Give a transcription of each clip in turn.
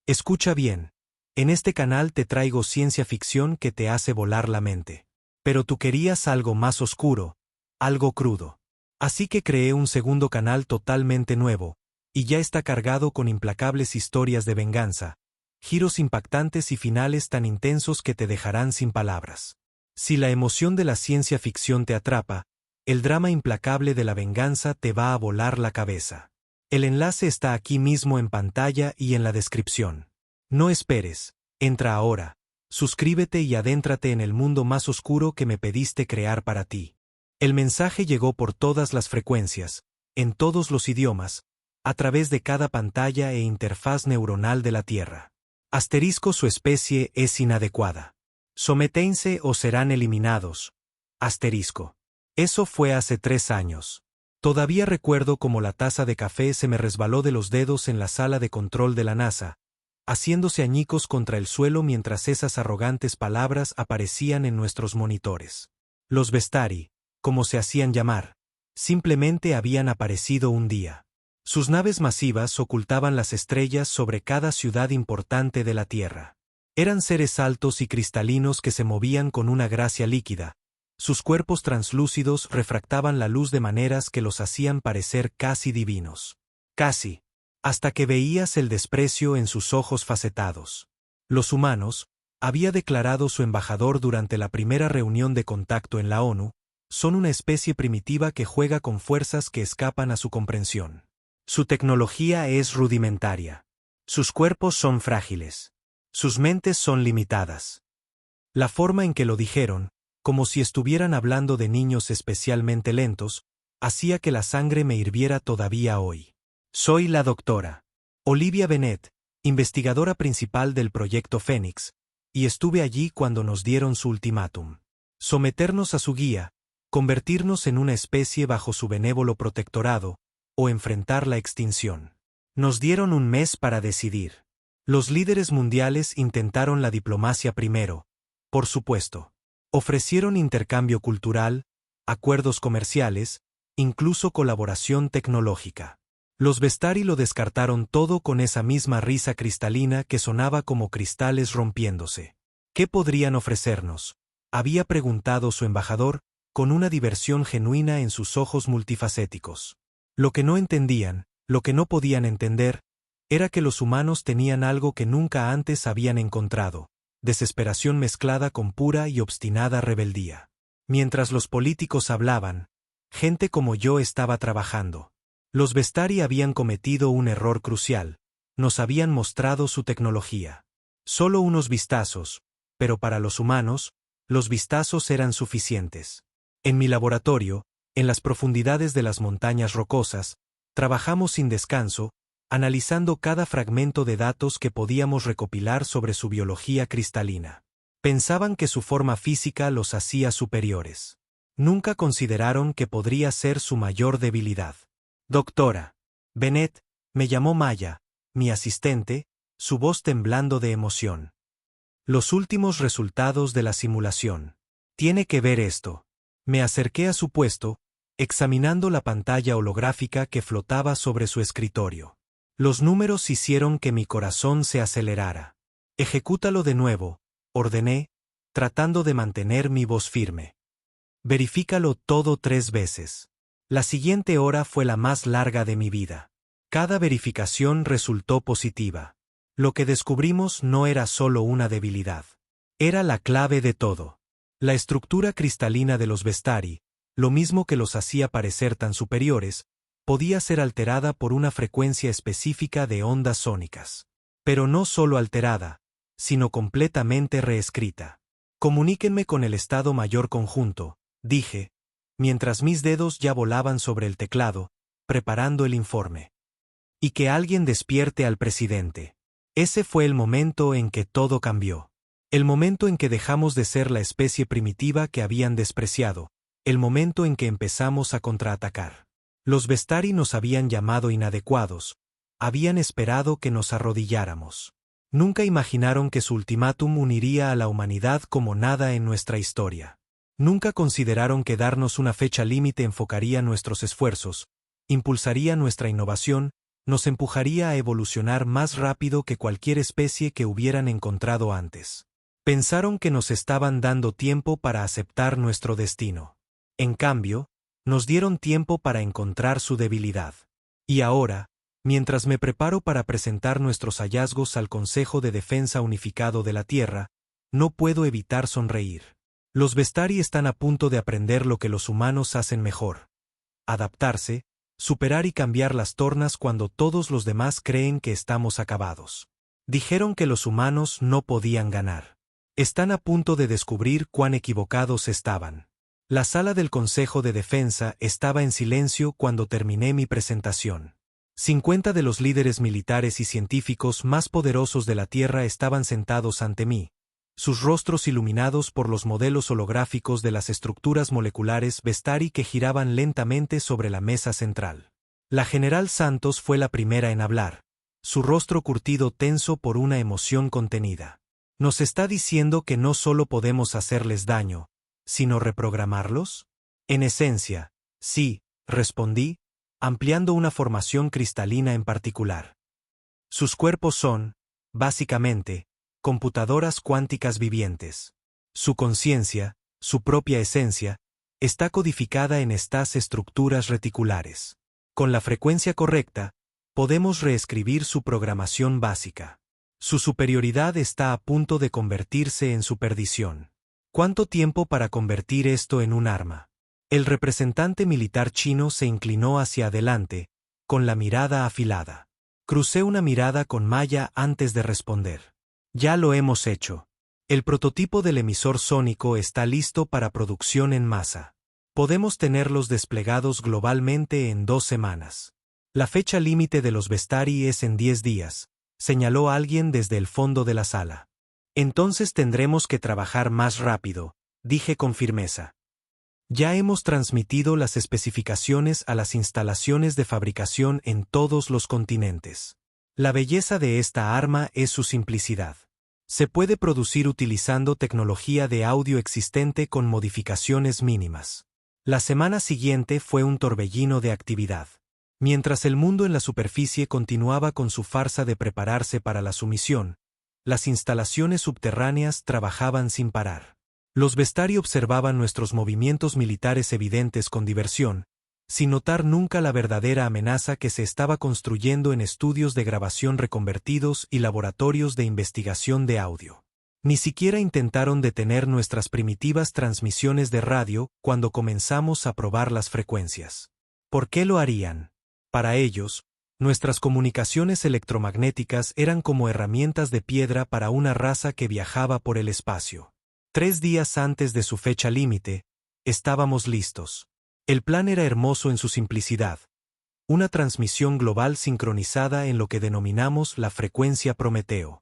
Escucha bien. En este canal te traigo ciencia ficción que te hace volar la mente. Pero tú querías algo más oscuro, algo crudo. Así que creé un segundo canal totalmente nuevo, y ya está cargado con implacables historias de venganza, giros impactantes y finales tan intensos que te dejarán sin palabras. Si la emoción de la ciencia ficción te atrapa, el drama implacable de la venganza te va a volar la cabeza. El enlace está aquí mismo en pantalla y en la descripción. No esperes, entra ahora, suscríbete y adéntrate en el mundo más oscuro que me pediste crear para ti. El mensaje llegó por todas las frecuencias, en todos los idiomas, a través de cada pantalla e interfaz neuronal de la Tierra. Asterisco: su especie es inadecuada. Sométense o serán eliminados. Asterisco. Eso fue hace 3 años. Todavía recuerdo cómo la taza de café se me resbaló de los dedos en la sala de control de la NASA, haciéndose añicos contra el suelo mientras esas arrogantes palabras aparecían en nuestros monitores. Los Vestari, como se hacían llamar, simplemente habían aparecido un día. Sus naves masivas ocultaban las estrellas sobre cada ciudad importante de la Tierra. Eran seres altos y cristalinos que se movían con una gracia líquida. Sus cuerpos translúcidos refractaban la luz de maneras que los hacían parecer casi divinos. Casi. Hasta que veías el desprecio en sus ojos facetados. Los humanos, había declarado su embajador durante la primera reunión de contacto en la ONU, son una especie primitiva que juega con fuerzas que escapan a su comprensión. Su tecnología es rudimentaria. Sus cuerpos son frágiles. Sus mentes son limitadas. La forma en que lo dijeron, como si estuvieran hablando de niños especialmente lentos, hacía que la sangre me hirviera todavía hoy. Soy la doctora Olivia Bennett, investigadora principal del Proyecto Fénix, y estuve allí cuando nos dieron su ultimátum. Someternos a su guía, convertirnos en una especie bajo su benévolo protectorado, o enfrentar la extinción. Nos dieron un mes para decidir. Los líderes mundiales intentaron la diplomacia primero, por supuesto. Ofrecieron intercambio cultural, acuerdos comerciales, incluso colaboración tecnológica. Los Vestari lo descartaron todo con esa misma risa cristalina que sonaba como cristales rompiéndose. ¿Qué podrían ofrecernos?, había preguntado su embajador, con una diversión genuina en sus ojos multifacéticos. Lo que no entendían, lo que no podían entender, era que los humanos tenían algo que nunca antes habían encontrado: desesperación mezclada con pura y obstinada rebeldía. Mientras los políticos hablaban, gente como yo estaba trabajando. Los Vestari habían cometido un error crucial, nos habían mostrado su tecnología. Solo unos vistazos, pero para los humanos, los vistazos eran suficientes. En mi laboratorio, en las profundidades de las montañas rocosas, trabajamos sin descanso, analizando cada fragmento de datos que podíamos recopilar sobre su biología cristalina. Pensaban que su forma física los hacía superiores. Nunca consideraron que podría ser su mayor debilidad. Doctora Bennett, me llamó Maya, mi asistente, su voz temblando de emoción. Los últimos resultados de la simulación. Tiene que ver esto. Me acerqué a su puesto, examinando la pantalla holográfica que flotaba sobre su escritorio. Los números hicieron que mi corazón se acelerara. Ejecútalo de nuevo, ordené, tratando de mantener mi voz firme. Verifícalo todo 3 veces. La siguiente hora fue la más larga de mi vida. Cada verificación resultó positiva. Lo que descubrimos no era solo una debilidad. Era la clave de todo. La estructura cristalina de los Vestari, lo mismo que los hacía parecer tan superiores, podía ser alterada por una frecuencia específica de ondas sónicas. Pero no solo alterada, sino completamente reescrita. Comuníquenme con el Estado Mayor Conjunto, dije, mientras mis dedos ya volaban sobre el teclado, preparando el informe. Y que alguien despierte al presidente. Ese fue el momento en que todo cambió. El momento en que dejamos de ser la especie primitiva que habían despreciado, el momento en que empezamos a contraatacar. Los Vestari nos habían llamado inadecuados, habían esperado que nos arrodilláramos. Nunca imaginaron que su ultimátum uniría a la humanidad como nada en nuestra historia. Nunca consideraron que darnos una fecha límite enfocaría nuestros esfuerzos, impulsaría nuestra innovación nos empujaría a evolucionar más rápido que cualquier especie que hubieran encontrado antes. Pensaron que nos estaban dando tiempo para aceptar nuestro destino. En cambio, nos dieron tiempo para encontrar su debilidad. Y ahora, mientras me preparo para presentar nuestros hallazgos al Consejo de Defensa Unificado de la Tierra, no puedo evitar sonreír. Los Vestari están a punto de aprender lo que los humanos hacen mejor: adaptarse, superar y cambiar las tornas cuando todos los demás creen que estamos acabados. Dijeron que los humanos no podían ganar. Están a punto de descubrir cuán equivocados estaban. La sala del Consejo de Defensa estaba en silencio cuando terminé mi presentación. 50 de los líderes militares y científicos más poderosos de la Tierra estaban sentados ante mí, sus rostros iluminados por los modelos holográficos de las estructuras moleculares Vestari que giraban lentamente sobre la mesa central. La general Santos fue la primera en hablar, su rostro curtido tenso por una emoción contenida. ¿Nos está diciendo que no solo podemos hacerles daño, sino reprogramarlos? En esencia, sí, respondí, ampliando una formación cristalina en particular. Sus cuerpos son, básicamente, computadoras cuánticas vivientes. Su conciencia, su propia esencia, está codificada en estas estructuras reticulares. Con la frecuencia correcta, podemos reescribir su programación básica. Su superioridad está a punto de convertirse en su perdición. ¿Cuánto tiempo para convertir esto en un arma? El representante militar chino se inclinó hacia adelante, con la mirada afilada. Crucé una mirada con Maya antes de responder. Ya lo hemos hecho. El prototipo del emisor sónico está listo para producción en masa. Podemos tenerlos desplegados globalmente en 2 semanas. La fecha límite de los Vestari es en 10 días, señaló alguien desde el fondo de la sala. Entonces tendremos que trabajar más rápido, dije con firmeza. Ya hemos transmitido las especificaciones a las instalaciones de fabricación en todos los continentes. La belleza de esta arma es su simplicidad. Se puede producir utilizando tecnología de audio existente con modificaciones mínimas. La semana siguiente fue un torbellino de actividad. Mientras el mundo en la superficie continuaba con su farsa de prepararse para la sumisión, las instalaciones subterráneas trabajaban sin parar. Los Vestari observaban nuestros movimientos militares evidentes con diversión, sin notar nunca la verdadera amenaza que se estaba construyendo en estudios de grabación reconvertidos y laboratorios de investigación de audio. Ni siquiera intentaron detener nuestras primitivas transmisiones de radio cuando comenzamos a probar las frecuencias. ¿Por qué lo harían? Para ellos, nuestras comunicaciones electromagnéticas eran como herramientas de piedra para una raza que viajaba por el espacio. 3 días antes de su fecha límite, estábamos listos. El plan era hermoso en su simplicidad. Una transmisión global sincronizada en lo que denominamos la frecuencia Prometeo.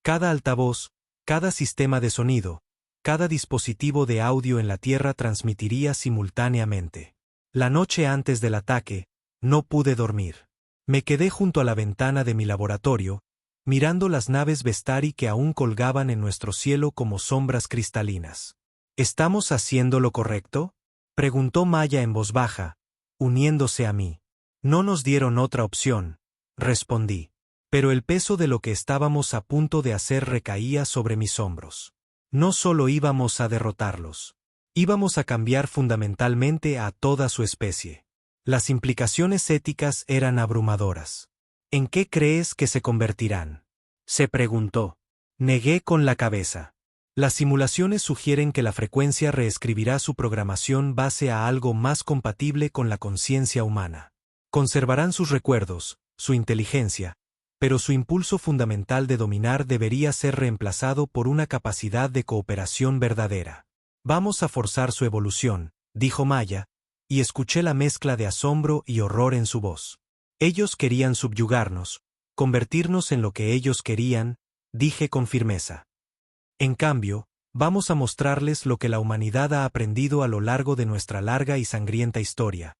Cada altavoz, cada sistema de sonido, cada dispositivo de audio en la Tierra transmitiría simultáneamente. La noche antes del ataque, no pude dormir. Me quedé junto a la ventana de mi laboratorio, mirando las naves Vestari que aún colgaban en nuestro cielo como sombras cristalinas. ¿Estamos haciendo lo correcto?, preguntó Maya en voz baja, uniéndose a mí. No nos dieron otra opción, respondí. Pero el peso de lo que estábamos a punto de hacer recaía sobre mis hombros. No solo íbamos a derrotarlos. Íbamos a cambiar fundamentalmente a toda su especie. Las implicaciones éticas eran abrumadoras. ¿En qué crees que se convertirán?, se preguntó. Negué con la cabeza. Las simulaciones sugieren que la frecuencia reescribirá su programación base a algo más compatible con la conciencia humana. Conservarán sus recuerdos, su inteligencia, pero su impulso fundamental de dominar debería ser reemplazado por una capacidad de cooperación verdadera. Vamos a forzar su evolución, dijo Maya, y escuché la mezcla de asombro y horror en su voz. Ellos querían subyugarnos, convertirnos en lo que ellos querían, dije con firmeza. En cambio, vamos a mostrarles lo que la humanidad ha aprendido a lo largo de nuestra larga y sangrienta historia,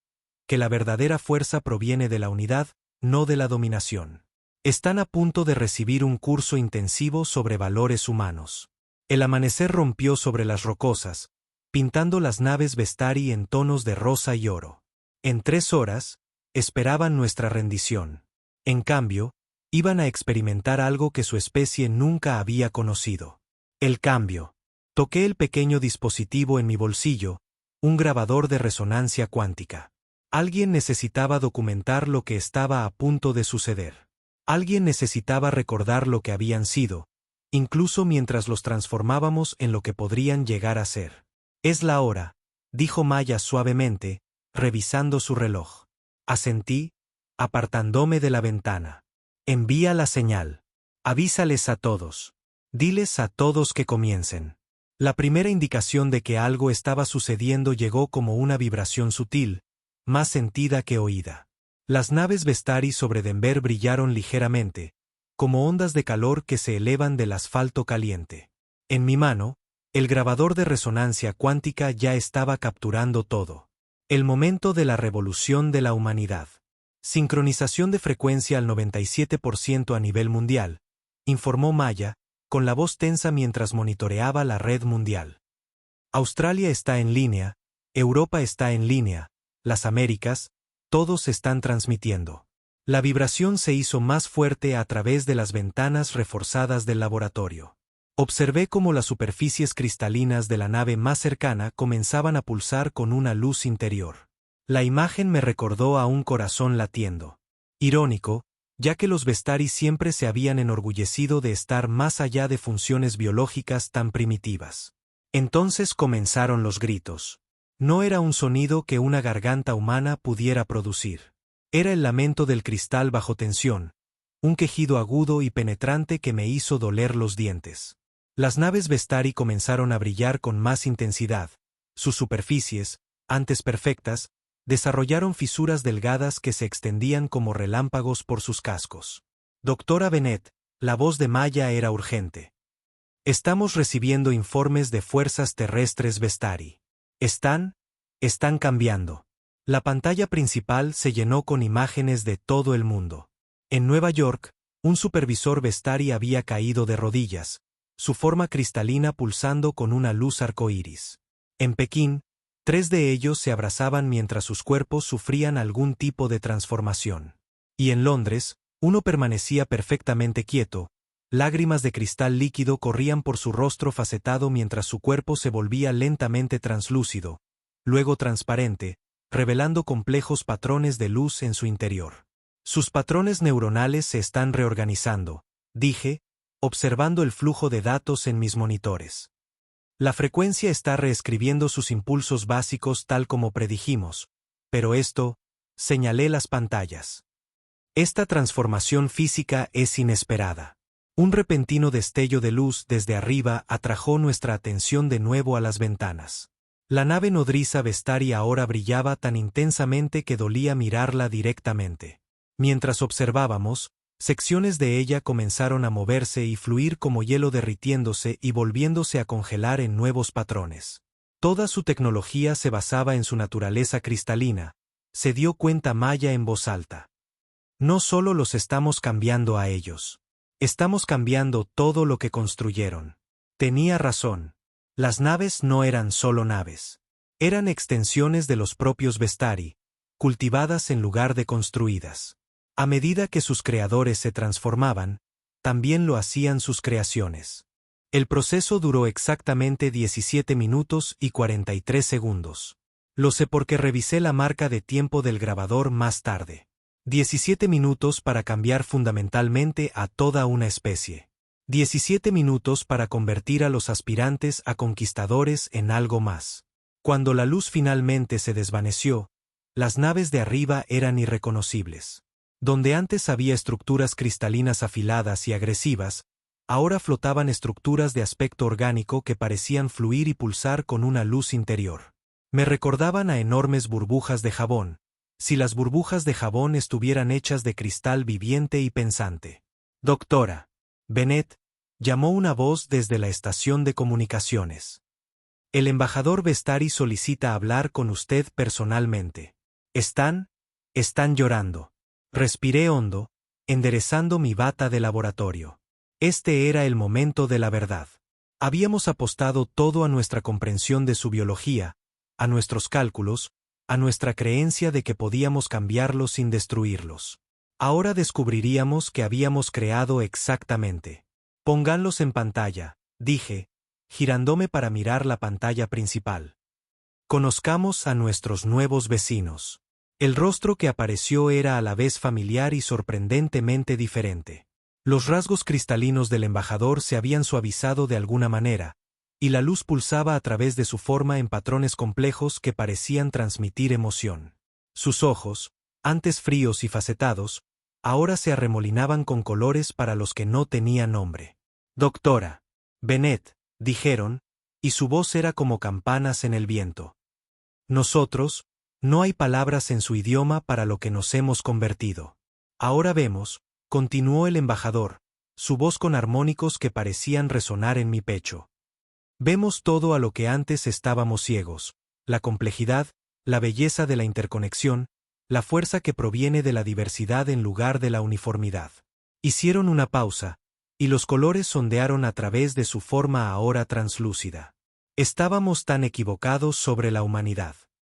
que la verdadera fuerza proviene de la unidad, no de la dominación. Están a punto de recibir un curso intensivo sobre valores humanos. El amanecer rompió sobre las rocosas, pintando las naves Vestari en tonos de rosa y oro. En 3 horas, esperaban nuestra rendición. En cambio, iban a experimentar algo que su especie nunca había conocido. El cambio. Toqué el pequeño dispositivo en mi bolsillo, un grabador de resonancia cuántica. Alguien necesitaba documentar lo que estaba a punto de suceder. Alguien necesitaba recordar lo que habían sido, incluso mientras los transformábamos en lo que podrían llegar a ser. Es la hora, dijo Maya suavemente, revisando su reloj. Asentí, apartándome de la ventana. Envía la señal. Avísales a todos. Diles a todos que comiencen. La primera indicación de que algo estaba sucediendo llegó como una vibración sutil, más sentida que oída. Las naves Vestari sobre Denver brillaron ligeramente, como ondas de calor que se elevan del asfalto caliente. En mi mano, el grabador de resonancia cuántica ya estaba capturando todo. El momento de la revolución de la humanidad. Sincronización de frecuencia al 97% a nivel mundial, informó Maya, con la voz tensa mientras monitoreaba la red mundial. Australia está en línea, Europa está en línea, las Américas, todos están transmitiendo. La vibración se hizo más fuerte a través de las ventanas reforzadas del laboratorio. Observé cómo las superficies cristalinas de la nave más cercana comenzaban a pulsar con una luz interior. La imagen me recordó a un corazón latiendo. Irónico, ya que los Vestari siempre se habían enorgullecido de estar más allá de funciones biológicas tan primitivas. Entonces comenzaron los gritos. No era un sonido que una garganta humana pudiera producir. Era el lamento del cristal bajo tensión, un quejido agudo y penetrante que me hizo doler los dientes. Las naves Vestari comenzaron a brillar con más intensidad. Sus superficies, antes perfectas, desarrollaron fisuras delgadas que se extendían como relámpagos por sus cascos. Doctora Bennett, la voz de Maya era urgente. Estamos recibiendo informes de fuerzas terrestres Vestari. Están cambiando. La pantalla principal se llenó con imágenes de todo el mundo. En Nueva York, un supervisor Vestari había caído de rodillas, su forma cristalina pulsando con una luz arcoíris. En Pekín, 3 de ellos se abrazaban mientras sus cuerpos sufrían algún tipo de transformación. Y en Londres, uno permanecía perfectamente quieto, lágrimas de cristal líquido corrían por su rostro facetado mientras su cuerpo se volvía lentamente translúcido, luego transparente, revelando complejos patrones de luz en su interior. Sus patrones neuronales se están reorganizando, dije, observando el flujo de datos en mis monitores. La frecuencia está reescribiendo sus impulsos básicos tal como predijimos, pero señalé las pantallas. Esta transformación física es inesperada. Un repentino destello de luz desde arriba atrajo nuestra atención de nuevo a las ventanas. La nave nodriza Vestari ahora brillaba tan intensamente que dolía mirarla directamente. Mientras observábamos, secciones de ella comenzaron a moverse y fluir como hielo derritiéndose y volviéndose a congelar en nuevos patrones. Toda su tecnología se basaba en su naturaleza cristalina, se dio cuenta Maya en voz alta. No solo los estamos cambiando a ellos. Estamos cambiando todo lo que construyeron. Tenía razón. Las naves no eran solo naves. Eran extensiones de los propios Vestari, cultivadas en lugar de construidas. A medida que sus creadores se transformaban, también lo hacían sus creaciones. El proceso duró exactamente 17 minutos y 43 segundos. Lo sé porque revisé la marca de tiempo del grabador más tarde. 17 minutos para cambiar fundamentalmente a toda una especie. 17 minutos para convertir a los aspirantes a conquistadores en algo más. Cuando la luz finalmente se desvaneció, las naves de arriba eran irreconocibles. Donde antes había estructuras cristalinas afiladas y agresivas, ahora flotaban estructuras de aspecto orgánico que parecían fluir y pulsar con una luz interior. Me recordaban a enormes burbujas de jabón, si las burbujas de jabón estuvieran hechas de cristal viviente y pensante. Doctora Bennett, llamó una voz desde la estación de comunicaciones. El embajador Vestari solicita hablar con usted personalmente. Están llorando. Respiré hondo, enderezando mi bata de laboratorio. Este era el momento de la verdad. Habíamos apostado todo a nuestra comprensión de su biología, a nuestros cálculos, a nuestra creencia de que podíamos cambiarlos sin destruirlos. Ahora descubriríamos que habíamos creado exactamente. Pónganlos en pantalla, dije, girándome para mirar la pantalla principal. Conozcamos a nuestros nuevos vecinos. El rostro que apareció era a la vez familiar y sorprendentemente diferente. Los rasgos cristalinos del embajador se habían suavizado de alguna manera, y la luz pulsaba a través de su forma en patrones complejos que parecían transmitir emoción. Sus ojos, antes fríos y facetados, ahora se arremolinaban con colores para los que no tenían nombre. Doctora Bennet, dijeron, y su voz era como campanas en el viento. Nosotros, no hay palabras en su idioma para lo que nos hemos convertido. Ahora vemos, continuó el embajador, su voz con armónicos que parecían resonar en mi pecho. Vemos todo a lo que antes estábamos ciegos, la complejidad, la belleza de la interconexión, la fuerza que proviene de la diversidad en lugar de la uniformidad. Hicieron una pausa, y los colores sondearon a través de su forma ahora translúcida. Estábamos tan equivocados sobre la humanidad.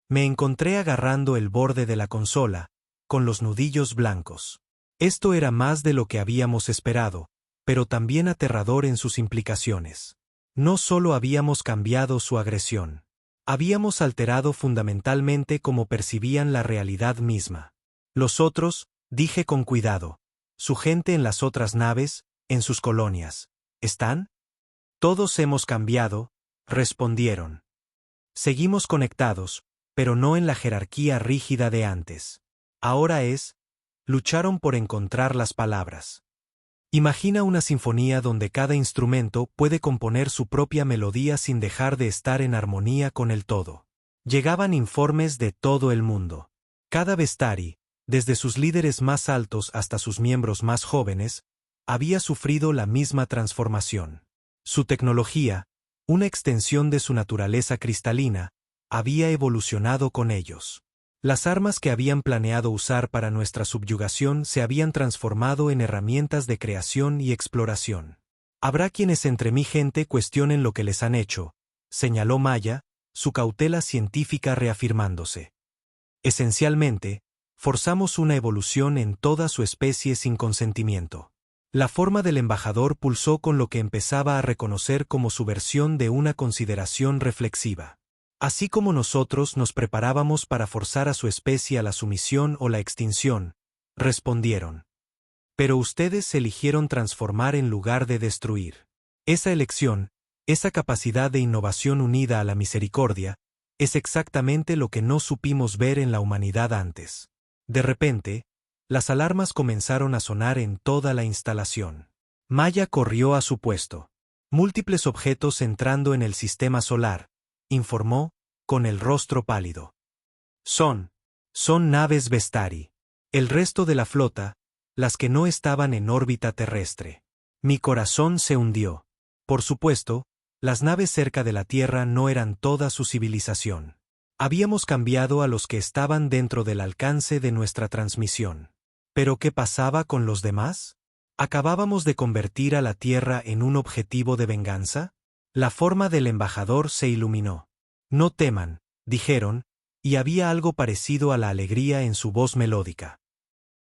Me encontré agarrando el borde de la consola, con los nudillos blancos. Esto era más de lo que habíamos esperado, pero también aterrador en sus implicaciones. No solo habíamos cambiado su agresión. Habíamos alterado fundamentalmente cómo percibían la realidad misma. Los otros, dije con cuidado, su gente en las otras naves, en sus colonias, ¿están? Todos hemos cambiado, respondieron. Seguimos conectados, pero no en la jerarquía rígida de antes. Ahora lucharon por encontrar las palabras. Imagina una sinfonía donde cada instrumento puede componer su propia melodía sin dejar de estar en armonía con el todo. Llegaban informes de todo el mundo. Cada Vestari, desde sus líderes más altos hasta sus miembros más jóvenes, había sufrido la misma transformación. Su tecnología, una extensión de su naturaleza cristalina, había evolucionado con ellos. Las armas que habían planeado usar para nuestra subyugación se habían transformado en herramientas de creación y exploración. Habrá quienes entre mi gente cuestionen lo que les han hecho, señaló Maya, su cautela científica reafirmándose. Esencialmente, forzamos una evolución en toda su especie sin consentimiento. La forma del embajador pulsó con lo que empezaba a reconocer como su versión de una consideración reflexiva. Así como nosotros nos preparábamos para forzar a su especie a la sumisión o la extinción, respondieron. Pero ustedes eligieron transformar en lugar de destruir. Esa elección, esa capacidad de innovación unida a la misericordia, es exactamente lo que no supimos ver en la humanidad antes. De repente, las alarmas comenzaron a sonar en toda la instalación. Maya corrió a su puesto. Múltiples objetos entrando en el sistema solar, informó, con el rostro pálido. Son naves Vestari. El resto de la flota, las que no estaban en órbita terrestre. Mi corazón se hundió. Por supuesto, las naves cerca de la Tierra no eran toda su civilización. Habíamos cambiado a los que estaban dentro del alcance de nuestra transmisión. ¿Pero qué pasaba con los demás? ¿Acabábamos de convertir a la Tierra en un objetivo de venganza? La forma del embajador se iluminó. No teman, dijeron, y había algo parecido a la alegría en su voz melódica.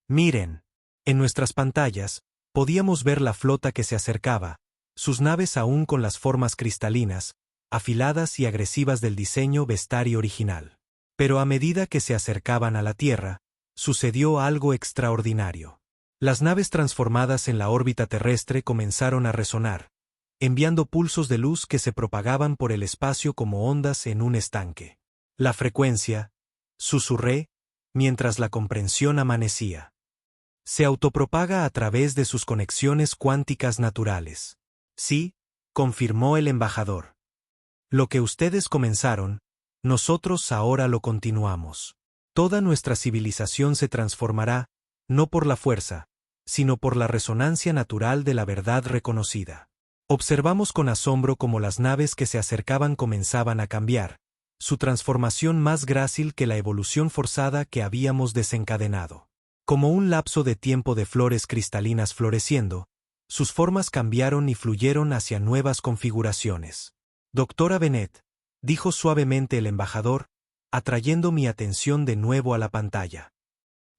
Miren. En nuestras pantallas, podíamos ver la flota que se acercaba, sus naves aún con las formas cristalinas, afiladas y agresivas del diseño Vestari original. Pero a medida que se acercaban a la Tierra, sucedió algo extraordinario. Las naves transformadas en la órbita terrestre comenzaron a resonar, enviando pulsos de luz que se propagaban por el espacio como ondas en un estanque. La frecuencia, susurré, mientras la comprensión amanecía. Se autopropaga a través de sus conexiones cuánticas naturales. Sí, confirmó el embajador. Lo que ustedes comenzaron, nosotros ahora lo continuamos. Toda nuestra civilización se transformará, no por la fuerza, sino por la resonancia natural de la verdad reconocida. Observamos con asombro cómo las naves que se acercaban comenzaban a cambiar, su transformación más grácil que la evolución forzada que habíamos desencadenado. Como un lapso de tiempo de flores cristalinas floreciendo, sus formas cambiaron y fluyeron hacia nuevas configuraciones. Doctora Bennet, dijo suavemente el embajador, atrayendo mi atención de nuevo a la pantalla.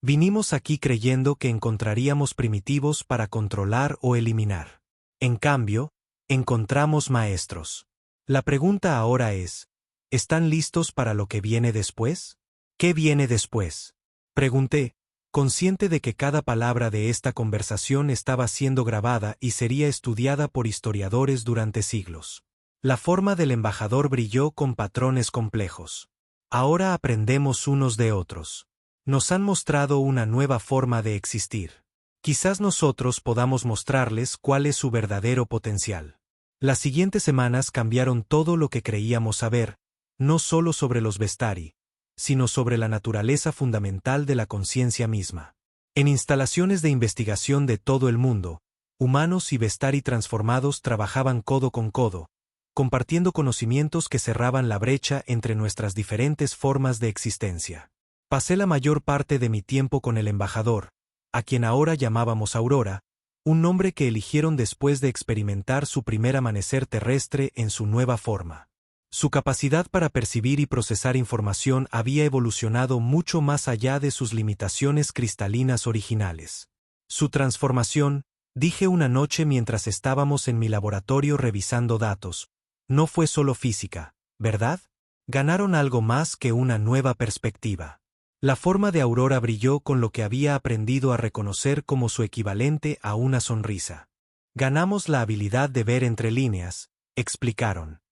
Vinimos aquí creyendo que encontraríamos primitivos para controlar o eliminar. En cambio, encontramos maestros. La pregunta ahora es, ¿están listos para lo que viene después? ¿Qué viene después? Pregunté, consciente de que cada palabra de esta conversación estaba siendo grabada y sería estudiada por historiadores durante siglos. La forma del embajador brilló con patrones complejos. Ahora aprendemos unos de otros. Nos han mostrado una nueva forma de existir. Quizás nosotros podamos mostrarles cuál es su verdadero potencial. Las siguientes semanas cambiaron todo lo que creíamos saber, no solo sobre los Vestari, sino sobre la naturaleza fundamental de la conciencia misma. En instalaciones de investigación de todo el mundo, humanos y Vestari transformados trabajaban codo con codo, compartiendo conocimientos que cerraban la brecha entre nuestras diferentes formas de existencia. Pasé la mayor parte de mi tiempo con el embajador, a quien ahora llamábamos Aurora, un nombre que eligieron después de experimentar su primer amanecer terrestre en su nueva forma. Su capacidad para percibir y procesar información había evolucionado mucho más allá de sus limitaciones cristalinas originales. Su transformación, dije una noche mientras estábamos en mi laboratorio revisando datos, no fue solo física, ¿verdad? Ganaron algo más que una nueva perspectiva. La forma de Aurora brilló con lo que había aprendido a reconocer como su equivalente a una sonrisa. Ganamos la habilidad de ver entre líneas, explicaron.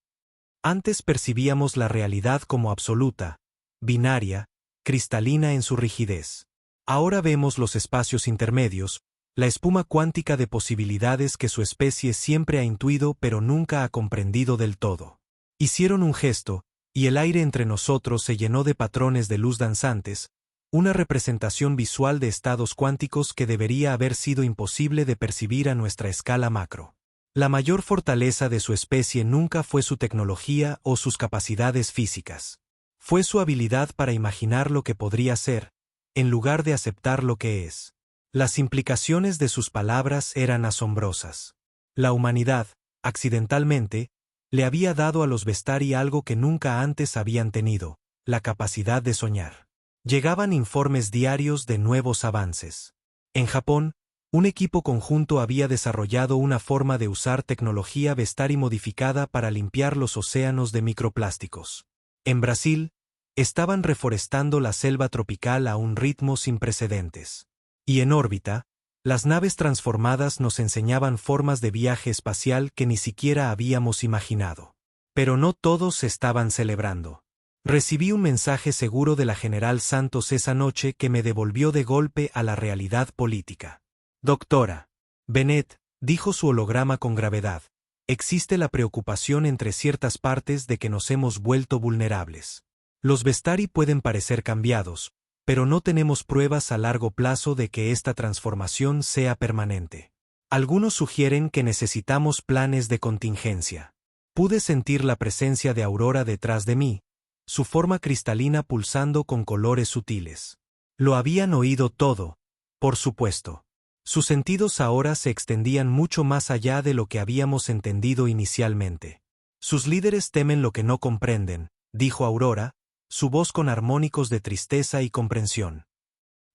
Antes percibíamos la realidad como absoluta, binaria, cristalina en su rigidez. Ahora vemos los espacios intermedios, la espuma cuántica de posibilidades que su especie siempre ha intuido pero nunca ha comprendido del todo. Hicieron un gesto, y el aire entre nosotros se llenó de patrones de luz danzantes, una representación visual de estados cuánticos que debería haber sido imposible de percibir a nuestra escala macro. La mayor fortaleza de su especie nunca fue su tecnología o sus capacidades físicas. Fue su habilidad para imaginar lo que podría ser, en lugar de aceptar lo que es. Las implicaciones de sus palabras eran asombrosas. La humanidad, accidentalmente, le había dado a los Vestari algo que nunca antes habían tenido, la capacidad de soñar. Llegaban informes diarios de nuevos avances. En Japón, un equipo conjunto había desarrollado una forma de usar tecnología Vestari modificada para limpiar los océanos de microplásticos. En Brasil, estaban reforestando la selva tropical a un ritmo sin precedentes. Y en órbita, las naves transformadas nos enseñaban formas de viaje espacial que ni siquiera habíamos imaginado. Pero no todos estaban celebrando. Recibí un mensaje seguro de la General Santos esa noche que me devolvió de golpe a la realidad política. Doctora Bennett, dijo su holograma con gravedad, existe la preocupación entre ciertas partes de que nos hemos vuelto vulnerables. Los Vestari pueden parecer cambiados, pero no tenemos pruebas a largo plazo de que esta transformación sea permanente. Algunos sugieren que necesitamos planes de contingencia. Pude sentir la presencia de Aurora detrás de mí, su forma cristalina pulsando con colores sutiles. Lo habían oído todo, por supuesto. Sus sentidos ahora se extendían mucho más allá de lo que habíamos entendido inicialmente. Sus líderes temen lo que no comprenden, dijo Aurora, su voz con armónicos de tristeza y comprensión.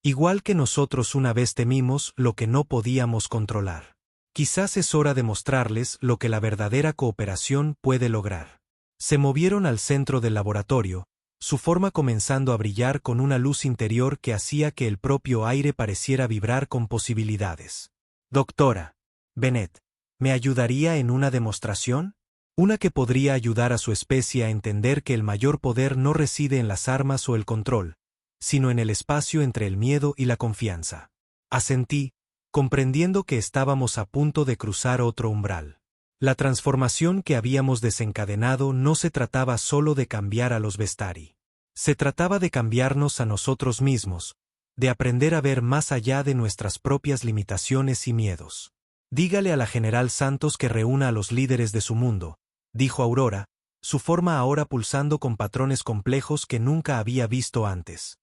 Igual que nosotros una vez temimos lo que no podíamos controlar. Quizás es hora de mostrarles lo que la verdadera cooperación puede lograr. Se movieron al centro del laboratorio, su forma comenzando a brillar con una luz interior que hacía que el propio aire pareciera vibrar con posibilidades. Doctora Bennett, ¿me ayudaría en una demostración? Una que podría ayudar a su especie a entender que el mayor poder no reside en las armas o el control, sino en el espacio entre el miedo y la confianza. Asentí, comprendiendo que estábamos a punto de cruzar otro umbral. La transformación que habíamos desencadenado no se trataba solo de cambiar a los Vestari. Se trataba de cambiarnos a nosotros mismos, de aprender a ver más allá de nuestras propias limitaciones y miedos. Dígale a la General Santos que reúna a los líderes de su mundo, dijo Aurora, su forma ahora pulsando con patrones complejos que nunca había visto antes.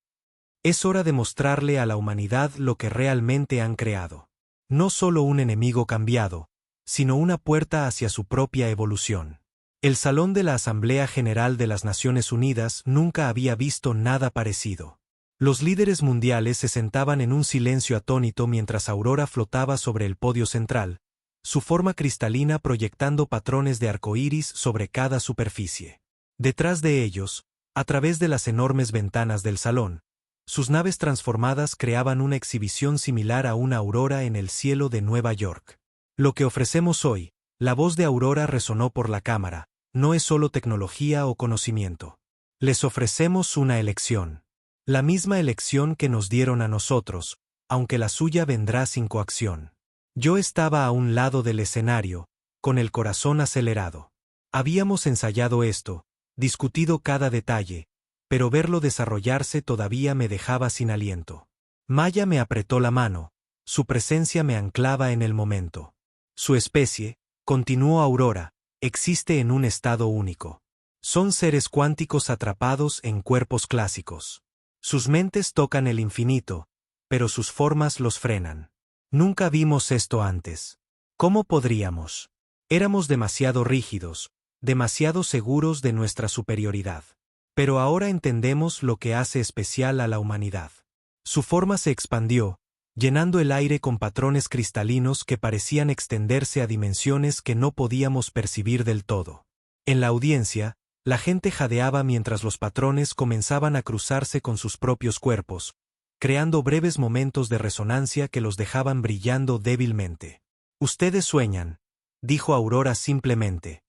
Es hora de mostrarle a la humanidad lo que realmente han creado. No solo un enemigo cambiado, sino una puerta hacia su propia evolución. El Salón de la Asamblea General de las Naciones Unidas nunca había visto nada parecido. Los líderes mundiales se sentaban en un silencio atónito mientras Aurora flotaba sobre el podio central, su forma cristalina proyectando patrones de arcoíris sobre cada superficie. Detrás de ellos, a través de las enormes ventanas del salón, sus naves transformadas creaban una exhibición similar a una aurora en el cielo de Nueva York. Lo que ofrecemos hoy, la voz de Aurora resonó por la cámara, no es solo tecnología o conocimiento. Les ofrecemos una elección. La misma elección que nos dieron a nosotros, aunque la suya vendrá sin coacción. Yo estaba a un lado del escenario, con el corazón acelerado. Habíamos ensayado esto, discutido cada detalle, pero verlo desarrollarse todavía me dejaba sin aliento. Maya me apretó la mano, su presencia me anclaba en el momento. Su especie, continuó Aurora, existe en un estado único. Son seres cuánticos atrapados en cuerpos clásicos. Sus mentes tocan el infinito, pero sus formas los frenan. Nunca vimos esto antes. ¿Cómo podríamos? Éramos demasiado rígidos, demasiado seguros de nuestra superioridad. Pero ahora entendemos lo que hace especial a la humanidad. Su forma se expandió, llenando el aire con patrones cristalinos que parecían extenderse a dimensiones que no podíamos percibir del todo. En la audiencia, la gente jadeaba mientras los patrones comenzaban a cruzarse con sus propios cuerpos, creando breves momentos de resonancia que los dejaban brillando débilmente. Ustedes sueñan, dijo Aurora simplemente.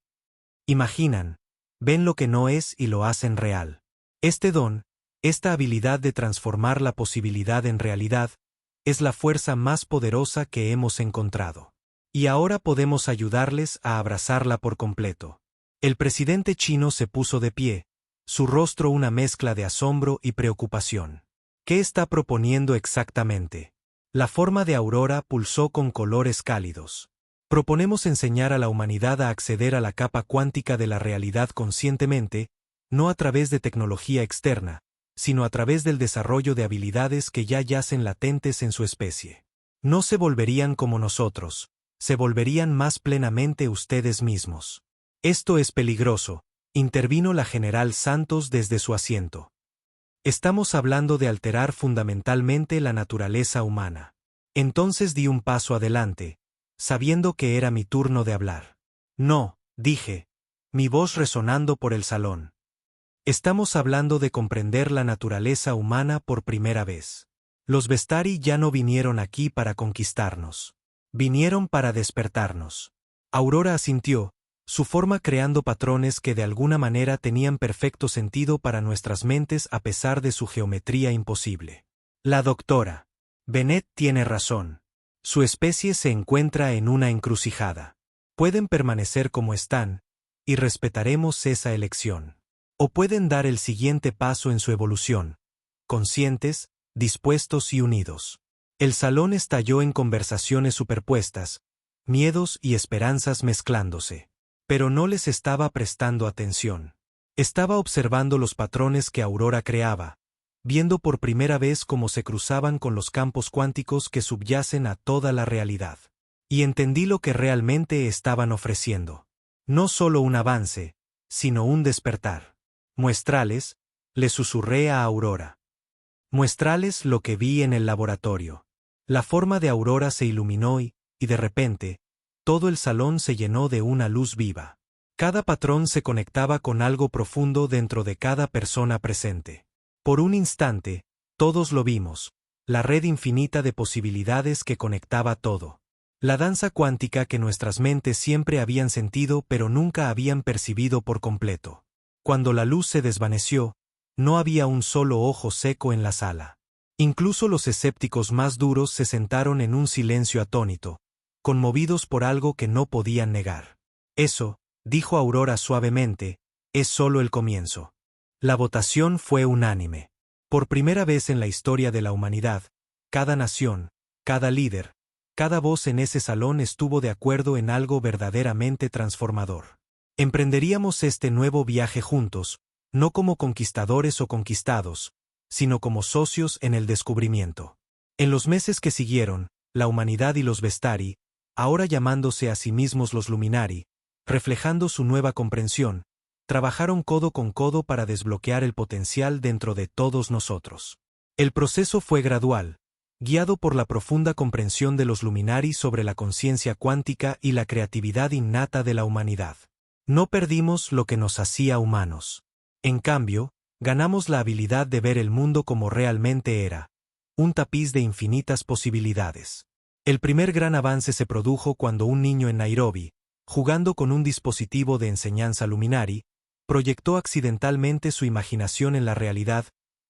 Imaginan, ven lo que no es y lo hacen real. Este don, esta habilidad de transformar la posibilidad en realidad, es la fuerza más poderosa que hemos encontrado. Y ahora podemos ayudarles a abrazarla por completo. El presidente chino se puso de pie, su rostro una mezcla de asombro y preocupación. ¿Qué está proponiendo exactamente? La forma de Aurora pulsó con colores cálidos. Proponemos enseñar a la humanidad a acceder a la capa cuántica de la realidad conscientemente, no a través de tecnología externa, sino a través del desarrollo de habilidades que ya yacen latentes en su especie. No se volverían como nosotros, se volverían más plenamente ustedes mismos. Esto es peligroso, intervino la general Santos desde su asiento. Estamos hablando de alterar fundamentalmente la naturaleza humana. Entonces di un paso adelante, sabiendo que era mi turno de hablar. No, dije, mi voz resonando por el salón. Estamos hablando de comprender la naturaleza humana por primera vez. Los Vestari ya no vinieron aquí para conquistarnos. Vinieron para despertarnos. Aurora asintió, su forma creando patrones que de alguna manera tenían perfecto sentido para nuestras mentes a pesar de su geometría imposible. La doctora Bennett tiene razón. Su especie se encuentra en una encrucijada. Pueden permanecer como están, y respetaremos esa elección. O pueden dar el siguiente paso en su evolución, conscientes, dispuestos y unidos. El salón estalló en conversaciones superpuestas, miedos y esperanzas mezclándose. Pero no les estaba prestando atención. Estaba observando los patrones que Aurora creaba, viendo por primera vez cómo se cruzaban con los campos cuánticos que subyacen a toda la realidad. Y entendí lo que realmente estaban ofreciendo. No solo un avance, sino un despertar. Muestrales, le susurré a Aurora. Muestrales lo que vi en el laboratorio. La forma de Aurora se iluminó y de repente, todo el salón se llenó de una luz viva. Cada patrón se conectaba con algo profundo dentro de cada persona presente. Por un instante, todos lo vimos, la red infinita de posibilidades que conectaba todo. La danza cuántica que nuestras mentes siempre habían sentido pero nunca habían percibido por completo. Cuando la luz se desvaneció, no había un solo ojo seco en la sala. Incluso los escépticos más duros se sentaron en un silencio atónito, conmovidos por algo que no podían negar. Eso, dijo Aurora suavemente, es solo el comienzo. La votación fue unánime. Por primera vez en la historia de la humanidad, cada nación, cada líder, cada voz en ese salón estuvo de acuerdo en algo verdaderamente transformador. Emprenderíamos este nuevo viaje juntos, no como conquistadores o conquistados, sino como socios en el descubrimiento. En los meses que siguieron, la humanidad y los Vestari, ahora llamándose a sí mismos los Luminari, reflejando su nueva comprensión, trabajaron codo con codo para desbloquear el potencial dentro de todos nosotros. El proceso fue gradual, guiado por la profunda comprensión de los Luminari sobre la conciencia cuántica y la creatividad innata de la humanidad. No perdimos lo que nos hacía humanos. En cambio, ganamos la habilidad de ver el mundo como realmente era, un tapiz de infinitas posibilidades. El primer gran avance se produjo cuando un niño en Nairobi, jugando con un dispositivo de enseñanza Luminari, proyectó accidentalmente su imaginación en la realidad,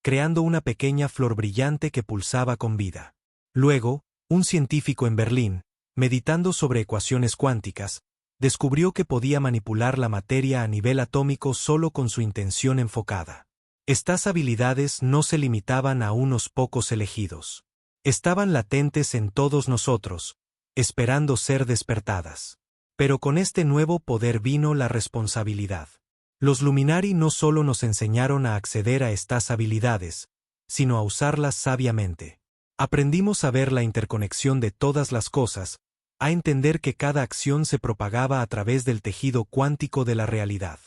creando una pequeña flor brillante que pulsaba con vida. Luego, un científico en Berlín, meditando sobre ecuaciones cuánticas, descubrió que podía manipular la materia a nivel atómico solo con su intención enfocada. Estas habilidades no se limitaban a unos pocos elegidos. Estaban latentes en todos nosotros, esperando ser despertadas. Pero con este nuevo poder vino la responsabilidad. Los Luminari no solo nos enseñaron a acceder a estas habilidades, sino a usarlas sabiamente. Aprendimos a ver la interconexión de todas las cosas, a entender que cada acción se propagaba a través del tejido cuántico de la realidad.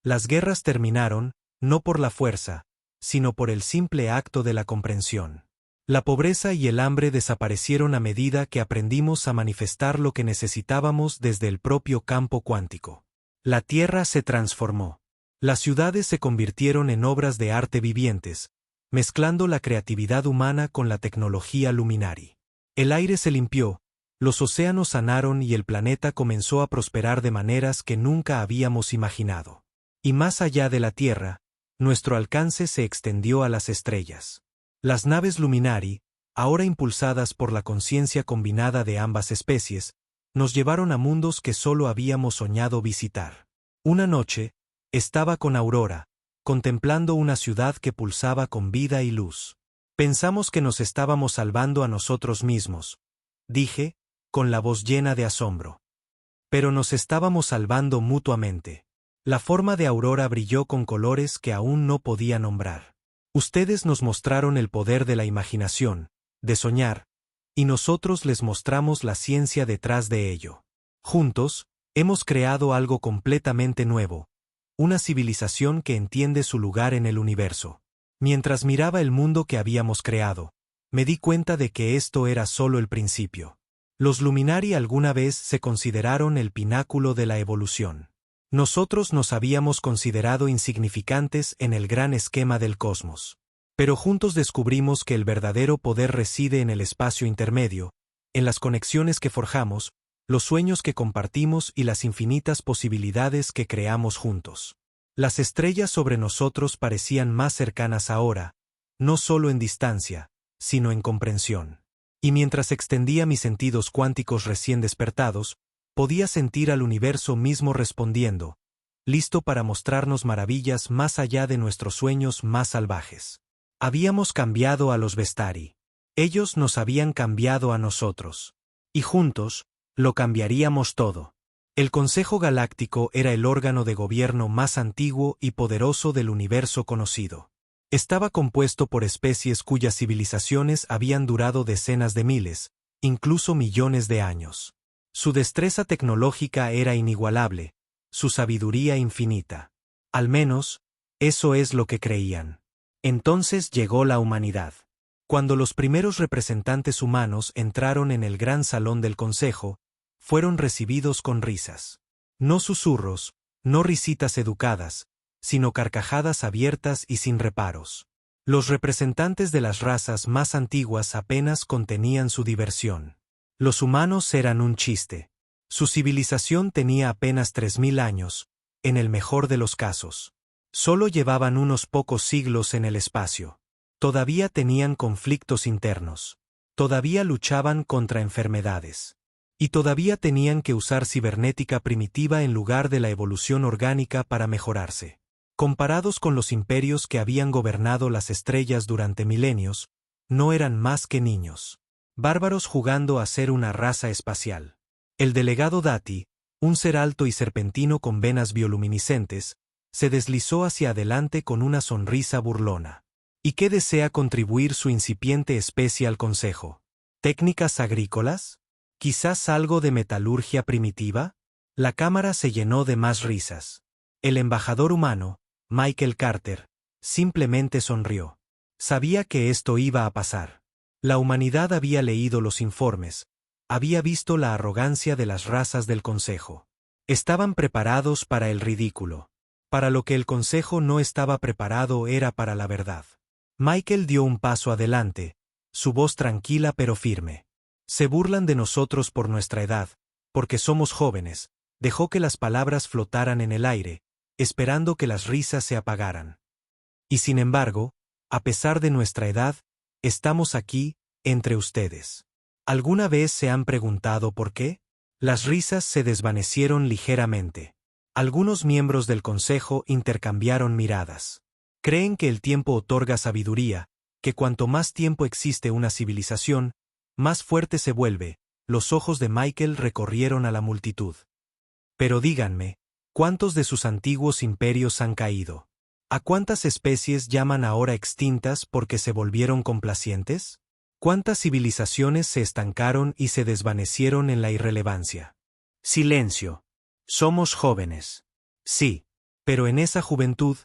Las guerras terminaron, no por la fuerza, sino por el simple acto de la comprensión. La pobreza y el hambre desaparecieron a medida que aprendimos a manifestar lo que necesitábamos desde el propio campo cuántico. La Tierra se transformó. Las ciudades se convirtieron en obras de arte vivientes, mezclando la creatividad humana con la tecnología Luminari. El aire se limpió, los océanos sanaron y el planeta comenzó a prosperar de maneras que nunca habíamos imaginado. Y más allá de la Tierra, nuestro alcance se extendió a las estrellas. Las naves Luminari, ahora impulsadas por la conciencia combinada de ambas especies, nos llevaron a mundos que solo habíamos soñado visitar. Una noche, estaba con Aurora, contemplando una ciudad que pulsaba con vida y luz. Pensamos que nos estábamos salvando a nosotros mismos, dije, con la voz llena de asombro. Pero nos estábamos salvando mutuamente. La forma de Aurora brilló con colores que aún no podía nombrar. Ustedes nos mostraron el poder de la imaginación, de soñar, y nosotros les mostramos la ciencia detrás de ello. Juntos, hemos creado algo completamente nuevo, una civilización que entiende su lugar en el universo. Mientras miraba el mundo que habíamos creado, me di cuenta de que esto era solo el principio. Los Luminari alguna vez se consideraron el pináculo de la evolución. Nosotros nos habíamos considerado insignificantes en el gran esquema del cosmos. Pero juntos descubrimos que el verdadero poder reside en el espacio intermedio, en las conexiones que forjamos, los sueños que compartimos y las infinitas posibilidades que creamos juntos. Las estrellas sobre nosotros parecían más cercanas ahora, no solo en distancia, sino en comprensión. Y mientras extendía mis sentidos cuánticos recién despertados, podía sentir al universo mismo respondiendo, listo para mostrarnos maravillas más allá de nuestros sueños más salvajes. Habíamos cambiado a los Vestari. Ellos nos habían cambiado a nosotros. Y juntos, lo cambiaríamos todo. El Consejo Galáctico era el órgano de gobierno más antiguo y poderoso del universo conocido. Estaba compuesto por especies cuyas civilizaciones habían durado decenas de miles, incluso millones de años. Su destreza tecnológica era inigualable, su sabiduría infinita. Al menos, eso es lo que creían. Entonces llegó la humanidad. Cuando los primeros representantes humanos entraron en el gran salón del Consejo, fueron recibidos con risas. No susurros, no risitas educadas, sino carcajadas abiertas y sin reparos. Los representantes de las razas más antiguas apenas contenían su diversión. Los humanos eran un chiste. Su civilización tenía apenas 3000 años, en el mejor de los casos. Solo llevaban unos pocos siglos en el espacio. Todavía tenían conflictos internos. Todavía luchaban contra enfermedades. Y todavía tenían que usar cibernética primitiva en lugar de la evolución orgánica para mejorarse. Comparados con los imperios que habían gobernado las estrellas durante milenios, no eran más que niños. Bárbaros jugando a ser una raza espacial. El delegado Dati, un ser alto y serpentino con venas bioluminiscentes, se deslizó hacia adelante con una sonrisa burlona. ¿Y qué desea contribuir su incipiente especie al consejo? ¿Técnicas agrícolas? ¿Quizás algo de metalurgia primitiva? La cámara se llenó de más risas. El embajador humano, Michael Carter, simplemente sonrió. Sabía que esto iba a pasar. La humanidad había leído los informes, había visto la arrogancia de las razas del Consejo. Estaban preparados para el ridículo. Para lo que el Consejo no estaba preparado era para la verdad. Michael dio un paso adelante, su voz tranquila pero firme. Se burlan de nosotros por nuestra edad, porque somos jóvenes. Dejó que las palabras flotaran en el aire, esperando que las risas se apagaran. Y sin embargo, a pesar de nuestra edad, estamos aquí, entre ustedes. ¿Alguna vez se han preguntado por qué? Las risas se desvanecieron ligeramente. Algunos miembros del consejo intercambiaron miradas. Creen que el tiempo otorga sabiduría, que cuanto más tiempo existe una civilización, más fuerte se vuelve. Los ojos de Michael recorrieron a la multitud. Pero díganme, ¿cuántos de sus antiguos imperios han caído? ¿A cuántas especies llaman ahora extintas porque se volvieron complacientes? ¿Cuántas civilizaciones se estancaron y se desvanecieron en la irrelevancia? Silencio. Somos jóvenes. Sí, pero en esa juventud,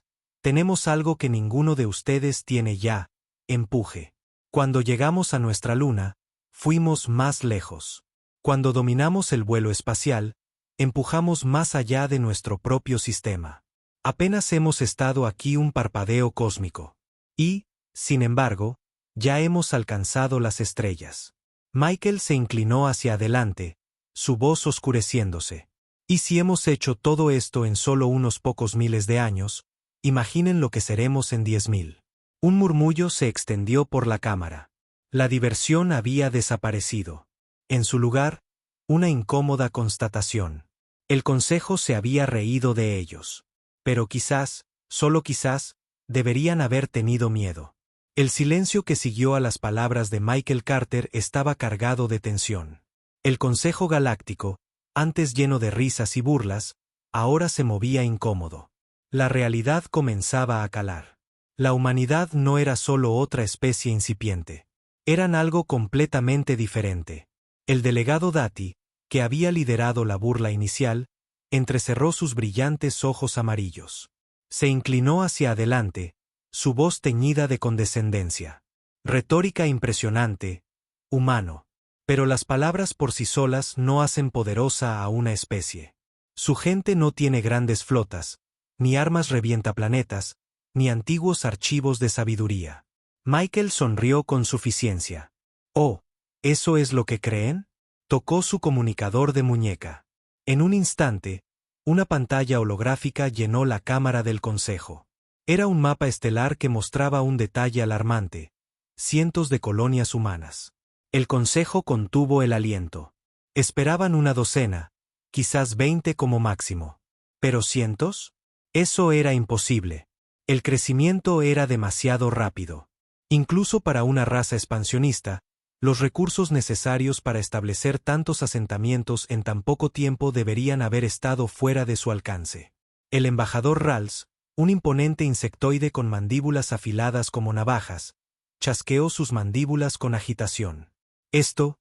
tenemos algo que ninguno de ustedes tiene ya: empuje. Cuando llegamos a nuestra luna, fuimos más lejos. Cuando dominamos el vuelo espacial, empujamos más allá de nuestro propio sistema. Apenas hemos estado aquí un parpadeo cósmico. Y, sin embargo, ya hemos alcanzado las estrellas. Michael se inclinó hacia adelante, su voz oscureciéndose. Y si hemos hecho todo esto en solo unos pocos miles de años, imaginen lo que seremos en 10.000. Un murmullo se extendió por la cámara. La diversión había desaparecido. En su lugar, una incómoda constatación. El consejo se había reído de ellos. Pero quizás, solo quizás, deberían haber tenido miedo. El silencio que siguió a las palabras de Michael Carter estaba cargado de tensión. El Consejo Galáctico, antes lleno de risas y burlas, ahora se movía incómodo. La realidad comenzaba a calar. La humanidad no era solo otra especie incipiente. Eran algo completamente diferente. El delegado Dati, que había liderado la burla inicial, entrecerró sus brillantes ojos amarillos. Se inclinó hacia adelante, su voz teñida de condescendencia. Retórica impresionante, humano. Pero las palabras por sí solas no hacen poderosa a una especie. Su gente no tiene grandes flotas, ni armas revientaplanetas, ni antiguos archivos de sabiduría. Michael sonrió con suficiencia. Oh, ¿eso es lo que creen? Tocó su comunicador de muñeca. En un instante, una pantalla holográfica llenó la cámara del consejo. Era un mapa estelar que mostraba un detalle alarmante: cientos de colonias humanas. El consejo contuvo el aliento. Esperaban una docena, quizás 20 como máximo. ¿Pero cientos? Eso era imposible. El crecimiento era demasiado rápido. Incluso para una raza expansionista, los recursos necesarios para establecer tantos asentamientos en tan poco tiempo deberían haber estado fuera de su alcance. El embajador Rals, un imponente insectoide con mandíbulas afiladas como navajas, chasqueó sus mandíbulas con agitación. Esto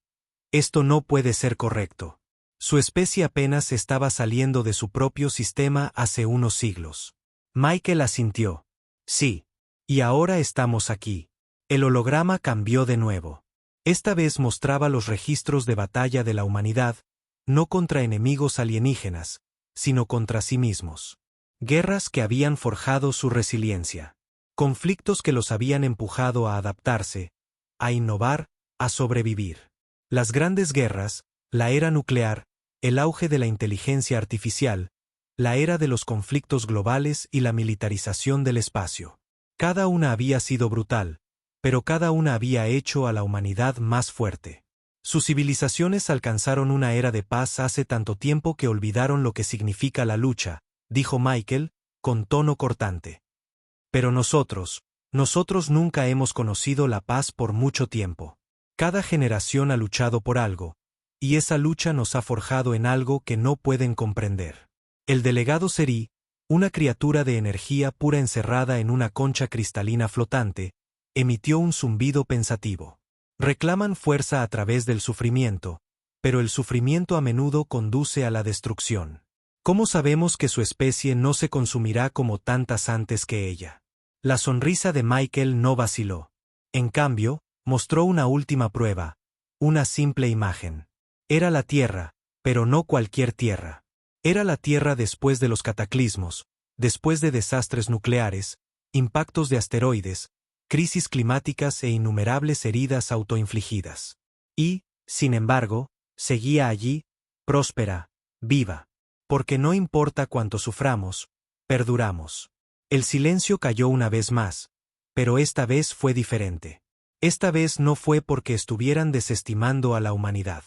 no puede ser correcto. Su especie apenas estaba saliendo de su propio sistema hace unos siglos. Michael asintió. Sí. Y ahora estamos aquí. El holograma cambió de nuevo. Esta vez mostraba los registros de batalla de la humanidad, no contra enemigos alienígenas, sino contra sí mismos. Guerras que habían forjado su resiliencia. Conflictos que los habían empujado a adaptarse, a innovar, a sobrevivir. Las grandes guerras, la era nuclear, el auge de la inteligencia artificial, la era de los conflictos globales y la militarización del espacio. Cada una había sido brutal, pero cada una había hecho a la humanidad más fuerte. Sus civilizaciones alcanzaron una era de paz hace tanto tiempo que olvidaron lo que significa la lucha, dijo Michael, con tono cortante. Pero nosotros nunca hemos conocido la paz por mucho tiempo. Cada generación ha luchado por algo, y esa lucha nos ha forjado en algo que no pueden comprender. El delegado Seri, una criatura de energía pura encerrada en una concha cristalina flotante, emitió un zumbido pensativo. Reclaman fuerza a través del sufrimiento, pero el sufrimiento a menudo conduce a la destrucción. ¿Cómo sabemos que su especie no se consumirá como tantas antes que ella? La sonrisa de Michael no vaciló. En cambio, mostró una última prueba, una simple imagen. Era la Tierra, pero no cualquier Tierra. Era la Tierra después de los cataclismos, después de desastres nucleares, impactos de asteroides, crisis climáticas e innumerables heridas autoinfligidas. Y, sin embargo, seguía allí, próspera, viva. Porque no importa cuánto suframos, perduramos. El silencio cayó una vez más, pero esta vez fue diferente. Esta vez no fue porque estuvieran desestimando a la humanidad.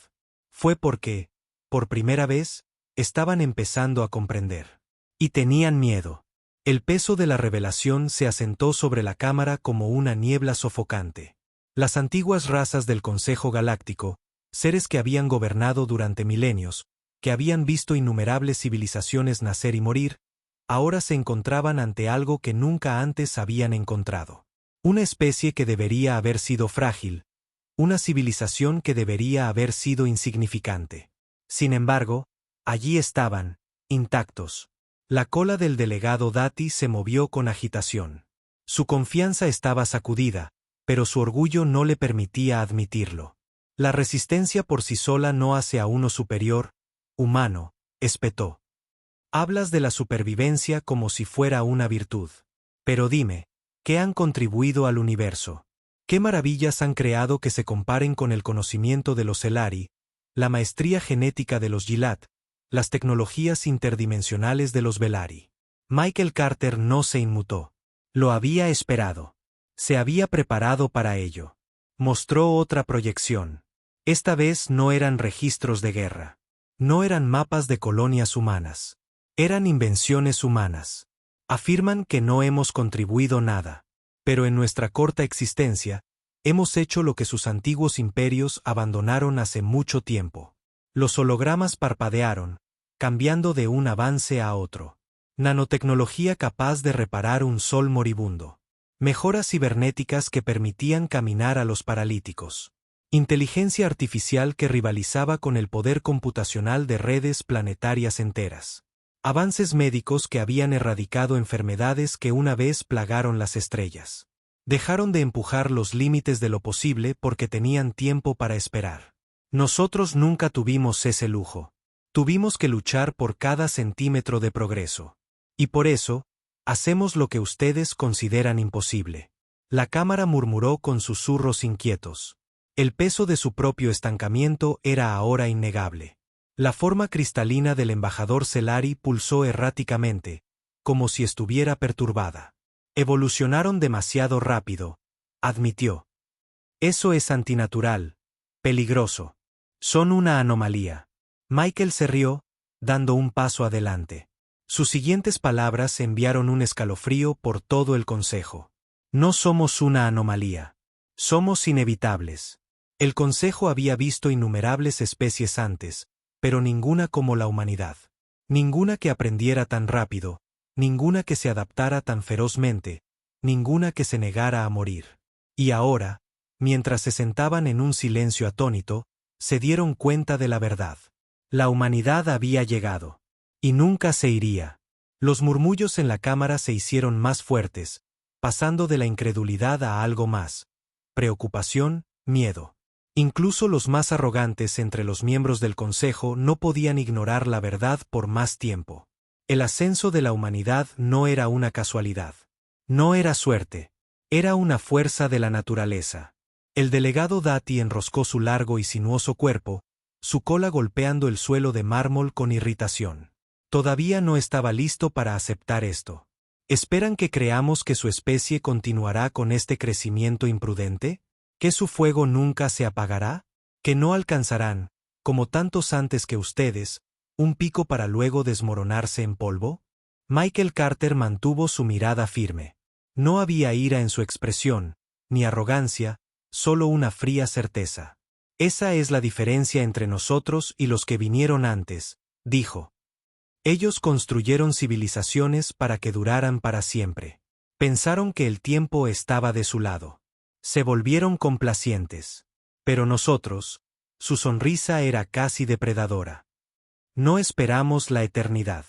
Fue porque, por primera vez, estaban empezando a comprender. Y tenían miedo. El peso de la revelación se asentó sobre la cámara como una niebla sofocante. Las antiguas razas del Consejo Galáctico, seres que habían gobernado durante milenios, que habían visto innumerables civilizaciones nacer y morir, ahora se encontraban ante algo que nunca antes habían encontrado. Una especie que debería haber sido frágil, una civilización que debería haber sido insignificante. Sin embargo, allí estaban, intactos. La cola del delegado Dati se movió con agitación. Su confianza estaba sacudida, pero su orgullo no le permitía admitirlo. La resistencia por sí sola no hace a uno superior, humano, espetó. Hablas de la supervivencia como si fuera una virtud. Pero dime, ¿qué han contribuido al universo? ¿Qué maravillas han creado que se comparen con el conocimiento de los Elari, la maestría genética de los Gilat, las tecnologías interdimensionales de los Velari? Michael Carter no se inmutó. Lo había esperado. Se había preparado para ello. Mostró otra proyección. Esta vez no eran registros de guerra. No eran mapas de colonias humanas. Eran invenciones humanas. Afirman que no hemos contribuido nada. Pero en nuestra corta existencia, hemos hecho lo que sus antiguos imperios abandonaron hace mucho tiempo. Los hologramas parpadearon, cambiando de un avance a otro. Nanotecnología capaz de reparar un sol moribundo. Mejoras cibernéticas que permitían caminar a los paralíticos. Inteligencia artificial que rivalizaba con el poder computacional de redes planetarias enteras. Avances médicos que habían erradicado enfermedades que una vez plagaron las estrellas. Dejaron de empujar los límites de lo posible porque tenían tiempo para esperar. Nosotros nunca tuvimos ese lujo. Tuvimos que luchar por cada centímetro de progreso. Y por eso, hacemos lo que ustedes consideran imposible. La cámara murmuró con susurros inquietos. El peso de su propio estancamiento era ahora innegable. La forma cristalina del embajador Celari pulsó erráticamente, como si estuviera perturbada. Evolucionaron demasiado rápido, admitió. Eso es antinatural, peligroso. Son una anomalía. Michael se rió, dando un paso adelante. Sus siguientes palabras enviaron un escalofrío por todo el consejo. No somos una anomalía. Somos inevitables. El consejo había visto innumerables especies antes, pero ninguna como la humanidad. Ninguna que aprendiera tan rápido, ninguna que se adaptara tan ferozmente, ninguna que se negara a morir. Y ahora, mientras se sentaban en un silencio atónito, se dieron cuenta de la verdad. La humanidad había llegado. Y nunca se iría. Los murmullos en la cámara se hicieron más fuertes, pasando de la incredulidad a algo más. Preocupación, miedo. Incluso los más arrogantes entre los miembros del Consejo no podían ignorar la verdad por más tiempo. El ascenso de la humanidad no era una casualidad. No era suerte. Era una fuerza de la naturaleza. El delegado Dati enroscó su largo y sinuoso cuerpo, su cola golpeando el suelo de mármol con irritación. Todavía no estaba listo para aceptar esto. ¿Esperan que creamos que su especie continuará con este crecimiento imprudente? ¿Que su fuego nunca se apagará? ¿Que no alcanzarán, como tantos antes que ustedes, un pico para luego desmoronarse en polvo? Michael Carter mantuvo su mirada firme. No había ira en su expresión, ni arrogancia, solo una fría certeza. Esa es la diferencia entre nosotros y los que vinieron antes, dijo. Ellos construyeron civilizaciones para que duraran para siempre. Pensaron que el tiempo estaba de su lado. Se volvieron complacientes. Pero nosotros, su sonrisa era casi depredadora. No esperamos la eternidad.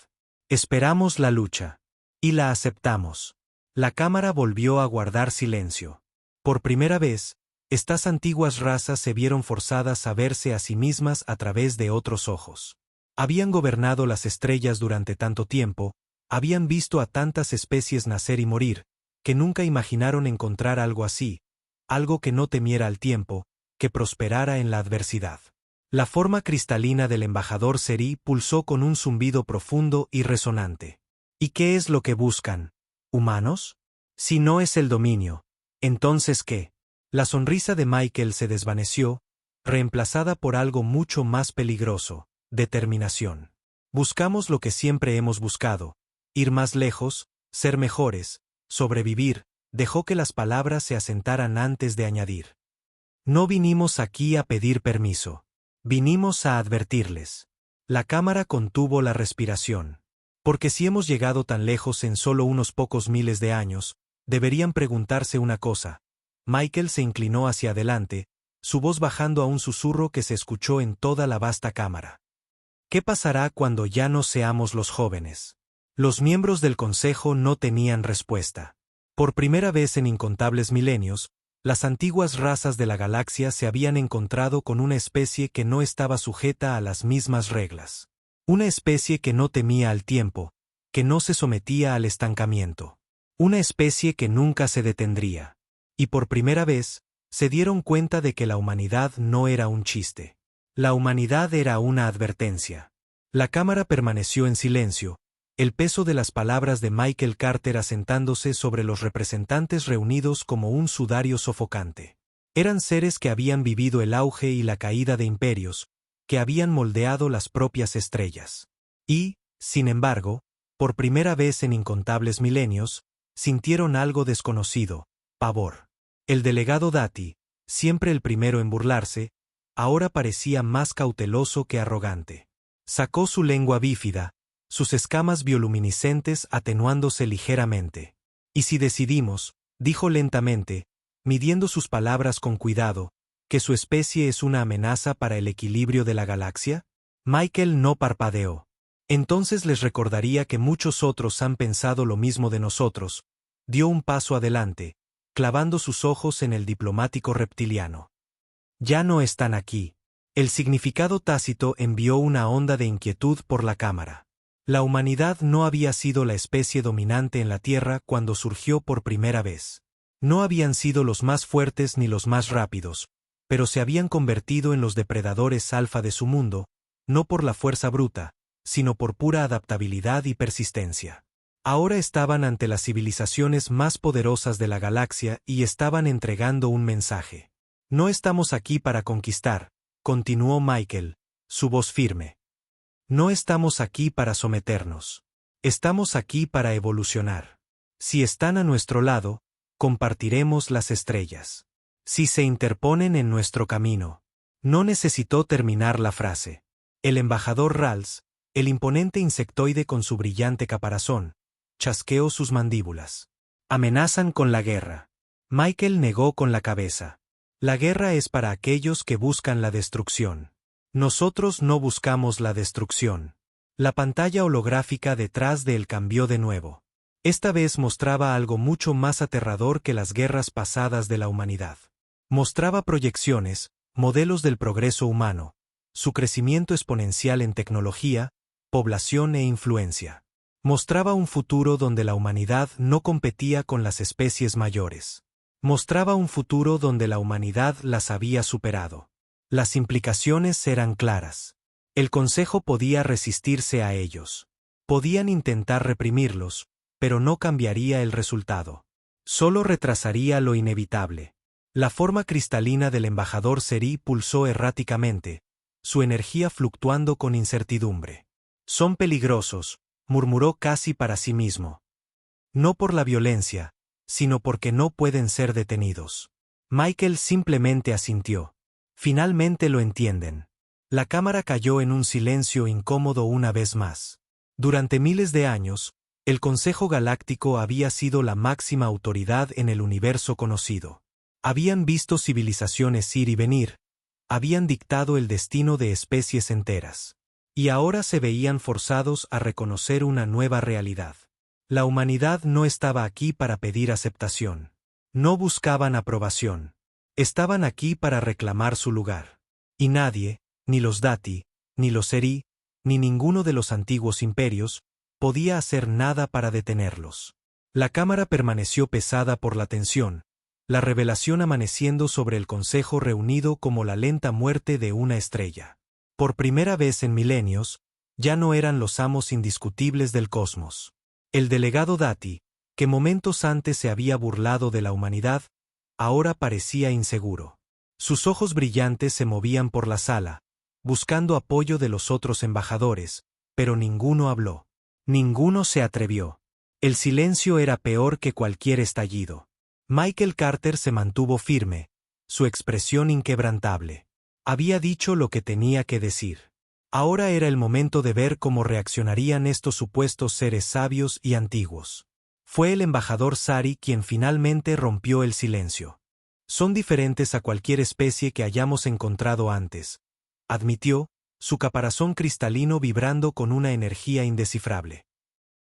Esperamos la lucha. Y la aceptamos. La cámara volvió a guardar silencio. Por primera vez, estas antiguas razas se vieron forzadas a verse a sí mismas a través de otros ojos. Habían gobernado las estrellas durante tanto tiempo, habían visto a tantas especies nacer y morir, que nunca imaginaron encontrar algo así, algo que no temiera al tiempo, que prosperara en la adversidad. La forma cristalina del embajador Seri pulsó con un zumbido profundo y resonante. ¿Y qué es lo que buscan? ¿Humanos? Si no es el dominio, ¿entonces qué? La sonrisa de Michael se desvaneció, reemplazada por algo mucho más peligroso: determinación. Buscamos lo que siempre hemos buscado: ir más lejos, ser mejores, sobrevivir. Dejó que las palabras se asentaran antes de añadir. No vinimos aquí a pedir permiso. Vinimos a advertirles. La cámara contuvo la respiración. Porque si hemos llegado tan lejos en solo unos pocos miles de años, deberían preguntarse una cosa. Michael se inclinó hacia adelante, su voz bajando a un susurro que se escuchó en toda la vasta cámara. ¿Qué pasará cuando ya no seamos los jóvenes? Los miembros del consejo no tenían respuesta. Por primera vez en incontables milenios, las antiguas razas de la galaxia se habían encontrado con una especie que no estaba sujeta a las mismas reglas. Una especie que no temía al tiempo, que no se sometía al estancamiento. Una especie que nunca se detendría. Y por primera vez, se dieron cuenta de que la humanidad no era un chiste. La humanidad era una advertencia. La cámara permaneció en silencio, el peso de las palabras de Michael Carter asentándose sobre los representantes reunidos como un sudario sofocante. Eran seres que habían vivido el auge y la caída de imperios, que habían moldeado las propias estrellas. Y, sin embargo, por primera vez en incontables milenios, sintieron algo desconocido: pavor. El delegado Dati, siempre el primero en burlarse, ahora parecía más cauteloso que arrogante. Sacó su lengua bífida, sus escamas bioluminiscentes atenuándose ligeramente. «¿Y si decidimos», dijo lentamente, midiendo sus palabras con cuidado, «que su especie es una amenaza para el equilibrio de la galaxia?» Michael no parpadeó. «Entonces les recordaría que muchos otros han pensado lo mismo de nosotros». Dio un paso adelante, clavando sus ojos en el diplomático reptiliano. «Ya no están aquí». El significado tácito envió una onda de inquietud por la cámara. La humanidad no había sido la especie dominante en la Tierra cuando surgió por primera vez. No habían sido los más fuertes ni los más rápidos, pero se habían convertido en los depredadores alfa de su mundo, no por la fuerza bruta, sino por pura adaptabilidad y persistencia. Ahora estaban ante las civilizaciones más poderosas de la galaxia y estaban entregando un mensaje. «No estamos aquí para conquistar», continuó Michael, su voz firme. «No estamos aquí para someternos. Estamos aquí para evolucionar. Si están a nuestro lado, compartiremos las estrellas. Si se interponen en nuestro camino». No necesitó terminar la frase. El embajador Rals, el imponente insectoide con su brillante caparazón, chasqueó sus mandíbulas. «Amenazan con la guerra». Michael negó con la cabeza. «La guerra es para aquellos que buscan la destrucción. Nosotros no buscamos la destrucción». La pantalla holográfica detrás de él cambió de nuevo. Esta vez mostraba algo mucho más aterrador que las guerras pasadas de la humanidad. Mostraba proyecciones, modelos del progreso humano, su crecimiento exponencial en tecnología, población e influencia. Mostraba un futuro donde la humanidad no competía con las especies mayores. Mostraba un futuro donde la humanidad las había superado. Las implicaciones eran claras. El Consejo podía resistirse a ellos. Podían intentar reprimirlos, pero no cambiaría el resultado. Solo retrasaría lo inevitable. La forma cristalina del embajador Seri pulsó erráticamente, su energía fluctuando con incertidumbre. «Son peligrosos», murmuró casi para sí mismo. «No por la violencia, sino porque no pueden ser detenidos». Michael simplemente asintió. «Finalmente lo entienden». La cámara cayó en un silencio incómodo una vez más. Durante miles de años, el Consejo Galáctico había sido la máxima autoridad en el universo conocido. Habían visto civilizaciones ir y venir, habían dictado el destino de especies enteras. Y ahora se veían forzados a reconocer una nueva realidad. La humanidad no estaba aquí para pedir aceptación. No buscaban aprobación. Estaban aquí para reclamar su lugar. Y nadie, ni los Dati, ni los Eri, ni ninguno de los antiguos imperios, podía hacer nada para detenerlos. La cámara permaneció pesada por la tensión, la revelación amaneciendo sobre el consejo reunido como la lenta muerte de una estrella. Por primera vez en milenios, ya no eran los amos indiscutibles del cosmos. El delegado Dati, que momentos antes se había burlado de la humanidad, ahora parecía inseguro. Sus ojos brillantes se movían por la sala, buscando apoyo de los otros embajadores, pero ninguno habló. Ninguno se atrevió. El silencio era peor que cualquier estallido. Michael Carter se mantuvo firme, su expresión inquebrantable. Había dicho lo que tenía que decir. Ahora era el momento de ver cómo reaccionarían estos supuestos seres sabios y antiguos. Fue el embajador Sari quien finalmente rompió el silencio. Son diferentes a cualquier especie que hayamos encontrado antes, admitió, su caparazón cristalino vibrando con una energía indescifrable.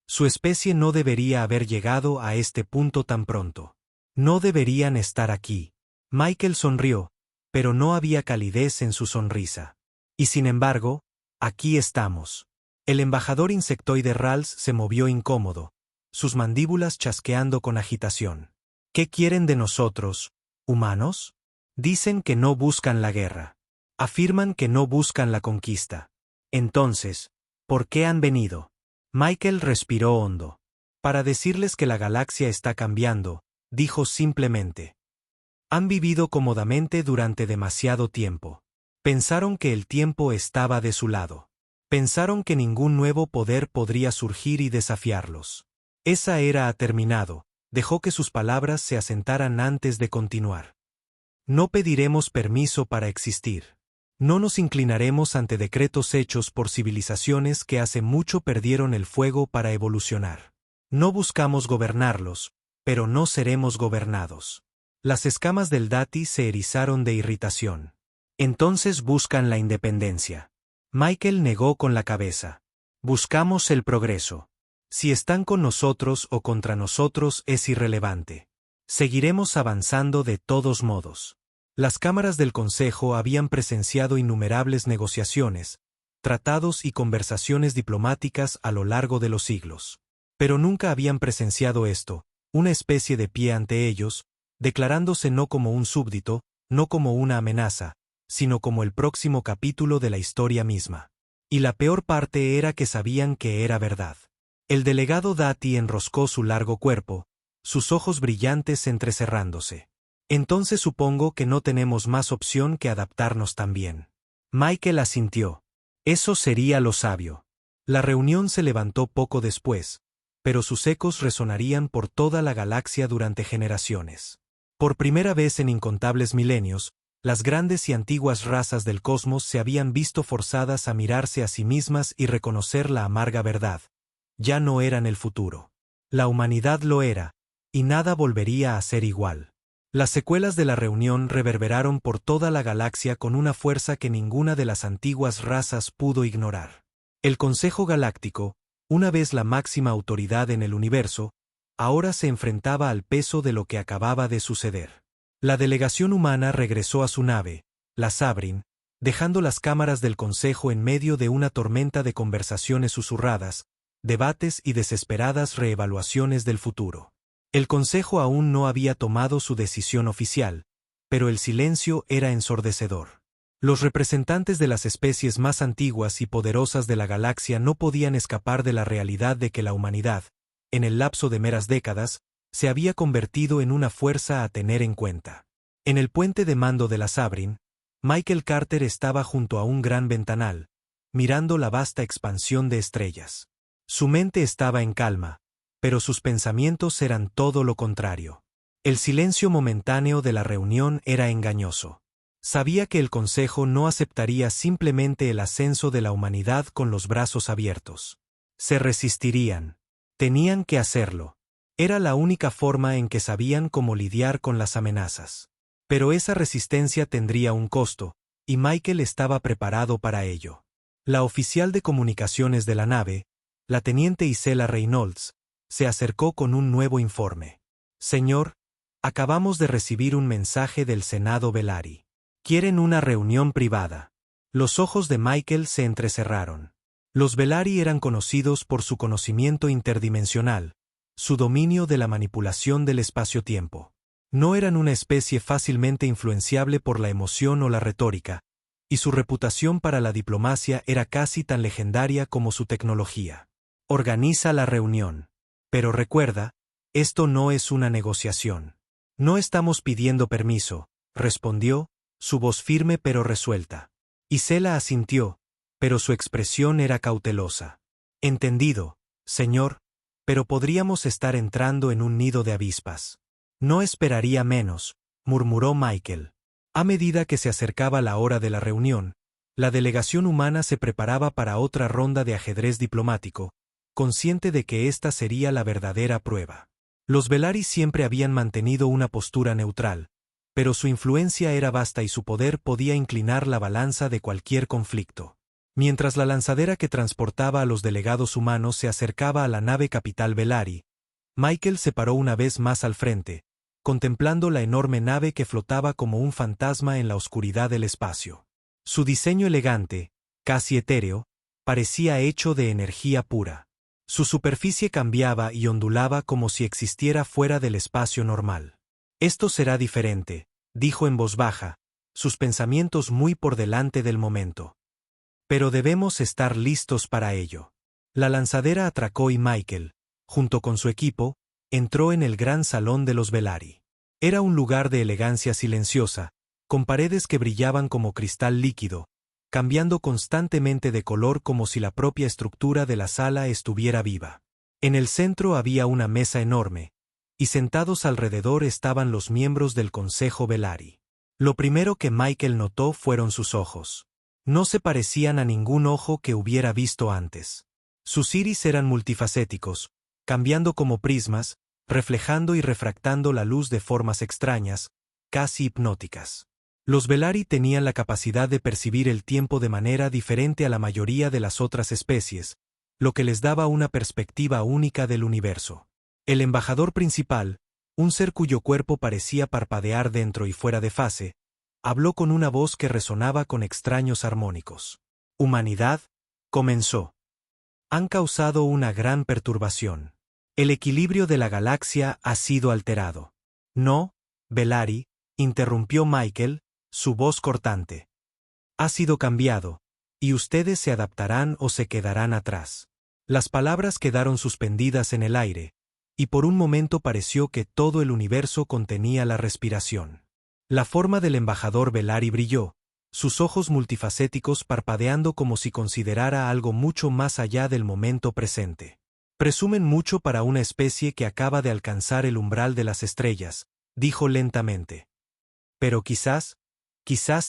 Su especie no debería haber llegado a este punto tan pronto. No deberían estar aquí. Michael sonrió, pero no había calidez en su sonrisa. Y sin embargo, aquí estamos. El embajador insectoide Rals se movió incómodo, sus mandíbulas chasqueando con agitación. ¿Qué quieren de nosotros, humanos? Dicen que no buscan la guerra. Afirman que no buscan la conquista. Entonces, ¿por qué han venido? Michael respiró hondo. Para decirles que la galaxia está cambiando, dijo simplemente. Han vivido cómodamente durante demasiado tiempo. Pensaron que el tiempo estaba de su lado. Pensaron que ningún nuevo poder podría surgir y desafiarlos. Esa era ha terminado, dejó que sus palabras se asentaran antes de continuar. No pediremos permiso para existir. No nos inclinaremos ante decretos hechos por civilizaciones que hace mucho perdieron el fuego para evolucionar. No buscamos gobernarlos, pero no seremos gobernados. Las escamas del Dati se erizaron de irritación. Entonces buscan la independencia. Michael negó con la cabeza. Buscamos el progreso. Si están con nosotros o contra nosotros es irrelevante. Seguiremos avanzando de todos modos. Las cámaras del Consejo habían presenciado innumerables negociaciones, tratados y conversaciones diplomáticas a lo largo de los siglos. Pero nunca habían presenciado esto, una especie de pie ante ellos, declarándose no como un súbdito, no como una amenaza, sino como el próximo capítulo de la historia misma. Y la peor parte era que sabían que era verdad. El delegado Dati enroscó su largo cuerpo, sus ojos brillantes entrecerrándose. Entonces supongo que no tenemos más opción que adaptarnos también. Michael asintió. Eso sería lo sabio. La reunión se levantó poco después, pero sus ecos resonarían por toda la galaxia durante generaciones. Por primera vez en incontables milenios, las grandes y antiguas razas del cosmos se habían visto forzadas a mirarse a sí mismas y reconocer la amarga verdad. Ya no eran el futuro. La humanidad lo era, y nada volvería a ser igual. Las secuelas de la reunión reverberaron por toda la galaxia con una fuerza que ninguna de las antiguas razas pudo ignorar. El Consejo Galáctico, una vez la máxima autoridad en el universo, ahora se enfrentaba al peso de lo que acababa de suceder. La delegación humana regresó a su nave, la Sabrin, dejando las cámaras del Consejo en medio de una tormenta de conversaciones susurradas, debates y desesperadas reevaluaciones del futuro. El Consejo aún no había tomado su decisión oficial, pero el silencio era ensordecedor. Los representantes de las especies más antiguas y poderosas de la galaxia no podían escapar de la realidad de que la humanidad, en el lapso de meras décadas, se había convertido en una fuerza a tener en cuenta. En el puente de mando de la Sabrin, Michael Carter estaba junto a un gran ventanal, mirando la vasta expansión de estrellas. Su mente estaba en calma, pero sus pensamientos eran todo lo contrario. El silencio momentáneo de la reunión era engañoso. Sabía que el Consejo no aceptaría simplemente el ascenso de la humanidad con los brazos abiertos. Se resistirían. Tenían que hacerlo. Era la única forma en que sabían cómo lidiar con las amenazas. Pero esa resistencia tendría un costo, y Michael estaba preparado para ello. La oficial de comunicaciones de la nave, la teniente Isela Reynolds, Se acercó con un nuevo informe. Señor, acabamos de recibir un mensaje del Senado Velarry. Quieren una reunión privada. Los ojos de Michael se entrecerraron. Los Velarry eran conocidos por su conocimiento interdimensional, su dominio de la manipulación del espacio-tiempo. No eran una especie fácilmente influenciable por la emoción o la retórica, y su reputación para la diplomacia era casi tan legendaria como su tecnología. Organiza la reunión. Pero recuerda, esto no es una negociación. No estamos pidiendo permiso, respondió, su voz firme pero resuelta. Isela asintió, pero su expresión era cautelosa. Entendido, señor, pero podríamos estar entrando en un nido de avispas. No esperaría menos, murmuró Michael. A medida que se acercaba la hora de la reunión, la delegación humana se preparaba para otra ronda de ajedrez diplomático, consciente de que esta sería la verdadera prueba. Los Velarry siempre habían mantenido una postura neutral, pero su influencia era vasta y su poder podía inclinar la balanza de cualquier conflicto. Mientras la lanzadera que transportaba a los delegados humanos se acercaba a la nave capital Velarry, Michael se paró una vez más al frente, contemplando la enorme nave que flotaba como un fantasma en la oscuridad del espacio. Su diseño elegante, casi etéreo, parecía hecho de energía pura. Su superficie cambiaba y ondulaba como si existiera fuera del espacio normal. Esto será diferente, dijo en voz baja, sus pensamientos muy por delante del momento. Pero debemos estar listos para ello. La lanzadera atracó y Michael, junto con su equipo, entró en el gran salón de los Velarry. Era un lugar de elegancia silenciosa, con paredes que brillaban como cristal líquido, cambiando constantemente de color como si la propia estructura de la sala estuviera viva. En el centro había una mesa enorme, y sentados alrededor estaban los miembros del Consejo Velarry. Lo primero que Michael notó fueron sus ojos. No se parecían a ningún ojo que hubiera visto antes. Sus iris eran multifacéticos, cambiando como prismas, reflejando y refractando la luz de formas extrañas, casi hipnóticas. Los Velarry tenían la capacidad de percibir el tiempo de manera diferente a la mayoría de las otras especies, lo que les daba una perspectiva única del universo. El embajador principal, un ser cuyo cuerpo parecía parpadear dentro y fuera de fase, habló con una voz que resonaba con extraños armónicos. «Humanidad», comenzó. «Han causado una gran perturbación. El equilibrio de la galaxia ha sido alterado». «No, Velarry», interrumpió Michael, su voz cortante. «Ha sido cambiado, y ustedes se adaptarán o se quedarán atrás». Las palabras quedaron suspendidas en el aire, y por un momento pareció que todo el universo contenía la respiración. La forma del embajador Velarry brilló, sus ojos multifacéticos parpadeando como si considerara algo mucho más allá del momento presente. «Presumen mucho para una especie que acaba de alcanzar el umbral de las estrellas», dijo lentamente. «Pero quizás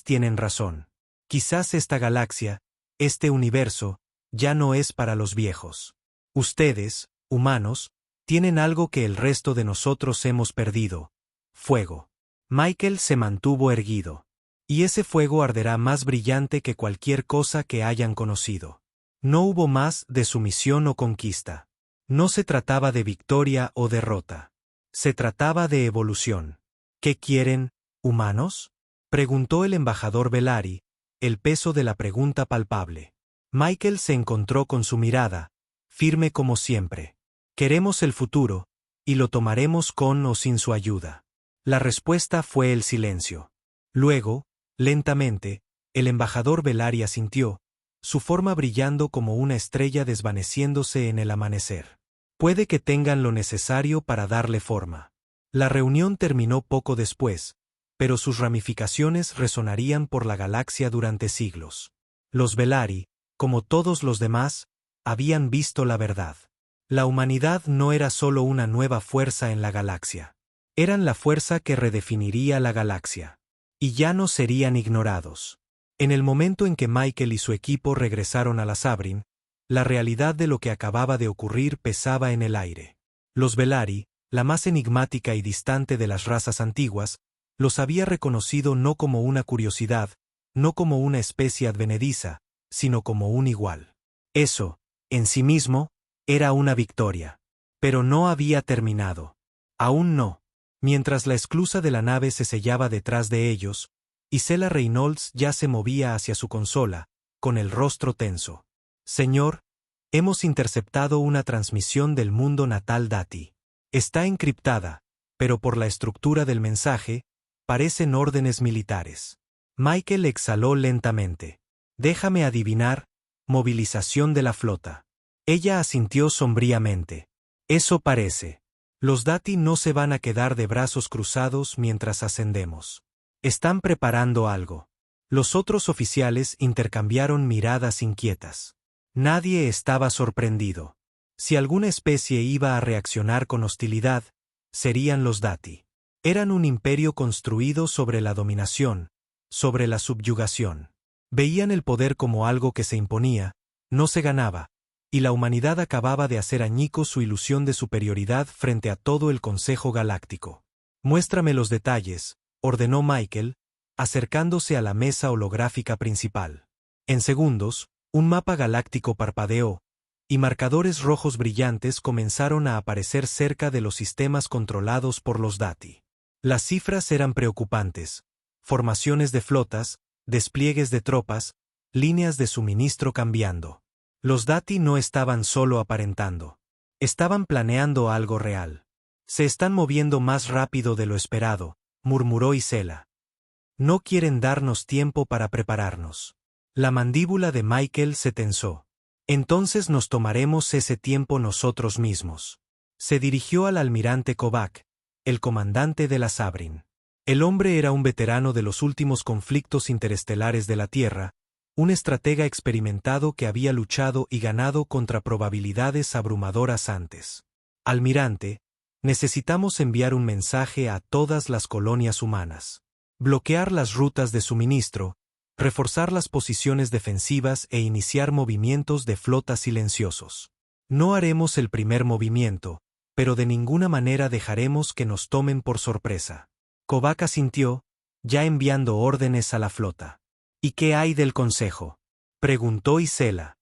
tienen razón. Quizás esta galaxia, este universo, ya no es para los viejos. Ustedes, humanos, tienen algo que el resto de nosotros hemos perdido: fuego». Michael se mantuvo erguido. «Y ese fuego arderá más brillante que cualquier cosa que hayan conocido». No hubo más de sumisión o conquista. No se trataba de victoria o derrota. Se trataba de evolución. «¿Qué quieren, humanos?», preguntó el embajador Velarry, el peso de la pregunta palpable. Michael se encontró con su mirada, firme como siempre. «Queremos el futuro, y lo tomaremos con o sin su ayuda». La respuesta fue el silencio. Luego, lentamente, el embajador Velarry asintió, su forma brillando como una estrella desvaneciéndose en el amanecer. «Puede que tengan lo necesario para darle forma». La reunión terminó poco después, pero sus ramificaciones resonarían por la galaxia durante siglos. Los Velarry, como todos los demás, habían visto la verdad. La humanidad no era solo una nueva fuerza en la galaxia. Eran la fuerza que redefiniría la galaxia. Y ya no serían ignorados. En el momento en que Michael y su equipo regresaron a la Sabrin, la realidad de lo que acababa de ocurrir pesaba en el aire. Los Velarry, la más enigmática y distante de las razas antiguas, los había reconocido no como una curiosidad, no como una especie advenediza, sino como un igual. Eso, en sí mismo, era una victoria. Pero no había terminado. Aún no. Mientras la esclusa de la nave se sellaba detrás de ellos, Isela Reynolds ya se movía hacia su consola, con el rostro tenso. Señor, hemos interceptado una transmisión del mundo natal Dati. Está encriptada, pero por la estructura del mensaje, parecen órdenes militares. Michael exhaló lentamente. Déjame adivinar, movilización de la flota. Ella asintió sombríamente. Eso parece. Los Dati no se van a quedar de brazos cruzados mientras ascendemos. Están preparando algo. Los otros oficiales intercambiaron miradas inquietas. Nadie estaba sorprendido. Si alguna especie iba a reaccionar con hostilidad, serían los Dati. Eran un imperio construido sobre la dominación, sobre la subyugación. Veían el poder como algo que se imponía, no se ganaba, y la humanidad acababa de hacer añicos su ilusión de superioridad frente a todo el Consejo Galáctico. Muéstrame los detalles, ordenó Michael, acercándose a la mesa holográfica principal. En segundos, un mapa galáctico parpadeó, y marcadores rojos brillantes comenzaron a aparecer cerca de los sistemas controlados por los Dati. Las cifras eran preocupantes: formaciones de flotas, despliegues de tropas, líneas de suministro cambiando. Los Dati no estaban solo aparentando. Estaban planeando algo real. Se están moviendo más rápido de lo esperado, murmuró Isela. No quieren darnos tiempo para prepararnos. La mandíbula de Michael se tensó. Entonces nos tomaremos ese tiempo nosotros mismos. Se dirigió al almirante Kovac, el comandante de la Sabrin. El hombre era un veterano de los últimos conflictos interestelares de la Tierra, un estratega experimentado que había luchado y ganado contra probabilidades abrumadoras antes. Almirante, necesitamos enviar un mensaje a todas las colonias humanas. Bloquear las rutas de suministro, reforzar las posiciones defensivas e iniciar movimientos de flota silenciosos. No haremos el primer movimiento, pero de ninguna manera dejaremos que nos tomen por sorpresa. Kovac asintió, ya enviando órdenes a la flota. ¿Y qué hay del Consejo?, preguntó Isela.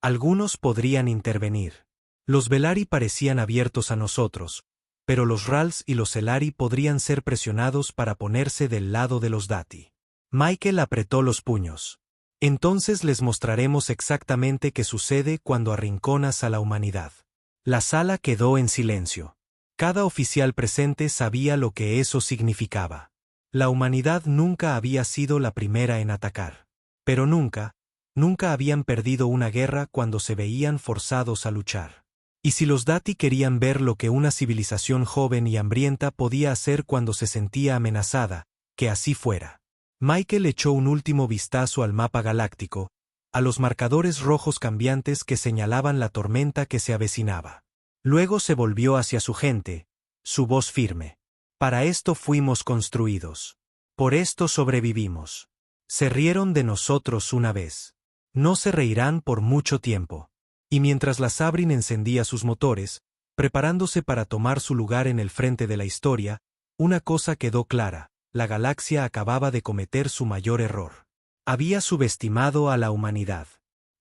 Algunos podrían intervenir. Los Velari parecían abiertos a nosotros, pero los Rals y los Elari podrían ser presionados para ponerse del lado de los Dati. Michael apretó los puños. Entonces les mostraremos exactamente qué sucede cuando arrinconas a la humanidad. La sala quedó en silencio. Cada oficial presente sabía lo que eso significaba. La humanidad nunca había sido la primera en atacar. Pero nunca habían perdido una guerra cuando se veían forzados a luchar. Y si los Dati querían ver lo que una civilización joven y hambrienta podía hacer cuando se sentía amenazada, que así fuera. Michael echó un último vistazo al mapa galáctico, a los marcadores rojos cambiantes que señalaban la tormenta que se avecinaba. Luego se volvió hacia su gente, su voz firme. Para esto fuimos construidos. Por esto sobrevivimos. Se rieron de nosotros una vez. No se reirán por mucho tiempo. Y mientras la Sabrin encendía sus motores, preparándose para tomar su lugar en el frente de la historia, una cosa quedó clara: la galaxia acababa de cometer su mayor error. Había subestimado a la humanidad.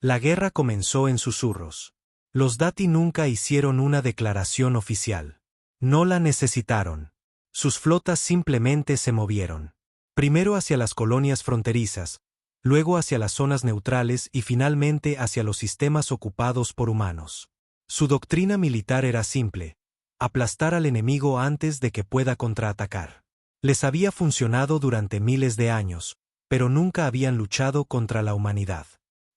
La guerra comenzó en susurros. Los Dati nunca hicieron una declaración oficial. No la necesitaron. Sus flotas simplemente se movieron. Primero hacia las colonias fronterizas, luego hacia las zonas neutrales y finalmente hacia los sistemas ocupados por humanos. Su doctrina militar era simple: aplastar al enemigo antes de que pueda contraatacar. Les había funcionado durante miles de años, pero nunca habían luchado contra la humanidad.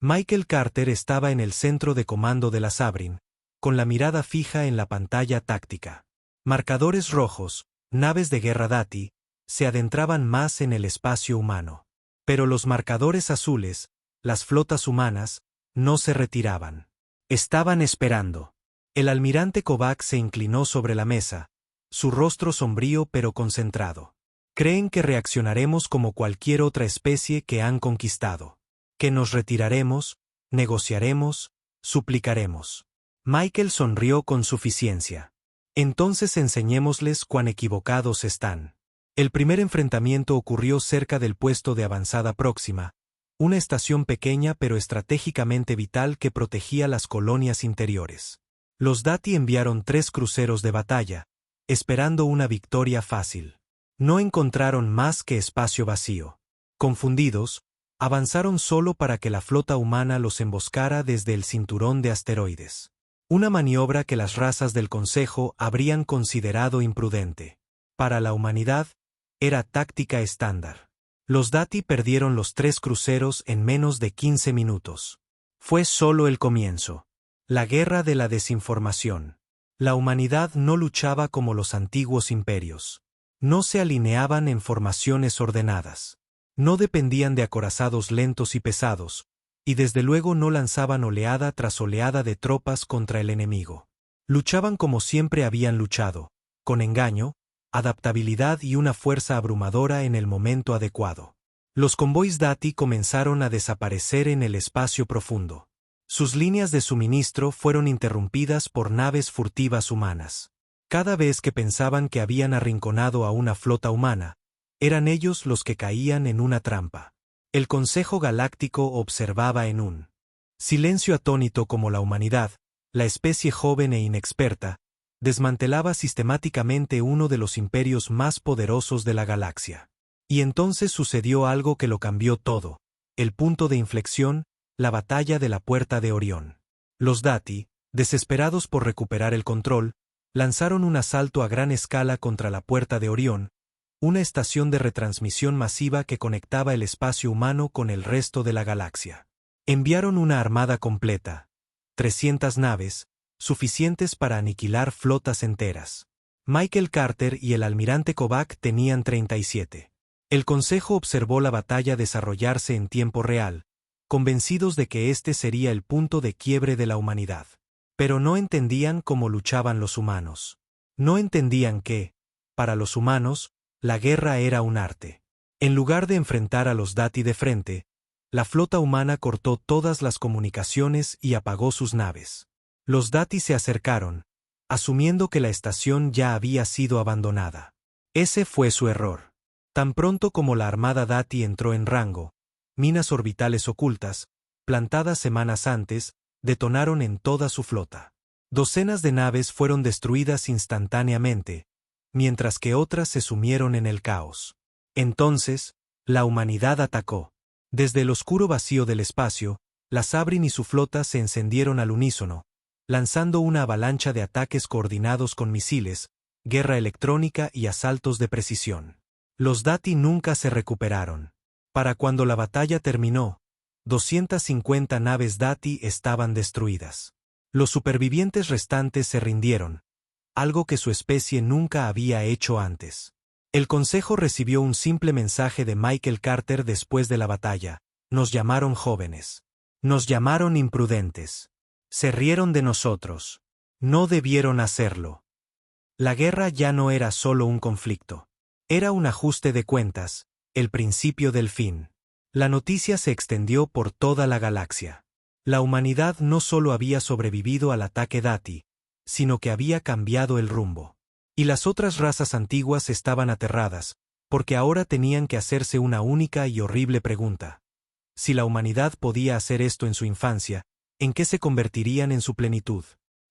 Michael Carter estaba en el centro de comando de la Sabrin, con la mirada fija en la pantalla táctica. Marcadores rojos, naves de guerra Dati, se adentraban más en el espacio humano. Pero los marcadores azules, las flotas humanas, no se retiraban. Estaban esperando. El almirante Kovac se inclinó sobre la mesa, su rostro sombrío pero concentrado. Creen que reaccionaremos como cualquier otra especie que han conquistado. Que nos retiraremos, negociaremos, suplicaremos. Michael sonrió con suficiencia. Entonces enseñémosles cuán equivocados están. El primer enfrentamiento ocurrió cerca del puesto de avanzada próxima, una estación pequeña pero estratégicamente vital que protegía las colonias interiores. Los Dati enviaron 3 cruceros de batalla, esperando una victoria fácil. No encontraron más que espacio vacío. Confundidos, avanzaron solo para que la flota humana los emboscara desde el cinturón de asteroides. Una maniobra que las razas del Consejo habrían considerado imprudente. Para la humanidad, era táctica estándar. Los Dati perdieron los 3 cruceros en menos de 15 minutos. Fue solo el comienzo. La guerra de la desinformación. La humanidad no luchaba como los antiguos imperios. No se alineaban en formaciones ordenadas. No dependían de acorazados lentos y pesados, y desde luego no lanzaban oleada tras oleada de tropas contra el enemigo. Luchaban como siempre habían luchado, con engaño, adaptabilidad y una fuerza abrumadora en el momento adecuado. Los convoys Dati comenzaron a desaparecer en el espacio profundo. Sus líneas de suministro fueron interrumpidas por naves furtivas humanas. Cada vez que pensaban que habían arrinconado a una flota humana, eran ellos los que caían en una trampa. El Consejo Galáctico observaba en un silencio atónito como la humanidad, la especie joven e inexperta, desmantelaba sistemáticamente uno de los imperios más poderosos de la galaxia. Y entonces sucedió algo que lo cambió todo, el punto de inflexión, la batalla de la Puerta de Orión. Los Dati, desesperados por recuperar el control, lanzaron un asalto a gran escala contra la Puerta de Orión, una estación de retransmisión masiva que conectaba el espacio humano con el resto de la galaxia. Enviaron una armada completa, 300 naves, suficientes para aniquilar flotas enteras. Michael Carter y el almirante Kovac tenían 37. El Consejo observó la batalla desarrollarse en tiempo real, convencidos de que este sería el punto de quiebre de la humanidad. Pero no entendían cómo luchaban los humanos. No entendían que, para los humanos, la guerra era un arte. En lugar de enfrentar a los Dati de frente, la flota humana cortó todas las comunicaciones y apagó sus naves. Los Dati se acercaron, asumiendo que la estación ya había sido abandonada. Ese fue su error. Tan pronto como la armada Dati entró en rango, minas orbitales ocultas, plantadas semanas antes, detonaron en toda su flota. Docenas de naves fueron destruidas instantáneamente, mientras que otras se sumieron en el caos. Entonces, la humanidad atacó. Desde el oscuro vacío del espacio, la Sabrin y su flota se encendieron al unísono, lanzando una avalancha de ataques coordinados con misiles, guerra electrónica y asaltos de precisión. Los Dati nunca se recuperaron. Para cuando la batalla terminó, 250 naves Dati estaban destruidas. Los supervivientes restantes se rindieron, algo que su especie nunca había hecho antes. El Consejo recibió un simple mensaje de Michael Carter después de la batalla: nos llamaron jóvenes. Nos llamaron imprudentes. Se rieron de nosotros. No debieron hacerlo. La guerra ya no era solo un conflicto. Era un ajuste de cuentas, el principio del fin. La noticia se extendió por toda la galaxia. La humanidad no solo había sobrevivido al ataque Dati, sino que había cambiado el rumbo. Y las otras razas antiguas estaban aterradas, porque ahora tenían que hacerse una única y horrible pregunta. Si la humanidad podía hacer esto en su infancia, ¿en qué se convertirían en su plenitud?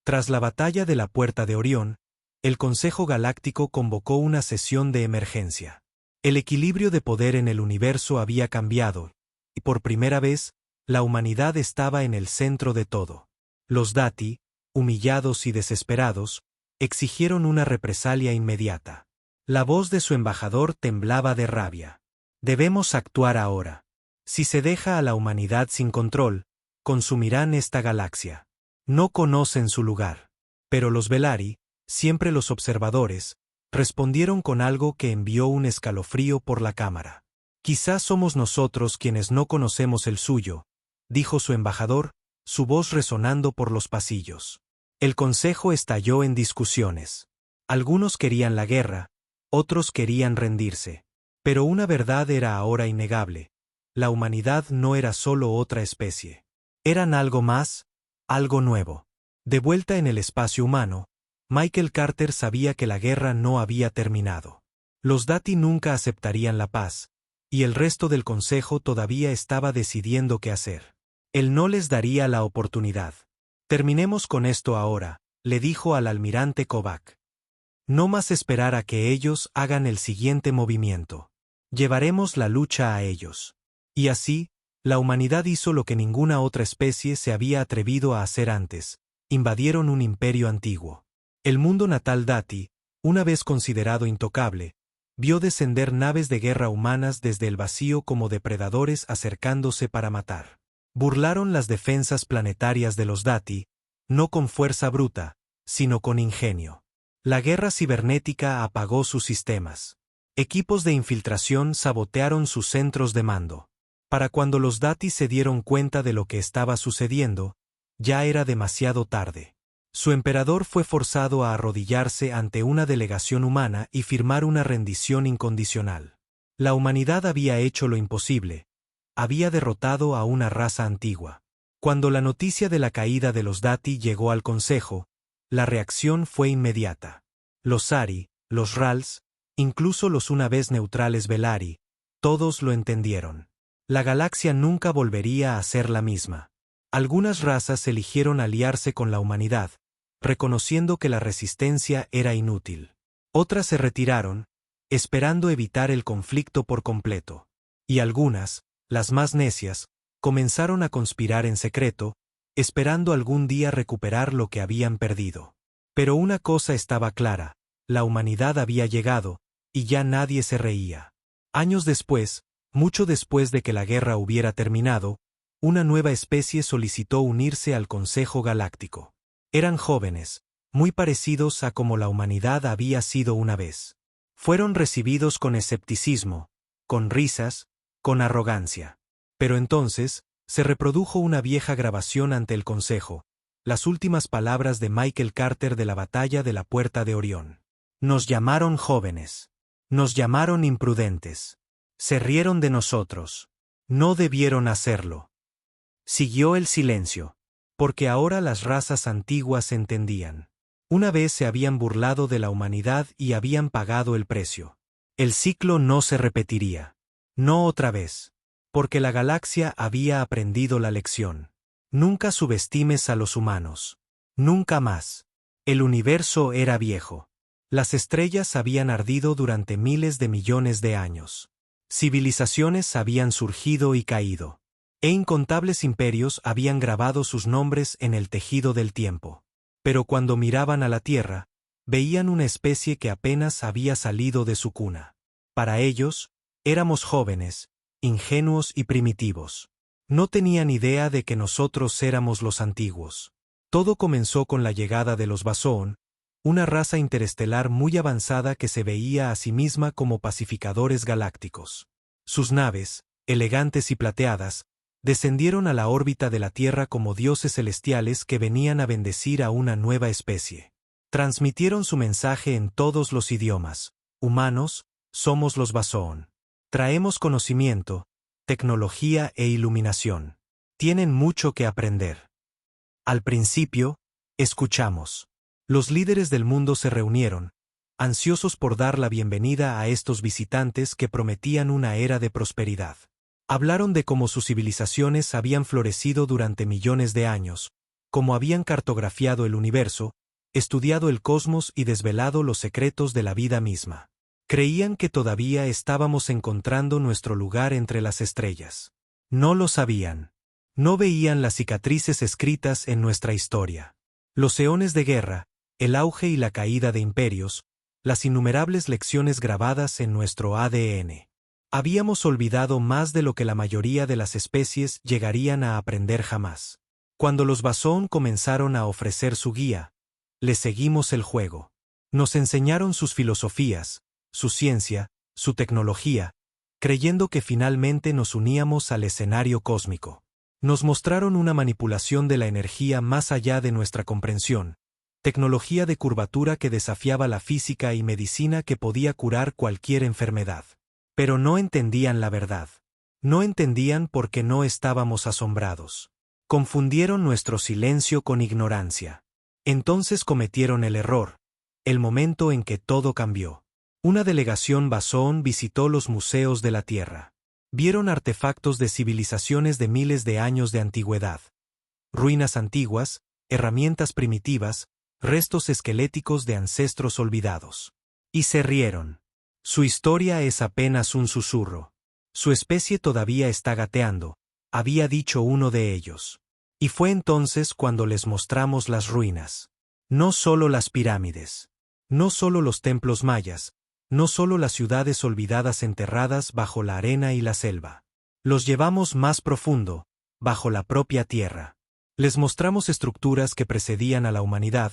Tras la batalla de la Puerta de Orión, el Consejo Galáctico convocó una sesión de emergencia. El equilibrio de poder en el universo había cambiado, y por primera vez, la humanidad estaba en el centro de todo. Los Dati, humillados y desesperados, exigieron una represalia inmediata. La voz de su embajador temblaba de rabia. Debemos actuar ahora. Si se deja a la humanidad sin control, consumirán esta galaxia. No conocen su lugar. Pero los Velari, siempre los observadores, respondieron con algo que envió un escalofrío por la cámara. Quizás somos nosotros quienes no conocemos el suyo, dijo su embajador, su voz resonando por los pasillos. El Consejo estalló en discusiones. Algunos querían la guerra, otros querían rendirse. Pero una verdad era ahora innegable: la humanidad no era solo otra especie. Eran algo más, algo nuevo. De vuelta en el espacio humano, Michael Carter sabía que la guerra no había terminado. Los Dati nunca aceptarían la paz, y el resto del Consejo todavía estaba decidiendo qué hacer. Él no les daría la oportunidad. Terminemos con esto ahora, le dijo al almirante Kovac. No más esperar a que ellos hagan el siguiente movimiento. Llevaremos la lucha a ellos. Y así, la humanidad hizo lo que ninguna otra especie se había atrevido a hacer antes. Invadieron un imperio antiguo. El mundo natal Dati, una vez considerado intocable, vio descender naves de guerra humanas desde el vacío como depredadores acercándose para matar. Burlaron las defensas planetarias de los Dati, no con fuerza bruta, sino con ingenio. La guerra cibernética apagó sus sistemas. Equipos de infiltración sabotearon sus centros de mando. Para cuando los Dati se dieron cuenta de lo que estaba sucediendo, ya era demasiado tarde. Su emperador fue forzado a arrodillarse ante una delegación humana y firmar una rendición incondicional. La humanidad había hecho lo imposible. Había derrotado a una raza antigua. Cuando la noticia de la caída de los Dati llegó al Consejo, la reacción fue inmediata. Los Ari, los Rals, incluso los una vez neutrales Velari, todos lo entendieron. La galaxia nunca volvería a ser la misma. Algunas razas eligieron aliarse con la humanidad, reconociendo que la resistencia era inútil. Otras se retiraron, esperando evitar el conflicto por completo. Y algunas, las más necias, comenzaron a conspirar en secreto, esperando algún día recuperar lo que habían perdido. Pero una cosa estaba clara, la humanidad había llegado, y ya nadie se reía. Años después, mucho después de que la guerra hubiera terminado, una nueva especie solicitó unirse al Consejo Galáctico. Eran jóvenes, muy parecidos a como la humanidad había sido una vez. Fueron recibidos con escepticismo, con risas, con arrogancia. Pero entonces, se reprodujo una vieja grabación ante el Consejo, las últimas palabras de Michael Carter de la batalla de la Puerta de Orión. Nos llamaron jóvenes. Nos llamaron imprudentes. Se rieron de nosotros. No debieron hacerlo. Siguió el silencio, porque ahora las razas antiguas entendían. Una vez se habían burlado de la humanidad y habían pagado el precio. El ciclo no se repetiría. No otra vez. Porque la galaxia había aprendido la lección. Nunca subestimes a los humanos. Nunca más. El universo era viejo. Las estrellas habían ardido durante miles de millones de años. Civilizaciones habían surgido y caído. E incontables imperios habían grabado sus nombres en el tejido del tiempo. Pero cuando miraban a la Tierra, veían una especie que apenas había salido de su cuna. Para ellos, éramos jóvenes, ingenuos y primitivos. No tenían idea de que nosotros éramos los antiguos. Todo comenzó con la llegada de los Basoon, una raza interestelar muy avanzada que se veía a sí misma como pacificadores galácticos. Sus naves, elegantes y plateadas, descendieron a la órbita de la Tierra como dioses celestiales que venían a bendecir a una nueva especie. Transmitieron su mensaje en todos los idiomas. Humanos, somos los Basoon. Traemos conocimiento, tecnología e iluminación. Tienen mucho que aprender. Al principio, escuchamos. Los líderes del mundo se reunieron, ansiosos por dar la bienvenida a estos visitantes que prometían una era de prosperidad. Hablaron de cómo sus civilizaciones habían florecido durante millones de años, cómo habían cartografiado el universo, estudiado el cosmos y desvelado los secretos de la vida misma. Creían que todavía estábamos encontrando nuestro lugar entre las estrellas. No lo sabían. No veían las cicatrices escritas en nuestra historia. Los eones de guerra, el auge y la caída de imperios, las innumerables lecciones grabadas en nuestro ADN. Habíamos olvidado más de lo que la mayoría de las especies llegarían a aprender jamás. Cuando los Basoon comenzaron a ofrecer su guía, les seguimos el juego. Nos enseñaron sus filosofías, su ciencia, su tecnología, creyendo que finalmente nos uníamos al escenario cósmico. Nos mostraron una manipulación de la energía más allá de nuestra comprensión, tecnología de curvatura que desafiaba la física y medicina que podía curar cualquier enfermedad. Pero no entendían la verdad. No entendían porque no estábamos asombrados. Confundieron nuestro silencio con ignorancia. Entonces cometieron el error, el momento en que todo cambió. Una delegación Basoon visitó los museos de la Tierra. Vieron artefactos de civilizaciones de miles de años de antigüedad. Ruinas antiguas, herramientas primitivas, restos esqueléticos de ancestros olvidados. Y se rieron. Su historia es apenas un susurro. Su especie todavía está gateando, había dicho uno de ellos. Y fue entonces cuando les mostramos las ruinas. No solo las pirámides. No solo los templos mayas. No solo las ciudades olvidadas enterradas bajo la arena y la selva. Los llevamos más profundo, bajo la propia tierra. Les mostramos estructuras que precedían a la humanidad,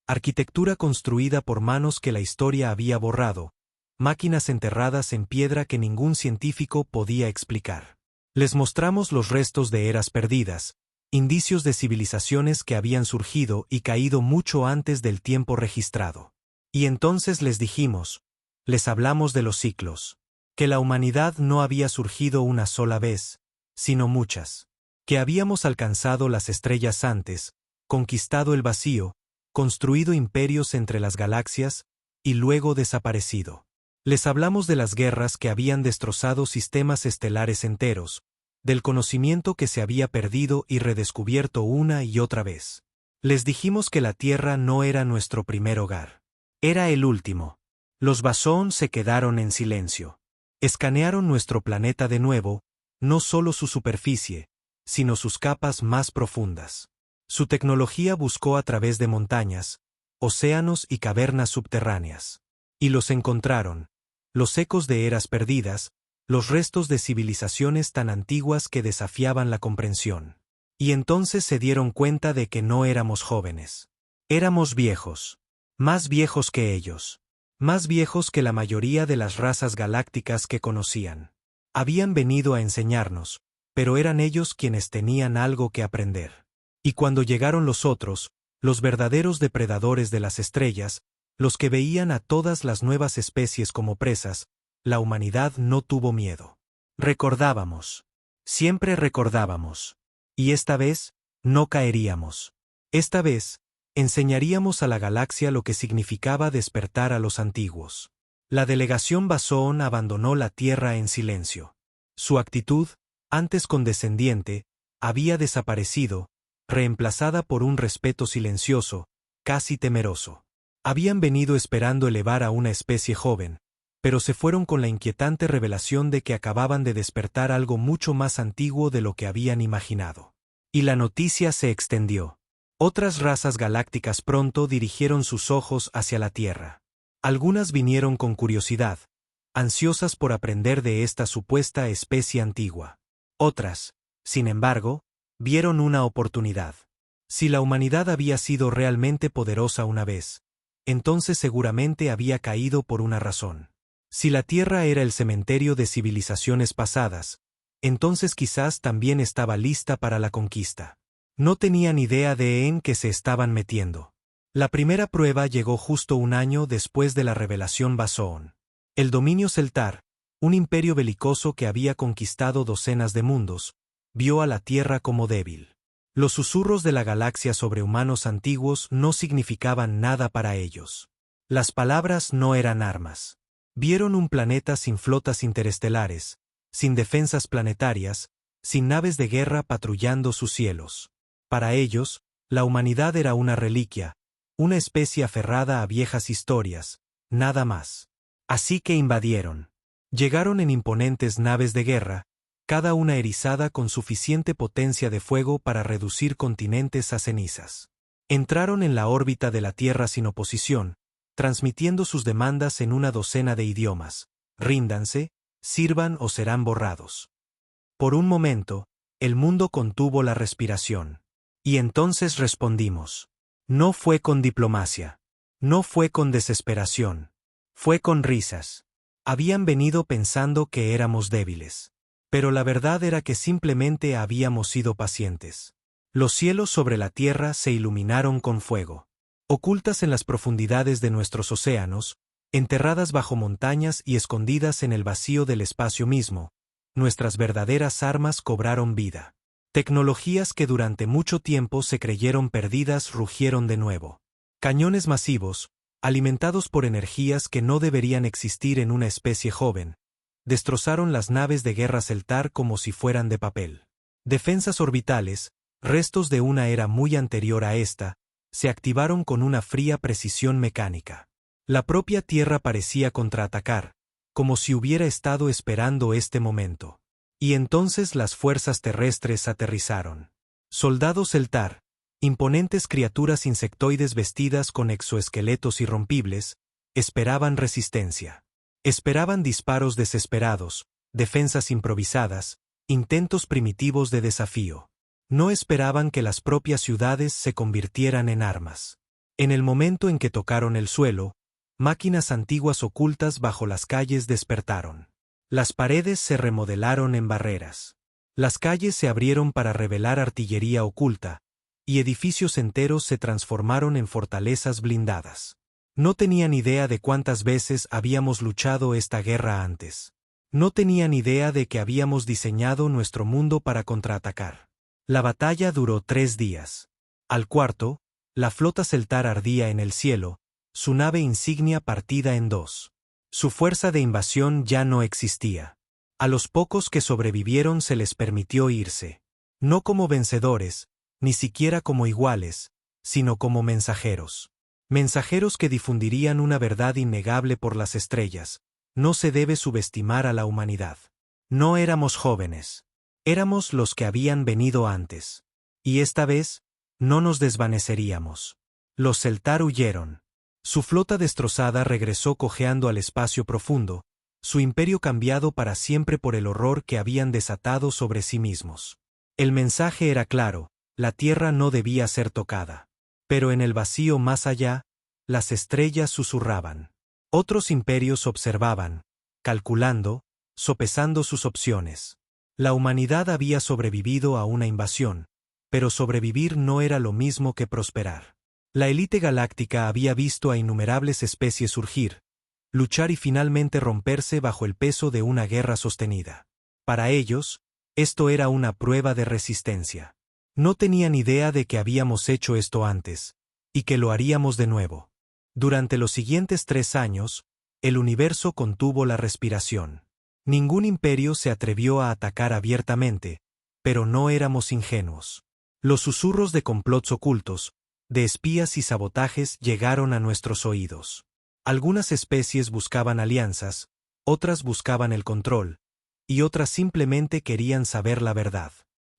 arquitectura construida por manos que la historia había borrado, máquinas enterradas en piedra que ningún científico podía explicar. Les mostramos los restos de eras perdidas, indicios de civilizaciones que habían surgido y caído mucho antes del tiempo registrado. Y entonces les dijimos, les hablamos de los ciclos, que la humanidad no había surgido una sola vez, sino muchas, que habíamos alcanzado las estrellas antes, conquistado el vacío, construido imperios entre las galaxias, y luego desaparecido. Les hablamos de las guerras que habían destrozado sistemas estelares enteros, del conocimiento que se había perdido y redescubierto una y otra vez. Les dijimos que la Tierra no era nuestro primer hogar. Era el último. Los Basón se quedaron en silencio. Escanearon nuestro planeta de nuevo, no solo su superficie, sino sus capas más profundas. Su tecnología buscó a través de montañas, océanos y cavernas subterráneas. Y los encontraron, los ecos de eras perdidas, los restos de civilizaciones tan antiguas que desafiaban la comprensión. Y entonces se dieron cuenta de que no éramos jóvenes. Éramos viejos. Más viejos que ellos. Más viejos que la mayoría de las razas galácticas que conocían. Habían venido a enseñarnos, pero eran ellos quienes tenían algo que aprender. Y cuando llegaron los otros, los verdaderos depredadores de las estrellas, los que veían a todas las nuevas especies como presas, la humanidad no tuvo miedo. Recordábamos. Siempre recordábamos. Y esta vez, no caeríamos. Esta vez, enseñaríamos a la galaxia lo que significaba despertar a los antiguos. La delegación Basón abandonó la Tierra en silencio. Su actitud, antes condescendiente, había desaparecido, reemplazada por un respeto silencioso, casi temeroso. Habían venido esperando elevar a una especie joven, pero se fueron con la inquietante revelación de que acababan de despertar algo mucho más antiguo de lo que habían imaginado. Y la noticia se extendió. Otras razas galácticas pronto dirigieron sus ojos hacia la Tierra. Algunas vinieron con curiosidad, ansiosas por aprender de esta supuesta especie antigua. Otras, sin embargo, vieron una oportunidad. Si la humanidad había sido realmente poderosa una vez, entonces seguramente había caído por una razón. Si la Tierra era el cementerio de civilizaciones pasadas, entonces quizás también estaba lista para la conquista. No tenían idea de en qué se estaban metiendo. La primera prueba llegó justo un año después de la revelación Basón. El dominio celtar, un imperio belicoso que había conquistado docenas de mundos, vio a la Tierra como débil. Los susurros de la galaxia sobre humanos antiguos no significaban nada para ellos. Las palabras no eran armas. Vieron un planeta sin flotas interestelares, sin defensas planetarias, sin naves de guerra patrullando sus cielos. Para ellos, la humanidad era una reliquia, una especie aferrada a viejas historias, nada más. Así que invadieron. Llegaron en imponentes naves de guerra, cada una erizada con suficiente potencia de fuego para reducir continentes a cenizas. Entraron en la órbita de la Tierra sin oposición, transmitiendo sus demandas en una docena de idiomas. Ríndanse, sirvan o serán borrados. Por un momento, el mundo contuvo la respiración. Y entonces respondimos. No fue con diplomacia. No fue con desesperación. Fue con risas. Habían venido pensando que éramos débiles. Pero la verdad era que simplemente habíamos sido pacientes. Los cielos sobre la Tierra se iluminaron con fuego. Ocultas en las profundidades de nuestros océanos, enterradas bajo montañas y escondidas en el vacío del espacio mismo, nuestras verdaderas armas cobraron vida. Tecnologías que durante mucho tiempo se creyeron perdidas rugieron de nuevo. Cañones masivos, alimentados por energías que no deberían existir en una especie joven, destrozaron las naves de guerra celtar como si fueran de papel. Defensas orbitales, restos de una era muy anterior a esta, se activaron con una fría precisión mecánica. La propia Tierra parecía contraatacar, como si hubiera estado esperando este momento. Y entonces las fuerzas terrestres aterrizaron. Soldados Eltar, imponentes criaturas insectoides vestidas con exoesqueletos irrompibles, esperaban resistencia. Esperaban disparos desesperados, defensas improvisadas, intentos primitivos de desafío. No esperaban que las propias ciudades se convirtieran en armas. En el momento en que tocaron el suelo, máquinas antiguas ocultas bajo las calles despertaron. Las paredes se remodelaron en barreras. Las calles se abrieron para revelar artillería oculta, y edificios enteros se transformaron en fortalezas blindadas. No tenían idea de cuántas veces habíamos luchado esta guerra antes. No tenían idea de que habíamos diseñado nuestro mundo para contraatacar. La batalla duró 3 días. Al cuarto, la flota celtar ardía en el cielo, su nave insignia partida en 2. Su fuerza de invasión ya no existía. A los pocos que sobrevivieron se les permitió irse. No como vencedores, ni siquiera como iguales, sino como mensajeros. Mensajeros que difundirían una verdad innegable por las estrellas. No se debe subestimar a la humanidad. No éramos jóvenes. Éramos los que habían venido antes. Y esta vez, no nos desvaneceríamos. Los celtar huyeron. Su flota destrozada regresó cojeando al espacio profundo, su imperio cambiado para siempre por el horror que habían desatado sobre sí mismos. El mensaje era claro, la tierra no debía ser tocada. Pero en el vacío más allá, las estrellas susurraban. Otros imperios observaban, calculando, sopesando sus opciones. La humanidad había sobrevivido a una invasión, pero sobrevivir no era lo mismo que prosperar. La élite galáctica había visto a innumerables especies surgir, luchar y finalmente romperse bajo el peso de una guerra sostenida. Para ellos, esto era una prueba de resistencia. No tenían idea de que habíamos hecho esto antes, y que lo haríamos de nuevo. Durante los siguientes 3 años, el universo contuvo la respiración. Ningún imperio se atrevió a atacar abiertamente, pero no éramos ingenuos. Los susurros de complots ocultos, de espías y sabotajes llegaron a nuestros oídos. Algunas especies buscaban alianzas, otras buscaban el control, y otras simplemente querían saber la verdad.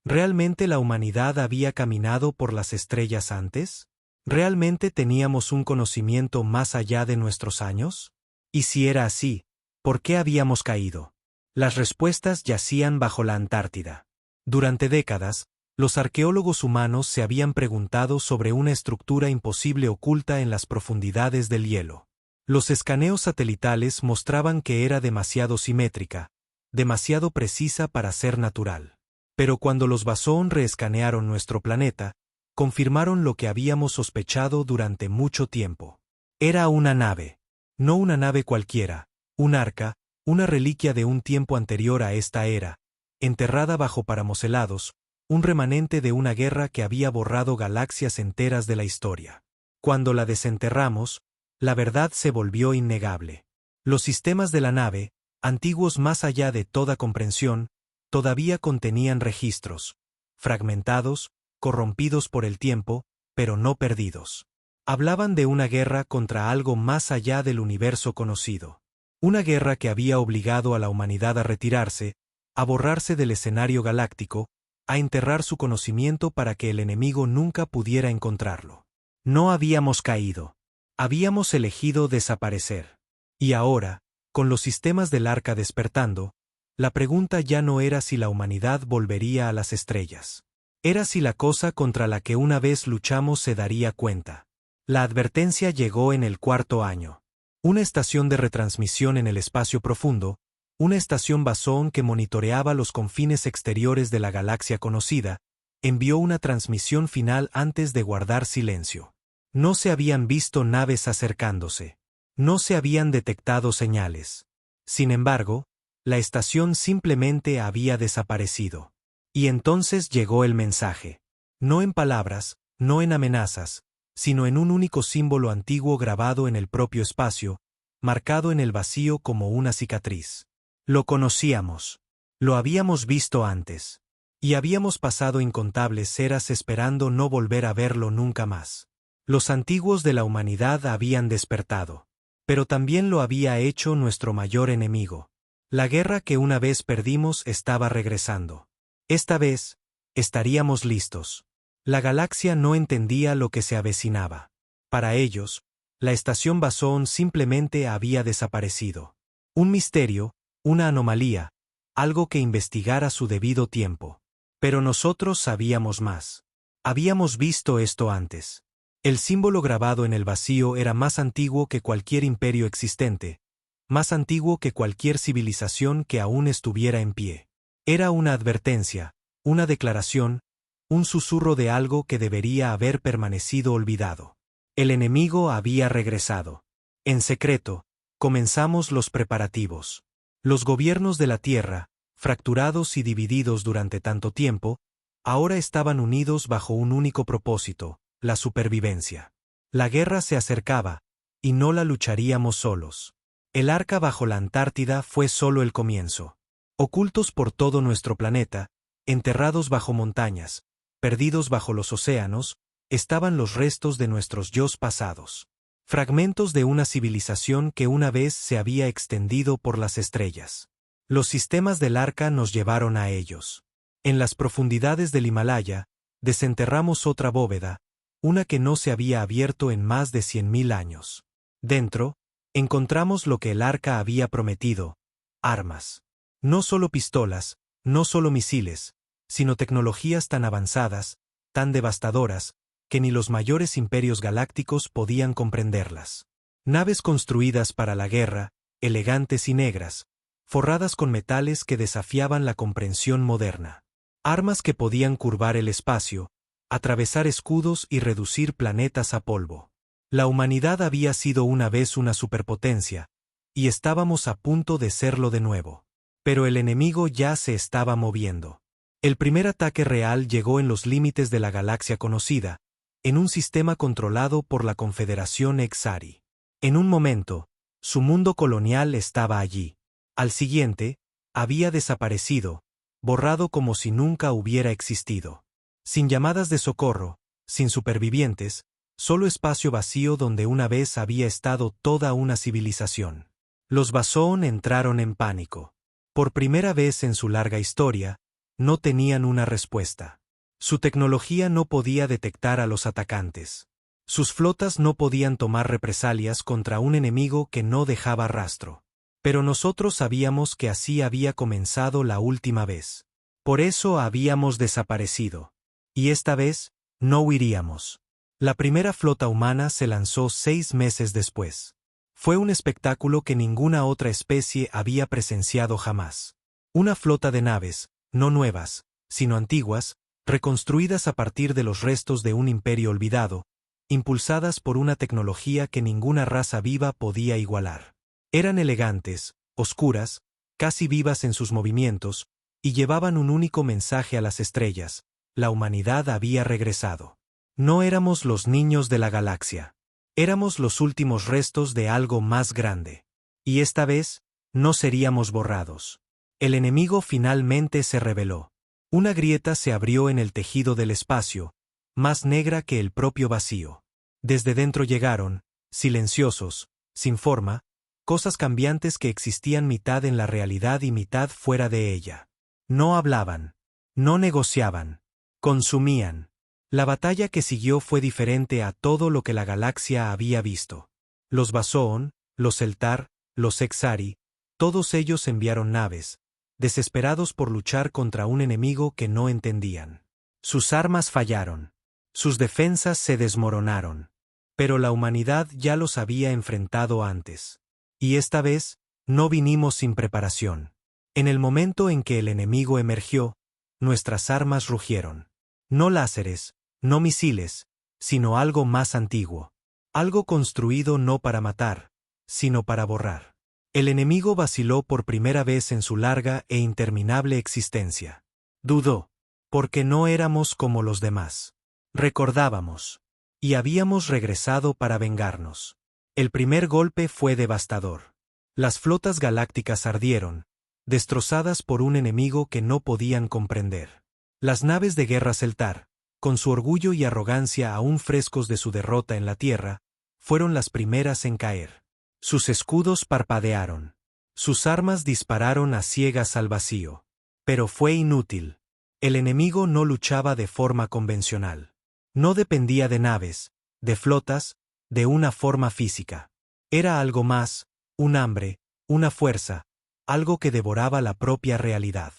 ¿Realmente la humanidad había caminado por las estrellas antes? ¿Realmente teníamos un conocimiento más allá de nuestros años? Y si era así, ¿por qué habíamos caído? Las respuestas yacían bajo la Antártida. Durante décadas, los arqueólogos humanos se habían preguntado sobre una estructura imposible oculta en las profundidades del hielo. Los escaneos satelitales mostraban que era demasiado simétrica, demasiado precisa para ser natural. Pero cuando los Basoon reescanearon nuestro planeta, confirmaron lo que habíamos sospechado durante mucho tiempo. Era una nave. No una nave cualquiera, un arca, una reliquia de un tiempo anterior a esta era, enterrada bajo páramos helados, un remanente de una guerra que había borrado galaxias enteras de la historia. Cuando la desenterramos, la verdad se volvió innegable. Los sistemas de la nave, antiguos más allá de toda comprensión, todavía contenían registros, fragmentados, corrompidos por el tiempo, pero no perdidos. Hablaban de una guerra contra algo más allá del universo conocido. Una guerra que había obligado a la humanidad a retirarse, a borrarse del escenario galáctico, a enterrar su conocimiento para que el enemigo nunca pudiera encontrarlo. No habíamos caído. Habíamos elegido desaparecer. Y ahora, con los sistemas del arca despertando, la pregunta ya no era si la humanidad volvería a las estrellas. Era si la cosa contra la que una vez luchamos se daría cuenta. La advertencia llegó en el 4.º año. Una estación de retransmisión en el espacio profundo, una estación Basoon que monitoreaba los confines exteriores de la galaxia conocida, envió una transmisión final antes de guardar silencio. No se habían visto naves acercándose. No se habían detectado señales. Sin embargo, la estación simplemente había desaparecido. Y entonces llegó el mensaje. No en palabras, no en amenazas, sino en un único símbolo antiguo grabado en el propio espacio, marcado en el vacío como una cicatriz. Lo conocíamos. Lo habíamos visto antes. Y habíamos pasado incontables eras esperando no volver a verlo nunca más. Los antiguos de la humanidad habían despertado. Pero también lo había hecho nuestro mayor enemigo. La guerra que una vez perdimos estaba regresando. Esta vez, estaríamos listos. La galaxia no entendía lo que se avecinaba. Para ellos, la estación Basón simplemente había desaparecido. Un misterio, una anomalía, algo que investigar a su debido tiempo. Pero nosotros sabíamos más. Habíamos visto esto antes. El símbolo grabado en el vacío era más antiguo que cualquier imperio existente, más antiguo que cualquier civilización que aún estuviera en pie. Era una advertencia, una declaración, un susurro de algo que debería haber permanecido olvidado. El enemigo había regresado. En secreto, comenzamos los preparativos. Los gobiernos de la Tierra, fracturados y divididos durante tanto tiempo, ahora estaban unidos bajo un único propósito: la supervivencia. La guerra se acercaba, y no la lucharíamos solos. El arca bajo la Antártida fue solo el comienzo. Ocultos por todo nuestro planeta, enterrados bajo montañas, perdidos bajo los océanos, estaban los restos de nuestros yos pasados. Fragmentos de una civilización que una vez se había extendido por las estrellas. Los sistemas del arca nos llevaron a ellos. En las profundidades del Himalaya, desenterramos otra bóveda, una que no se había abierto en más de 100.000 años. Dentro, encontramos lo que el arca había prometido: armas. No solo pistolas, no solo misiles, sino tecnologías tan avanzadas, tan devastadoras, que ni los mayores imperios galácticos podían comprenderlas. Naves construidas para la guerra, elegantes y negras, forradas con metales que desafiaban la comprensión moderna. Armas que podían curvar el espacio, atravesar escudos y reducir planetas a polvo. La humanidad había sido una vez una superpotencia, y estábamos a punto de serlo de nuevo. Pero el enemigo ya se estaba moviendo. El primer ataque real llegó en los límites de la galaxia conocida, en un sistema controlado por la Confederación Exari. En un momento, su mundo colonial estaba allí. Al siguiente, había desaparecido, borrado como si nunca hubiera existido. Sin llamadas de socorro, sin supervivientes, solo espacio vacío donde una vez había estado toda una civilización. Los Basón entraron en pánico. Por primera vez en su larga historia, no tenían una respuesta. Su tecnología no podía detectar a los atacantes. Sus flotas no podían tomar represalias contra un enemigo que no dejaba rastro. Pero nosotros sabíamos que así había comenzado la última vez. Por eso habíamos desaparecido. Y esta vez, no huiríamos. La primera flota humana se lanzó 6 meses después. Fue un espectáculo que ninguna otra especie había presenciado jamás. Una flota de naves, no nuevas, sino antiguas, reconstruidas a partir de los restos de un imperio olvidado, impulsadas por una tecnología que ninguna raza viva podía igualar. Eran elegantes, oscuras, casi vivas en sus movimientos, y llevaban un único mensaje a las estrellas: la humanidad había regresado. No éramos los niños de la galaxia. Éramos los últimos restos de algo más grande. Y esta vez, no seríamos borrados. El enemigo finalmente se reveló. Una grieta se abrió en el tejido del espacio, más negra que el propio vacío. Desde dentro llegaron, silenciosos, sin forma, cosas cambiantes que existían mitad en la realidad y mitad fuera de ella. No hablaban. No negociaban. Consumían. La batalla que siguió fue diferente a todo lo que la galaxia había visto. Los Basón, los Eltar, los Exari, todos ellos enviaron naves, desesperados por luchar contra un enemigo que no entendían. Sus armas fallaron. Sus defensas se desmoronaron. Pero la humanidad ya los había enfrentado antes. Y esta vez, no vinimos sin preparación. En el momento en que el enemigo emergió, nuestras armas rugieron. No láseres, no misiles, sino algo más antiguo. Algo construido no para matar, sino para borrar. El enemigo vaciló por primera vez en su larga e interminable existencia. Dudó, porque no éramos como los demás. Recordábamos. Y habíamos regresado para vengarnos. El primer golpe fue devastador. Las flotas galácticas ardieron, destrozadas por un enemigo que no podían comprender. Las naves de guerra Celtar, con su orgullo y arrogancia aún frescos de su derrota en la tierra, fueron las primeras en caer. Sus escudos parpadearon. Sus armas dispararon a ciegas al vacío. Pero fue inútil. El enemigo no luchaba de forma convencional. No dependía de naves, de flotas, de una forma física. Era algo más, un hambre, una fuerza, algo que devoraba la propia realidad.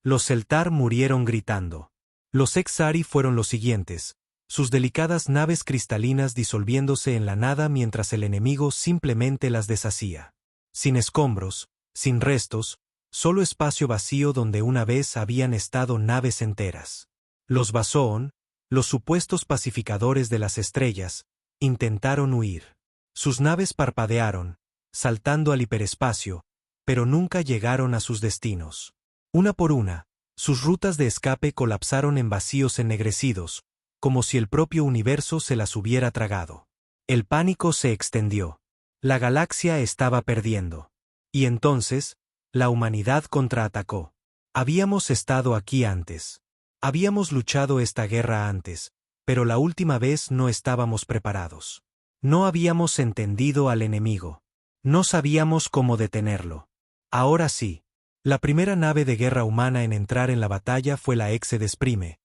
Los Seltar murieron gritando. Los Exari fueron los siguientes, sus delicadas naves cristalinas disolviéndose en la nada mientras el enemigo simplemente las deshacía. Sin escombros, sin restos, solo espacio vacío donde una vez habían estado naves enteras. Los Bazoon, los supuestos pacificadores de las estrellas, intentaron huir. Sus naves parpadearon, saltando al hiperespacio, pero nunca llegaron a sus destinos. Una por una, sus rutas de escape colapsaron en vacíos ennegrecidos, como si el propio universo se las hubiera tragado. El pánico se extendió. La galaxia estaba perdiendo. Y entonces, la humanidad contraatacó. Habíamos estado aquí antes. Habíamos luchado esta guerra antes, pero la última vez no estábamos preparados. No habíamos entendido al enemigo. No sabíamos cómo detenerlo. Ahora sí. La primera nave de guerra humana en entrar en la batalla fue la Exedes Prime,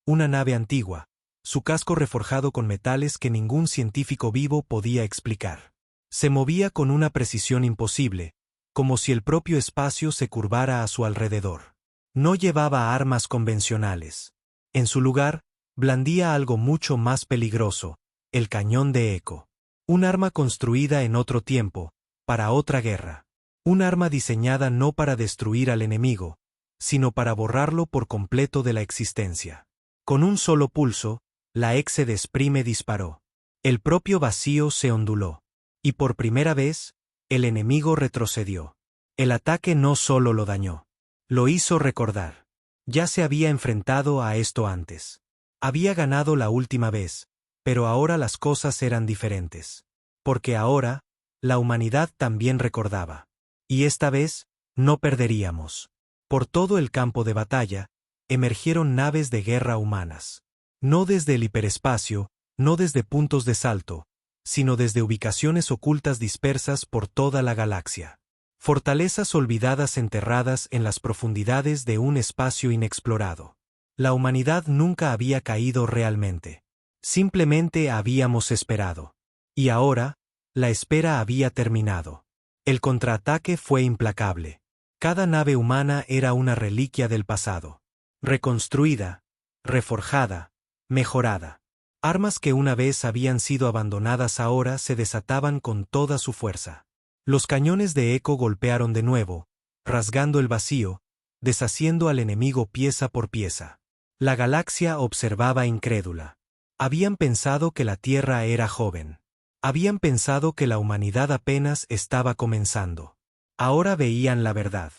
una nave antigua, su casco reforjado con metales que ningún científico vivo podía explicar. Se movía con una precisión imposible, como si el propio espacio se curvara a su alrededor. No llevaba armas convencionales. En su lugar, blandía algo mucho más peligroso, el cañón de eco. Un arma construida en otro tiempo, para otra guerra. Un arma diseñada no para destruir al enemigo, sino para borrarlo por completo de la existencia. Con un solo pulso, la Exedes Prime disparó. El propio vacío se onduló. Y por primera vez, el enemigo retrocedió. El ataque no solo lo dañó. Lo hizo recordar. Ya se había enfrentado a esto antes. Había ganado la última vez, pero ahora las cosas eran diferentes. Porque ahora, la humanidad también recordaba. Y esta vez, no perderíamos. Por todo el campo de batalla, emergieron naves de guerra humanas. No desde el hiperespacio, no desde puntos de salto, sino desde ubicaciones ocultas dispersas por toda la galaxia. Fortalezas olvidadas enterradas en las profundidades de un espacio inexplorado. La humanidad nunca había caído realmente. Simplemente habíamos esperado. Y ahora, la espera había terminado. El contraataque fue implacable. Cada nave humana era una reliquia del pasado. Reconstruida, reforjada, mejorada. Armas que una vez habían sido abandonadas ahora se desataban con toda su fuerza. Los cañones de eco golpearon de nuevo, rasgando el vacío, deshaciendo al enemigo pieza por pieza. La galaxia observaba incrédula. Habían pensado que la Tierra era joven. Habían pensado que la humanidad apenas estaba comenzando. Ahora veían la verdad.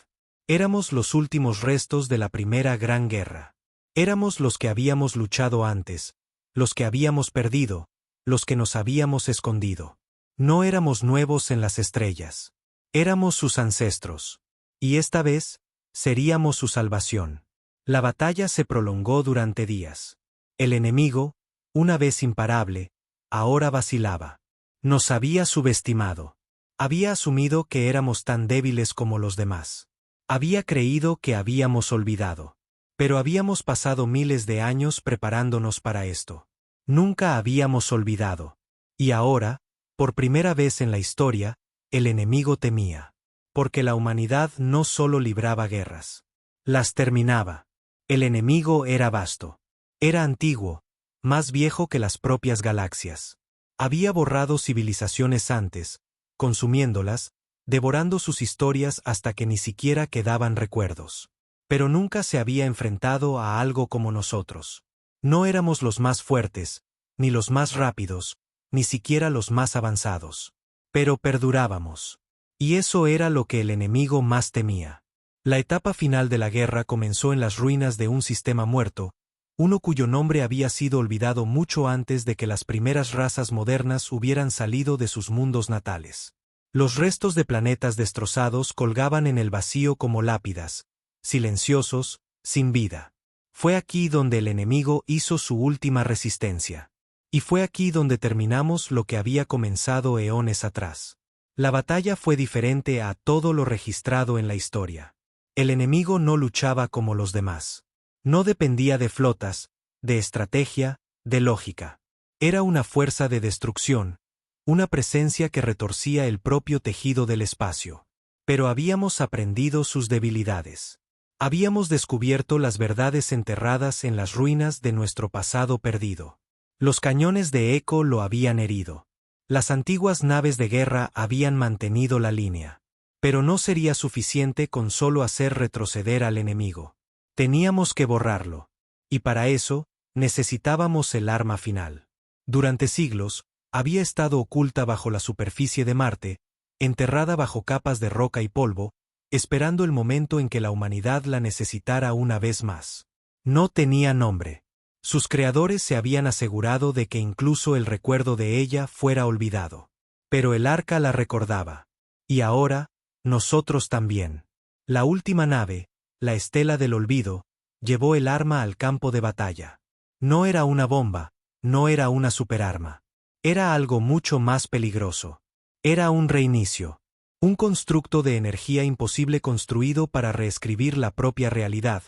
Éramos los últimos restos de la primera gran guerra. Éramos los que habíamos luchado antes, los que habíamos perdido, los que nos habíamos escondido. No éramos nuevos en las estrellas. Éramos sus ancestros. Y esta vez, seríamos su salvación. La batalla se prolongó durante días. El enemigo, una vez imparable, ahora vacilaba. Nos había subestimado. Había asumido que éramos tan débiles como los demás. Había creído que habíamos olvidado. Pero habíamos pasado miles de años preparándonos para esto. Nunca habíamos olvidado. Y ahora, por primera vez en la historia, el enemigo temía. Porque la humanidad no solo libraba guerras. Las terminaba. El enemigo era vasto. Era antiguo, más viejo que las propias galaxias. Había borrado civilizaciones antes, consumiéndolas, devorando sus historias hasta que ni siquiera quedaban recuerdos. Pero nunca se había enfrentado a algo como nosotros. No éramos los más fuertes, ni los más rápidos, ni siquiera los más avanzados. Pero perdurábamos. Y eso era lo que el enemigo más temía. La etapa final de la guerra comenzó en las ruinas de un sistema muerto, uno cuyo nombre había sido olvidado mucho antes de que las primeras razas modernas hubieran salido de sus mundos natales. Los restos de planetas destrozados colgaban en el vacío como lápidas, silenciosos, sin vida. Fue aquí donde el enemigo hizo su última resistencia. Y fue aquí donde terminamos lo que había comenzado eones atrás. La batalla fue diferente a todo lo registrado en la historia. El enemigo no luchaba como los demás. No dependía de flotas, de estrategia, de lógica. Era una fuerza de destrucción, una presencia que retorcía el propio tejido del espacio. Pero habíamos aprendido sus debilidades. Habíamos descubierto las verdades enterradas en las ruinas de nuestro pasado perdido. Los cañones de eco lo habían herido. Las antiguas naves de guerra habían mantenido la línea. Pero no sería suficiente con solo hacer retroceder al enemigo. Teníamos que borrarlo. Y para eso, necesitábamos el arma final. Durante siglos, había estado oculta bajo la superficie de Marte, enterrada bajo capas de roca y polvo, esperando el momento en que la humanidad la necesitara una vez más. No tenía nombre. Sus creadores se habían asegurado de que incluso el recuerdo de ella fuera olvidado. Pero el arca la recordaba. Y ahora, nosotros también. La última nave, la Estela del Olvido, llevó el arma al campo de batalla. No era una bomba, no era una superarma. Era algo mucho más peligroso. Era un reinicio. Un constructo de energía imposible construido para reescribir la propia realidad,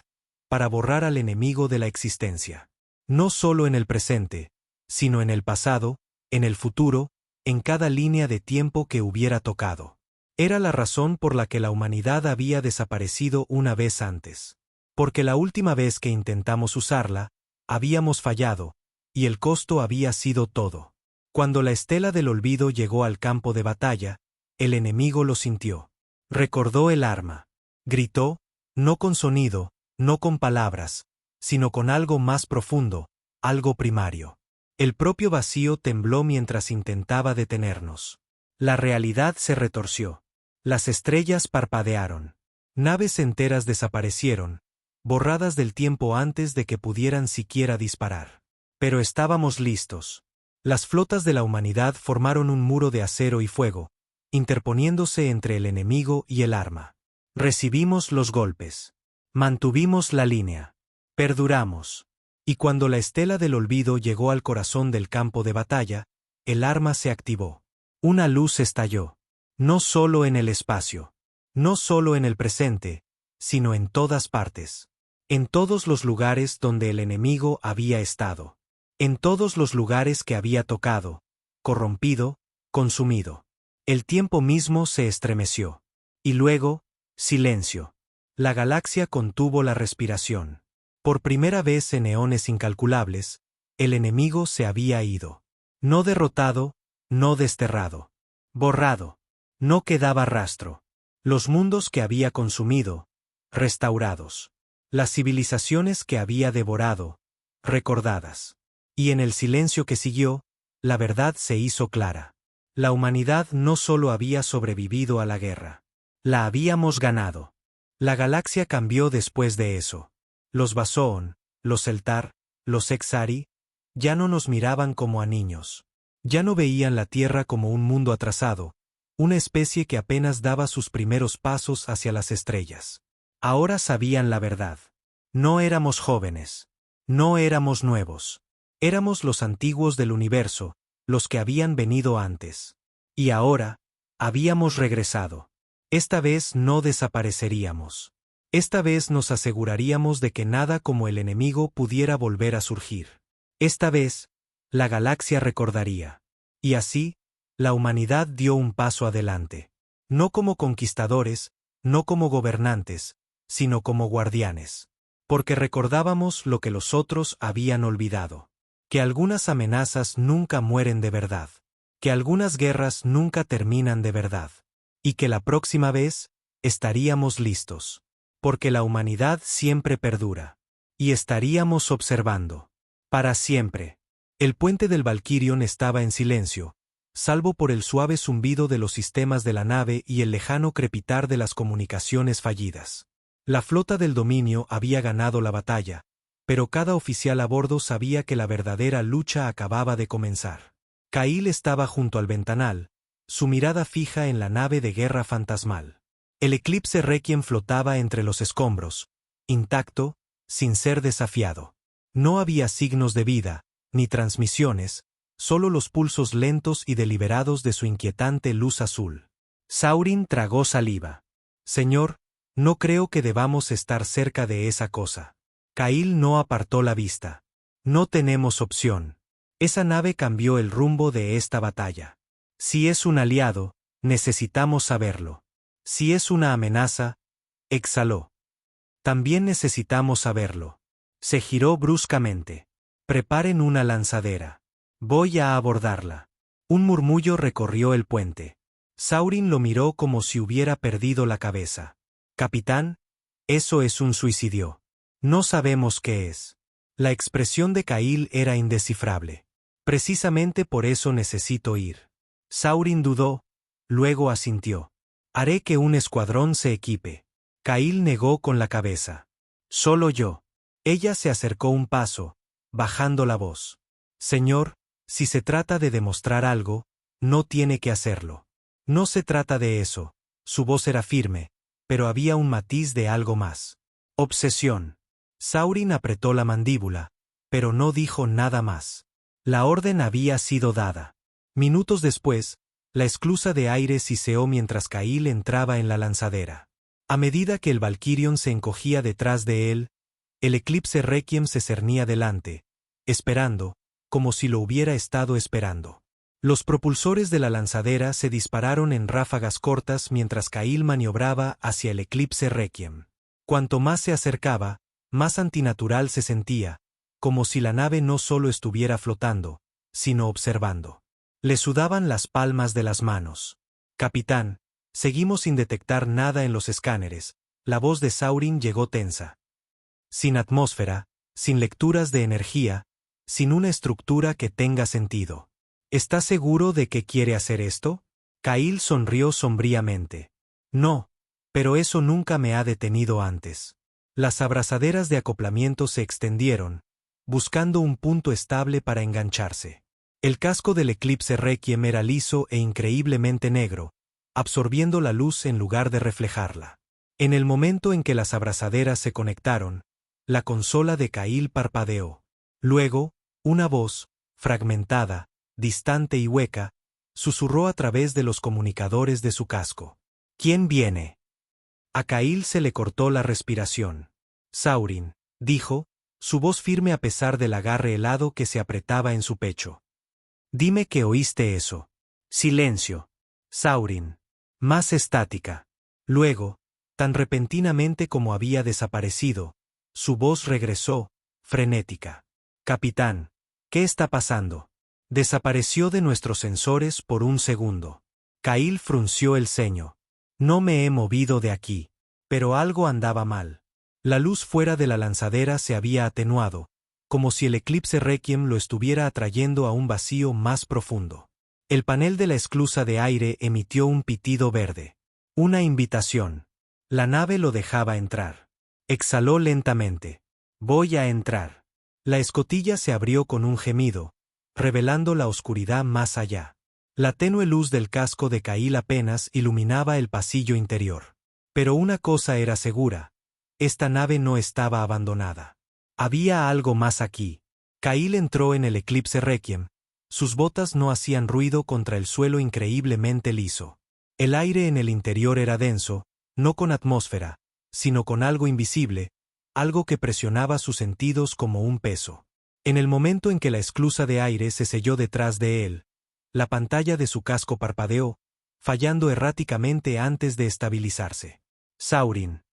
para borrar al enemigo de la existencia. No solo en el presente, sino en el pasado, en el futuro, en cada línea de tiempo que hubiera tocado. Era la razón por la que la humanidad había desaparecido una vez antes. Porque la última vez que intentamos usarla, habíamos fallado, y el costo había sido todo. Cuando la Estela del Olvido llegó al campo de batalla, el enemigo lo sintió. Recordó el arma. Gritó, no con sonido, no con palabras, sino con algo más profundo, algo primario. El propio vacío tembló mientras intentaba detenernos. La realidad se retorció. Las estrellas parpadearon. Naves enteras desaparecieron, borradas del tiempo antes de que pudieran siquiera disparar. Pero estábamos listos. Las flotas de la humanidad formaron un muro de acero y fuego, interponiéndose entre el enemigo y el arma. Recibimos los golpes. Mantuvimos la línea. Perduramos. Y cuando la Estela del Olvido llegó al corazón del campo de batalla, el arma se activó. Una luz estalló. No solo en el espacio. No solo en el presente, sino en todas partes. En todos los lugares donde el enemigo había estado. En todos los lugares que había tocado, corrompido, consumido. El tiempo mismo se estremeció. Y luego, silencio. La galaxia contuvo la respiración. Por primera vez en eones incalculables, el enemigo se había ido. No derrotado, no desterrado. Borrado. No quedaba rastro. Los mundos que había consumido, restaurados. Las civilizaciones que había devorado, recordadas. Y en el silencio que siguió, la verdad se hizo clara. La humanidad no solo había sobrevivido a la guerra. La habíamos ganado. La galaxia cambió después de eso. Los Basoon, los Eltar, los Exari, ya no nos miraban como a niños. Ya no veían la Tierra como un mundo atrasado, una especie que apenas daba sus primeros pasos hacia las estrellas. Ahora sabían la verdad. No éramos jóvenes. No éramos nuevos. Éramos los antiguos del universo, los que habían venido antes. Y ahora, habíamos regresado. Esta vez no desapareceríamos. Esta vez nos aseguraríamos de que nada como el enemigo pudiera volver a surgir. Esta vez, la galaxia recordaría. Y así, la humanidad dio un paso adelante. No como conquistadores, no como gobernantes, sino como guardianes. Porque recordábamos lo que los otros habían olvidado. Que algunas amenazas nunca mueren de verdad. Que algunas guerras nunca terminan de verdad. Y que la próxima vez, estaríamos listos. Porque la humanidad siempre perdura. Y estaríamos observando. Para siempre. El puente del Valkyrion estaba en silencio, salvo por el suave zumbido de los sistemas de la nave y el lejano crepitar de las comunicaciones fallidas. La flota del dominio había ganado la batalla, pero cada oficial a bordo sabía que la verdadera lucha acababa de comenzar. Kyle estaba junto al ventanal, su mirada fija en la nave de guerra fantasmal. El Eclipse Requiem flotaba entre los escombros, intacto, sin ser desafiado. No había signos de vida, ni transmisiones, solo los pulsos lentos y deliberados de su inquietante luz azul. Saurin tragó saliva. Señor, no creo que debamos estar cerca de esa cosa. Kail no apartó la vista. No tenemos opción. Esa nave cambió el rumbo de esta batalla. Si es un aliado, necesitamos saberlo. Si es una amenaza, exhaló. También necesitamos saberlo. Se giró bruscamente. Preparen una lanzadera. Voy a abordarla. Un murmullo recorrió el puente. Saurin lo miró como si hubiera perdido la cabeza. Capitán, eso es un suicidio. No sabemos qué es. La expresión de Kail era indescifrable. Precisamente por eso necesito ir. Saurin dudó, luego asintió. Haré que un escuadrón se equipe. Kail negó con la cabeza. Solo yo. Ella se acercó un paso, bajando la voz. Señor, si se trata de demostrar algo, no tiene que hacerlo. No se trata de eso. Su voz era firme, pero había un matiz de algo más. Obsesión. Saurin apretó la mandíbula, pero no dijo nada más. La orden había sido dada. Minutos después, la esclusa de aire siseó mientras Kail entraba en la lanzadera. A medida que el Valkyrion se encogía detrás de él, el Eclipse Requiem se cernía delante, esperando, como si lo hubiera estado esperando. Los propulsores de la lanzadera se dispararon en ráfagas cortas mientras Kail maniobraba hacia el Eclipse Requiem. Cuanto más se acercaba, más antinatural se sentía, como si la nave no solo estuviera flotando, sino observando. Le sudaban las palmas de las manos. Capitán, seguimos sin detectar nada en los escáneres. La voz de Saurin llegó tensa. Sin atmósfera, sin lecturas de energía, sin una estructura que tenga sentido. ¿Estás seguro de que quiere hacer esto? Kail sonrió sombríamente. No, pero eso nunca me ha detenido antes. Las abrazaderas de acoplamiento se extendieron, buscando un punto estable para engancharse. El casco del Eclipse Requiem era liso e increíblemente negro, absorbiendo la luz en lugar de reflejarla. En el momento en que las abrazaderas se conectaron, la consola de Kail parpadeó. Luego, una voz, fragmentada, distante y hueca, susurró a través de los comunicadores de su casco. ¿Quién viene? A Kail se le cortó la respiración. Saurin, dijo, su voz firme a pesar del agarre helado que se apretaba en su pecho. Dime que oíste eso. Silencio. Saurin. Más estática. Luego, tan repentinamente como había desaparecido, su voz regresó, frenética. Capitán, ¿qué está pasando? Desapareció de nuestros sensores por un segundo. Kail frunció el ceño. No me he movido de aquí. Pero algo andaba mal. La luz fuera de la lanzadera se había atenuado, como si el Eclipse Requiem lo estuviera atrayendo a un vacío más profundo. El panel de la esclusa de aire emitió un pitido verde. Una invitación. La nave lo dejaba entrar. Exhaló lentamente. Voy a entrar. La escotilla se abrió con un gemido, revelando la oscuridad más allá. La tenue luz del casco de Kail apenas iluminaba el pasillo interior. Pero una cosa era segura. Esta nave no estaba abandonada. Había algo más aquí. Kail entró en el Eclipse Requiem. Sus botas no hacían ruido contra el suelo increíblemente liso. El aire en el interior era denso, no con atmósfera, sino con algo invisible, algo que presionaba sus sentidos como un peso. En el momento en que la esclusa de aire se selló detrás de él, la pantalla de su casco parpadeó, fallando erráticamente antes de estabilizarse. Saurin,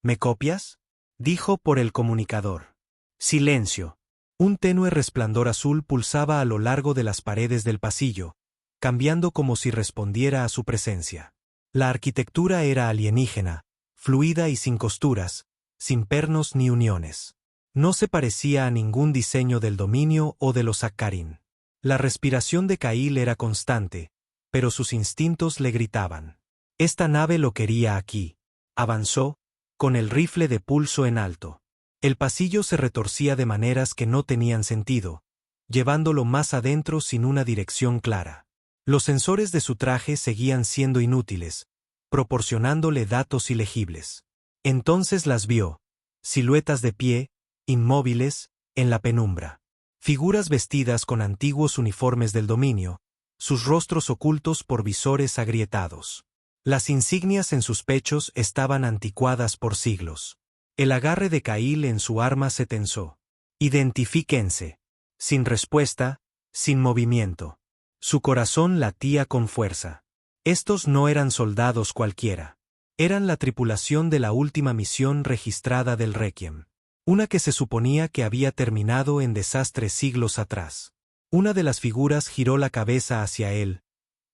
¿me copias? Dijo por el comunicador. Silencio. Un tenue resplandor azul pulsaba a lo largo de las paredes del pasillo, cambiando como si respondiera a su presencia. La arquitectura era alienígena, fluida y sin costuras, sin pernos ni uniones. No se parecía a ningún diseño del dominio o de los Akkarin. La respiración de Kail era constante, pero sus instintos le gritaban. Esta nave lo quería aquí. Avanzó, con el rifle de pulso en alto. El pasillo se retorcía de maneras que no tenían sentido, llevándolo más adentro sin una dirección clara. Los sensores de su traje seguían siendo inútiles, proporcionándole datos ilegibles. Entonces las vio, siluetas de pie, inmóviles, en la penumbra. Figuras vestidas con antiguos uniformes del dominio, sus rostros ocultos por visores agrietados. Las insignias en sus pechos estaban anticuadas por siglos. El agarre de Cail en su arma se tensó. Identifíquense. Sin respuesta, sin movimiento. Su corazón latía con fuerza. Estos no eran soldados cualquiera. Eran la tripulación de la última misión registrada del Requiem. Una que se suponía que había terminado en desastres siglos atrás. Una de las figuras giró la cabeza hacia él,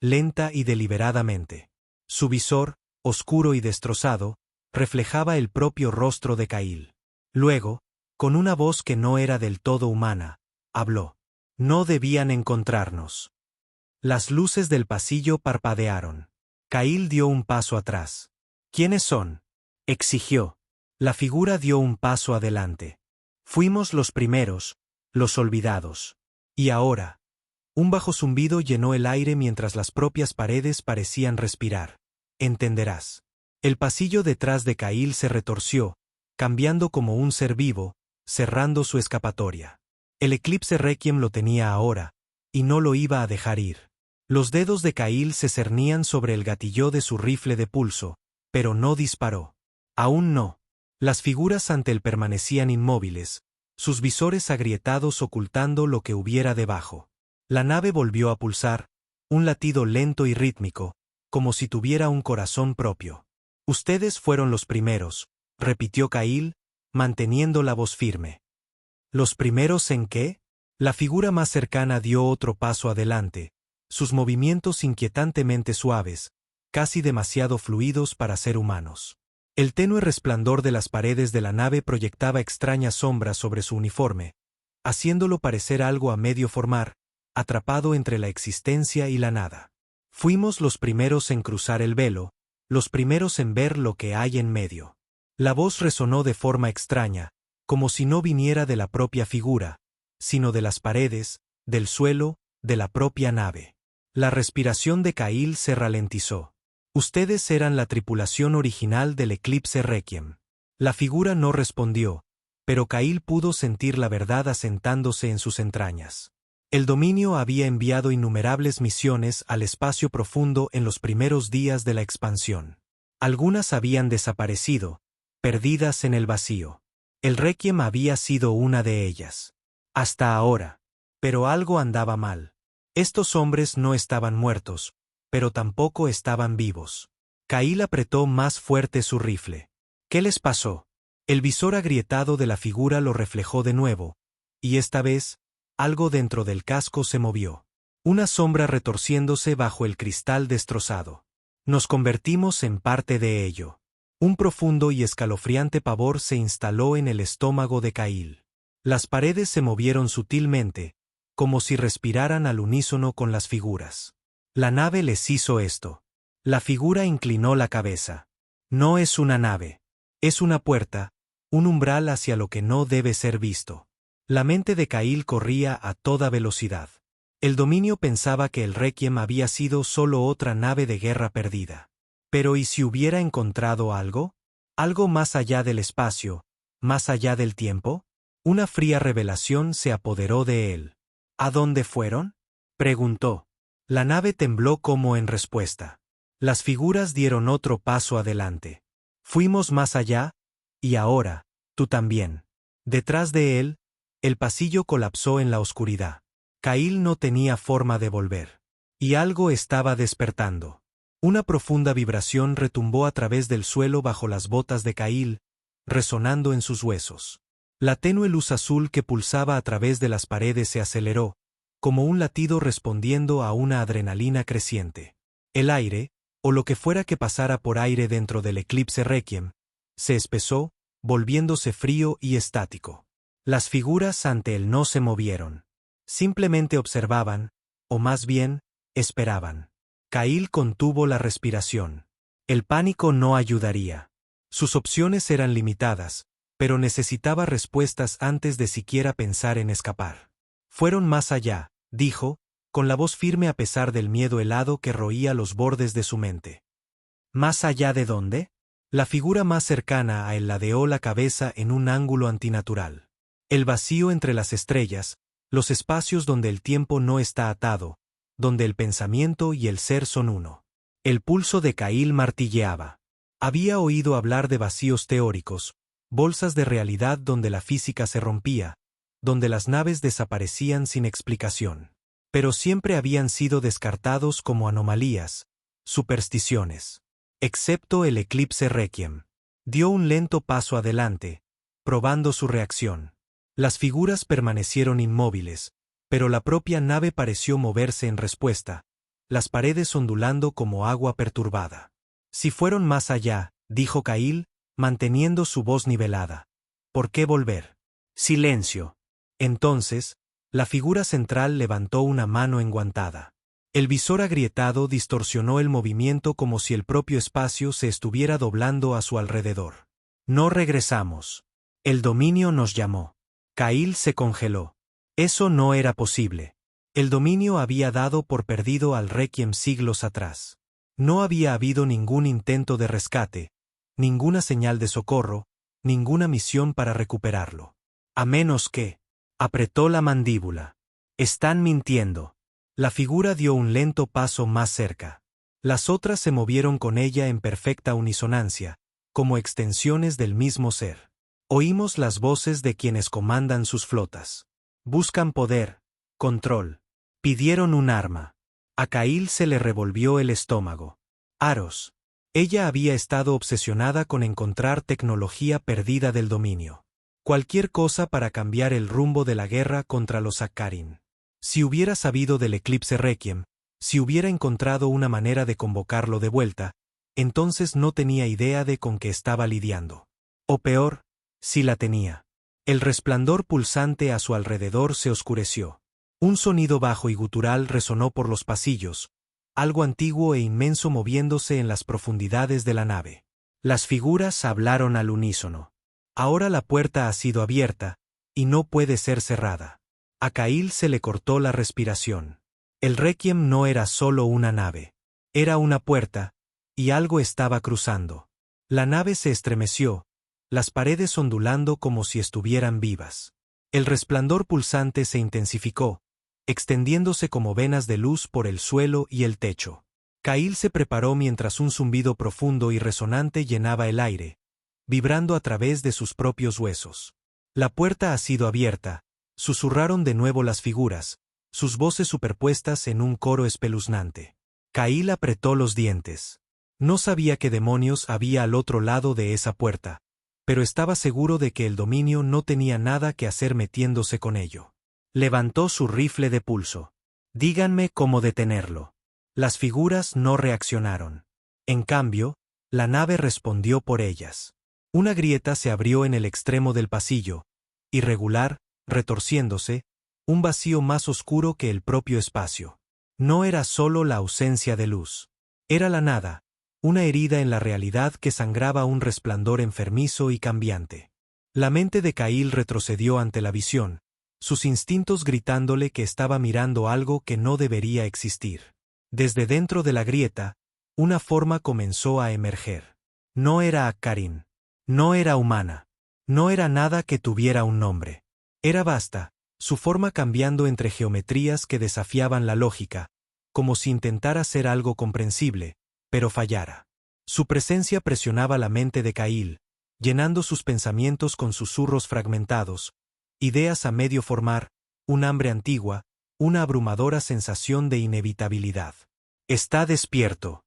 lenta y deliberadamente. Su visor, oscuro y destrozado, reflejaba el propio rostro de Cail. Luego, con una voz que no era del todo humana, habló. No debían encontrarnos. Las luces del pasillo parpadearon. Cail dio un paso atrás. ¿Quiénes son?, exigió. La figura dio un paso adelante. Fuimos los primeros, los olvidados. Y ahora. Un bajo zumbido llenó el aire mientras las propias paredes parecían respirar. Entenderás. El pasillo detrás de Cail se retorció, cambiando como un ser vivo, cerrando su escapatoria. El Eclipse Requiem lo tenía ahora, y no lo iba a dejar ir. Los dedos de Cail se cernían sobre el gatillo de su rifle de pulso, pero no disparó. Aún no. Las figuras ante él permanecían inmóviles, sus visores agrietados ocultando lo que hubiera debajo. La nave volvió a pulsar, un latido lento y rítmico, como si tuviera un corazón propio. Ustedes fueron los primeros, repitió Cail, manteniendo la voz firme. ¿Los primeros en qué? La figura más cercana dio otro paso adelante, sus movimientos inquietantemente suaves, casi demasiado fluidos para ser humanos. El tenue resplandor de las paredes de la nave proyectaba extrañas sombras sobre su uniforme, haciéndolo parecer algo a medio formar, atrapado entre la existencia y la nada. Fuimos los primeros en cruzar el velo, los primeros en ver lo que hay en medio. La voz resonó de forma extraña, como si no viniera de la propia figura, sino de las paredes, del suelo, de la propia nave. La respiración de Cail se ralentizó. Ustedes eran la tripulación original del Eclipse Requiem. La figura no respondió, pero Cail pudo sentir la verdad asentándose en sus entrañas. El dominio había enviado innumerables misiones al espacio profundo en los primeros días de la expansión. Algunas habían desaparecido, perdidas en el vacío. El Requiem había sido una de ellas. Hasta ahora. Pero algo andaba mal. Estos hombres no estaban muertos, pero tampoco estaban vivos. Cail apretó más fuerte su rifle. ¿Qué les pasó? El visor agrietado de la figura lo reflejó de nuevo, y esta vez, algo dentro del casco se movió. Una sombra retorciéndose bajo el cristal destrozado. Nos convertimos en parte de ello. Un profundo y escalofriante pavor se instaló en el estómago de Cail. Las paredes se movieron sutilmente, como si respiraran al unísono con las figuras. La nave les hizo esto. La figura inclinó la cabeza. No es una nave. Es una puerta, un umbral hacia lo que no debe ser visto. La mente de Cail corría a toda velocidad. El dominio pensaba que el Requiem había sido solo otra nave de guerra perdida. Pero ¿y si hubiera encontrado algo? ¿Algo más allá del espacio, más allá del tiempo? Una fría revelación se apoderó de él. ¿A dónde fueron?, preguntó. La nave tembló como en respuesta. Las figuras dieron otro paso adelante. Fuimos más allá, y ahora, tú también. Detrás de él, el pasillo colapsó en la oscuridad. Cail no tenía forma de volver. Y algo estaba despertando. Una profunda vibración retumbó a través del suelo bajo las botas de Cail, resonando en sus huesos. La tenue luz azul que pulsaba a través de las paredes se aceleró, como un latido respondiendo a una adrenalina creciente. El aire, o lo que fuera que pasara por aire dentro del Eclipse Requiem, se espesó, volviéndose frío y estático. Las figuras ante él no se movieron. Simplemente observaban, o más bien, esperaban. Cail contuvo la respiración. El pánico no ayudaría. Sus opciones eran limitadas, pero necesitaba respuestas antes de siquiera pensar en escapar. Fueron más allá, dijo, con la voz firme a pesar del miedo helado que roía los bordes de su mente. ¿Más allá de dónde? La figura más cercana a él ladeó la cabeza en un ángulo antinatural. El vacío entre las estrellas, los espacios donde el tiempo no está atado, donde el pensamiento y el ser son uno. El pulso de Kyle martilleaba. Había oído hablar de vacíos teóricos, bolsas de realidad donde la física se rompía, donde las naves desaparecían sin explicación. Pero siempre habían sido descartados como anomalías, supersticiones. Excepto el eclipse Requiem. Dio un lento paso adelante, probando su reacción. Las figuras permanecieron inmóviles, pero la propia nave pareció moverse en respuesta, las paredes ondulando como agua perturbada. Si fueron más allá, dijo Kyle, manteniendo su voz nivelada. ¿Por qué volver? Silencio. Entonces, la figura central levantó una mano enguantada. El visor agrietado distorsionó el movimiento como si el propio espacio se estuviera doblando a su alrededor. No regresamos. El dominio nos llamó. Kyle se congeló. Eso no era posible. El dominio había dado por perdido al Requiem siglos atrás. No había habido ningún intento de rescate, ninguna señal de socorro, ninguna misión para recuperarlo. A menos que... Apretó la mandíbula. Están mintiendo. La figura dio un lento paso más cerca. Las otras se movieron con ella en perfecta unisonancia, como extensiones del mismo ser. Oímos las voces de quienes comandan sus flotas. Buscan poder, control. Pidieron un arma. A Kyle se le revolvió el estómago. Aros. Ella había estado obsesionada con encontrar tecnología perdida del dominio. Cualquier cosa para cambiar el rumbo de la guerra contra los Akarin. Si hubiera sabido del eclipse Requiem, si hubiera encontrado una manera de convocarlo de vuelta, entonces no tenía idea de con qué estaba lidiando. O peor, si la tenía. El resplandor pulsante a su alrededor se oscureció. Un sonido bajo y gutural resonó por los pasillos, algo antiguo e inmenso moviéndose en las profundidades de la nave. Las figuras hablaron al unísono. Ahora la puerta ha sido abierta, y no puede ser cerrada. A Kyle se le cortó la respiración. El Requiem no era solo una nave. Era una puerta, y algo estaba cruzando. La nave se estremeció, las paredes ondulando como si estuvieran vivas. El resplandor pulsante se intensificó, extendiéndose como venas de luz por el suelo y el techo. Kyle se preparó mientras un zumbido profundo y resonante llenaba el aire, vibrando a través de sus propios huesos. La puerta ha sido abierta, susurraron de nuevo las figuras, sus voces superpuestas en un coro espeluznante. Kyle apretó los dientes. No sabía qué demonios había al otro lado de esa puerta, pero estaba seguro de que el dominio no tenía nada que hacer metiéndose con ello. Levantó su rifle de pulso. Díganme cómo detenerlo. Las figuras no reaccionaron. En cambio, la nave respondió por ellas. Una grieta se abrió en el extremo del pasillo, irregular, retorciéndose, un vacío más oscuro que el propio espacio. No era solo la ausencia de luz. Era la nada, una herida en la realidad que sangraba un resplandor enfermizo y cambiante. La mente de Kyle retrocedió ante la visión, sus instintos gritándole que estaba mirando algo que no debería existir. Desde dentro de la grieta, una forma comenzó a emerger. No era Akarin. No era humana. No era nada que tuviera un nombre. Era vasta, su forma cambiando entre geometrías que desafiaban la lógica, como si intentara ser algo comprensible, pero fallara. Su presencia presionaba la mente de Kyle, llenando sus pensamientos con susurros fragmentados, ideas a medio formar, un hambre antigua, una abrumadora sensación de inevitabilidad. Está despierto.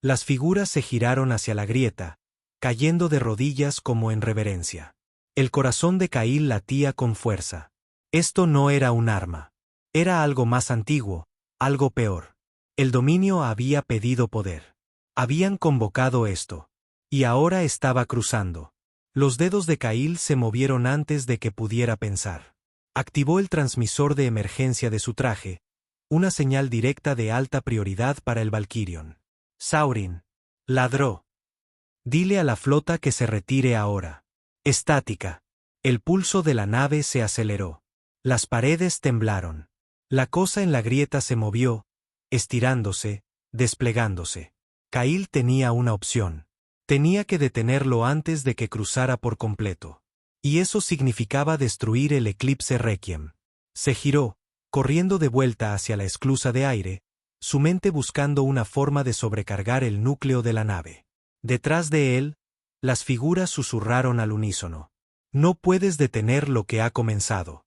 Las figuras se giraron hacia la grieta, cayendo de rodillas como en reverencia. El corazón de Kyle latía con fuerza. Esto no era un arma. Era algo más antiguo, algo peor. El dominio había pedido poder. Habían convocado esto. Y ahora estaba cruzando. Los dedos de Kyle se movieron antes de que pudiera pensar. Activó el transmisor de emergencia de su traje, una señal directa de alta prioridad para el Valkyrion. Saurin. Ladró. Dile a la flota que se retire ahora. Estática. El pulso de la nave se aceleró. Las paredes temblaron. La cosa en la grieta se movió, estirándose, desplegándose. Kyle tenía una opción. Tenía que detenerlo antes de que cruzara por completo. Y eso significaba destruir el eclipse Requiem. Se giró, corriendo de vuelta hacia la esclusa de aire, su mente buscando una forma de sobrecargar el núcleo de la nave. Detrás de él, las figuras susurraron al unísono. No puedes detener lo que ha comenzado.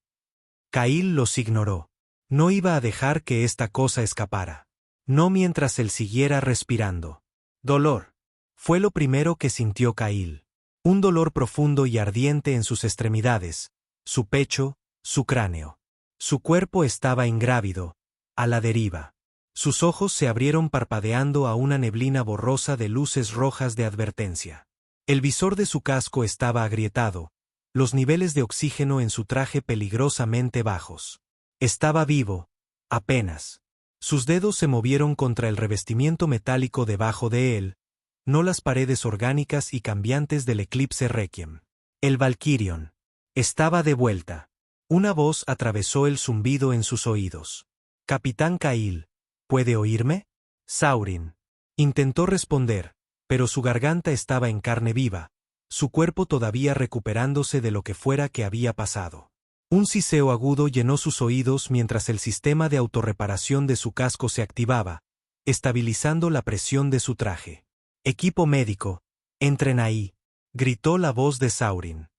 Kyle los ignoró. No iba a dejar que esta cosa escapara. No mientras él siguiera respirando. Dolor. Fue lo primero que sintió Kyle. Un dolor profundo y ardiente en sus extremidades, su pecho, su cráneo. Su cuerpo estaba ingrávido, a la deriva. Sus ojos se abrieron parpadeando a una neblina borrosa de luces rojas de advertencia. El visor de su casco estaba agrietado, los niveles de oxígeno en su traje peligrosamente bajos. Estaba vivo, apenas. Sus dedos se movieron contra el revestimiento metálico debajo de él, no las paredes orgánicas y cambiantes del eclipse Requiem. El Valkyrion. Estaba de vuelta. Una voz atravesó el zumbido en sus oídos. Capitán Kyle, ¿puede oírme? Saurin. Intentó responder, pero su garganta estaba en carne viva, su cuerpo todavía recuperándose de lo que fuera que había pasado. Un siseo agudo llenó sus oídos mientras el sistema de autorreparación de su casco se activaba, estabilizando la presión de su traje. Equipo médico, entren ahí, gritó la voz de Saurin.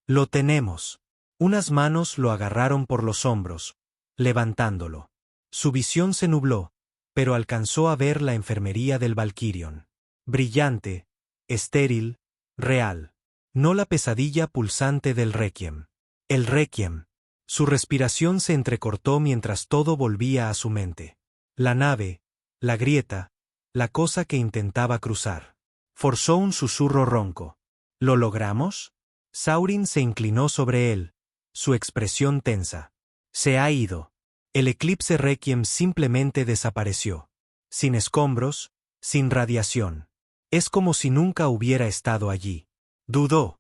Lo tenemos. Unas manos lo agarraron por los hombros, levantándolo. Su visión se nubló, pero alcanzó a ver la enfermería del Valkyrion. Brillante, estéril, real. No la pesadilla pulsante del Requiem. El Requiem. Su respiración se entrecortó mientras todo volvía a su mente. La nave, la grieta, la cosa que intentaba cruzar. Forzó un susurro ronco. ¿Lo logramos? Saurin se inclinó sobre él, su expresión tensa. Se ha ido. El eclipse Requiem simplemente desapareció. Sin escombros, sin radiación. Es como si nunca hubiera estado allí. Dudó.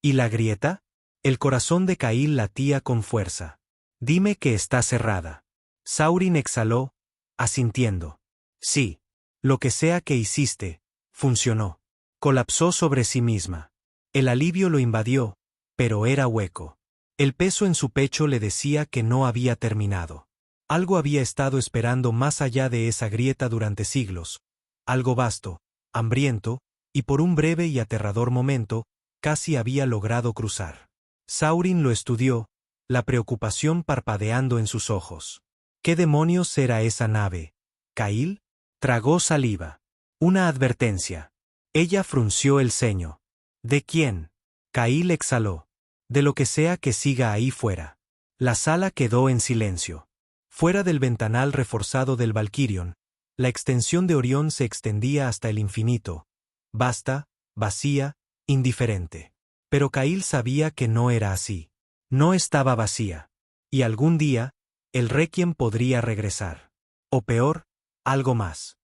¿Y la grieta? El corazón de Kyle latía con fuerza. Dime que está cerrada. Saurin exhaló, asintiendo. Sí. Lo que sea que hiciste, funcionó. Colapsó sobre sí misma. El alivio lo invadió, pero era hueco. El peso en su pecho le decía que no había terminado. Algo había estado esperando más allá de esa grieta durante siglos. Algo vasto, hambriento, y por un breve y aterrador momento, casi había logrado cruzar. Saurin lo estudió, la preocupación parpadeando en sus ojos. ¿Qué demonios era esa nave? ¿Kyle? Tragó saliva. Una advertencia. Ella frunció el ceño. ¿De quién? Kyle exhaló. De lo que sea que siga ahí fuera. La sala quedó en silencio. Fuera del ventanal reforzado del Valkyrion, la extensión de Orión se extendía hasta el infinito. Vasta, vacía, indiferente. Pero Kyle sabía que no era así. No estaba vacía. Y algún día, el Requiem podría regresar. O peor, algo más.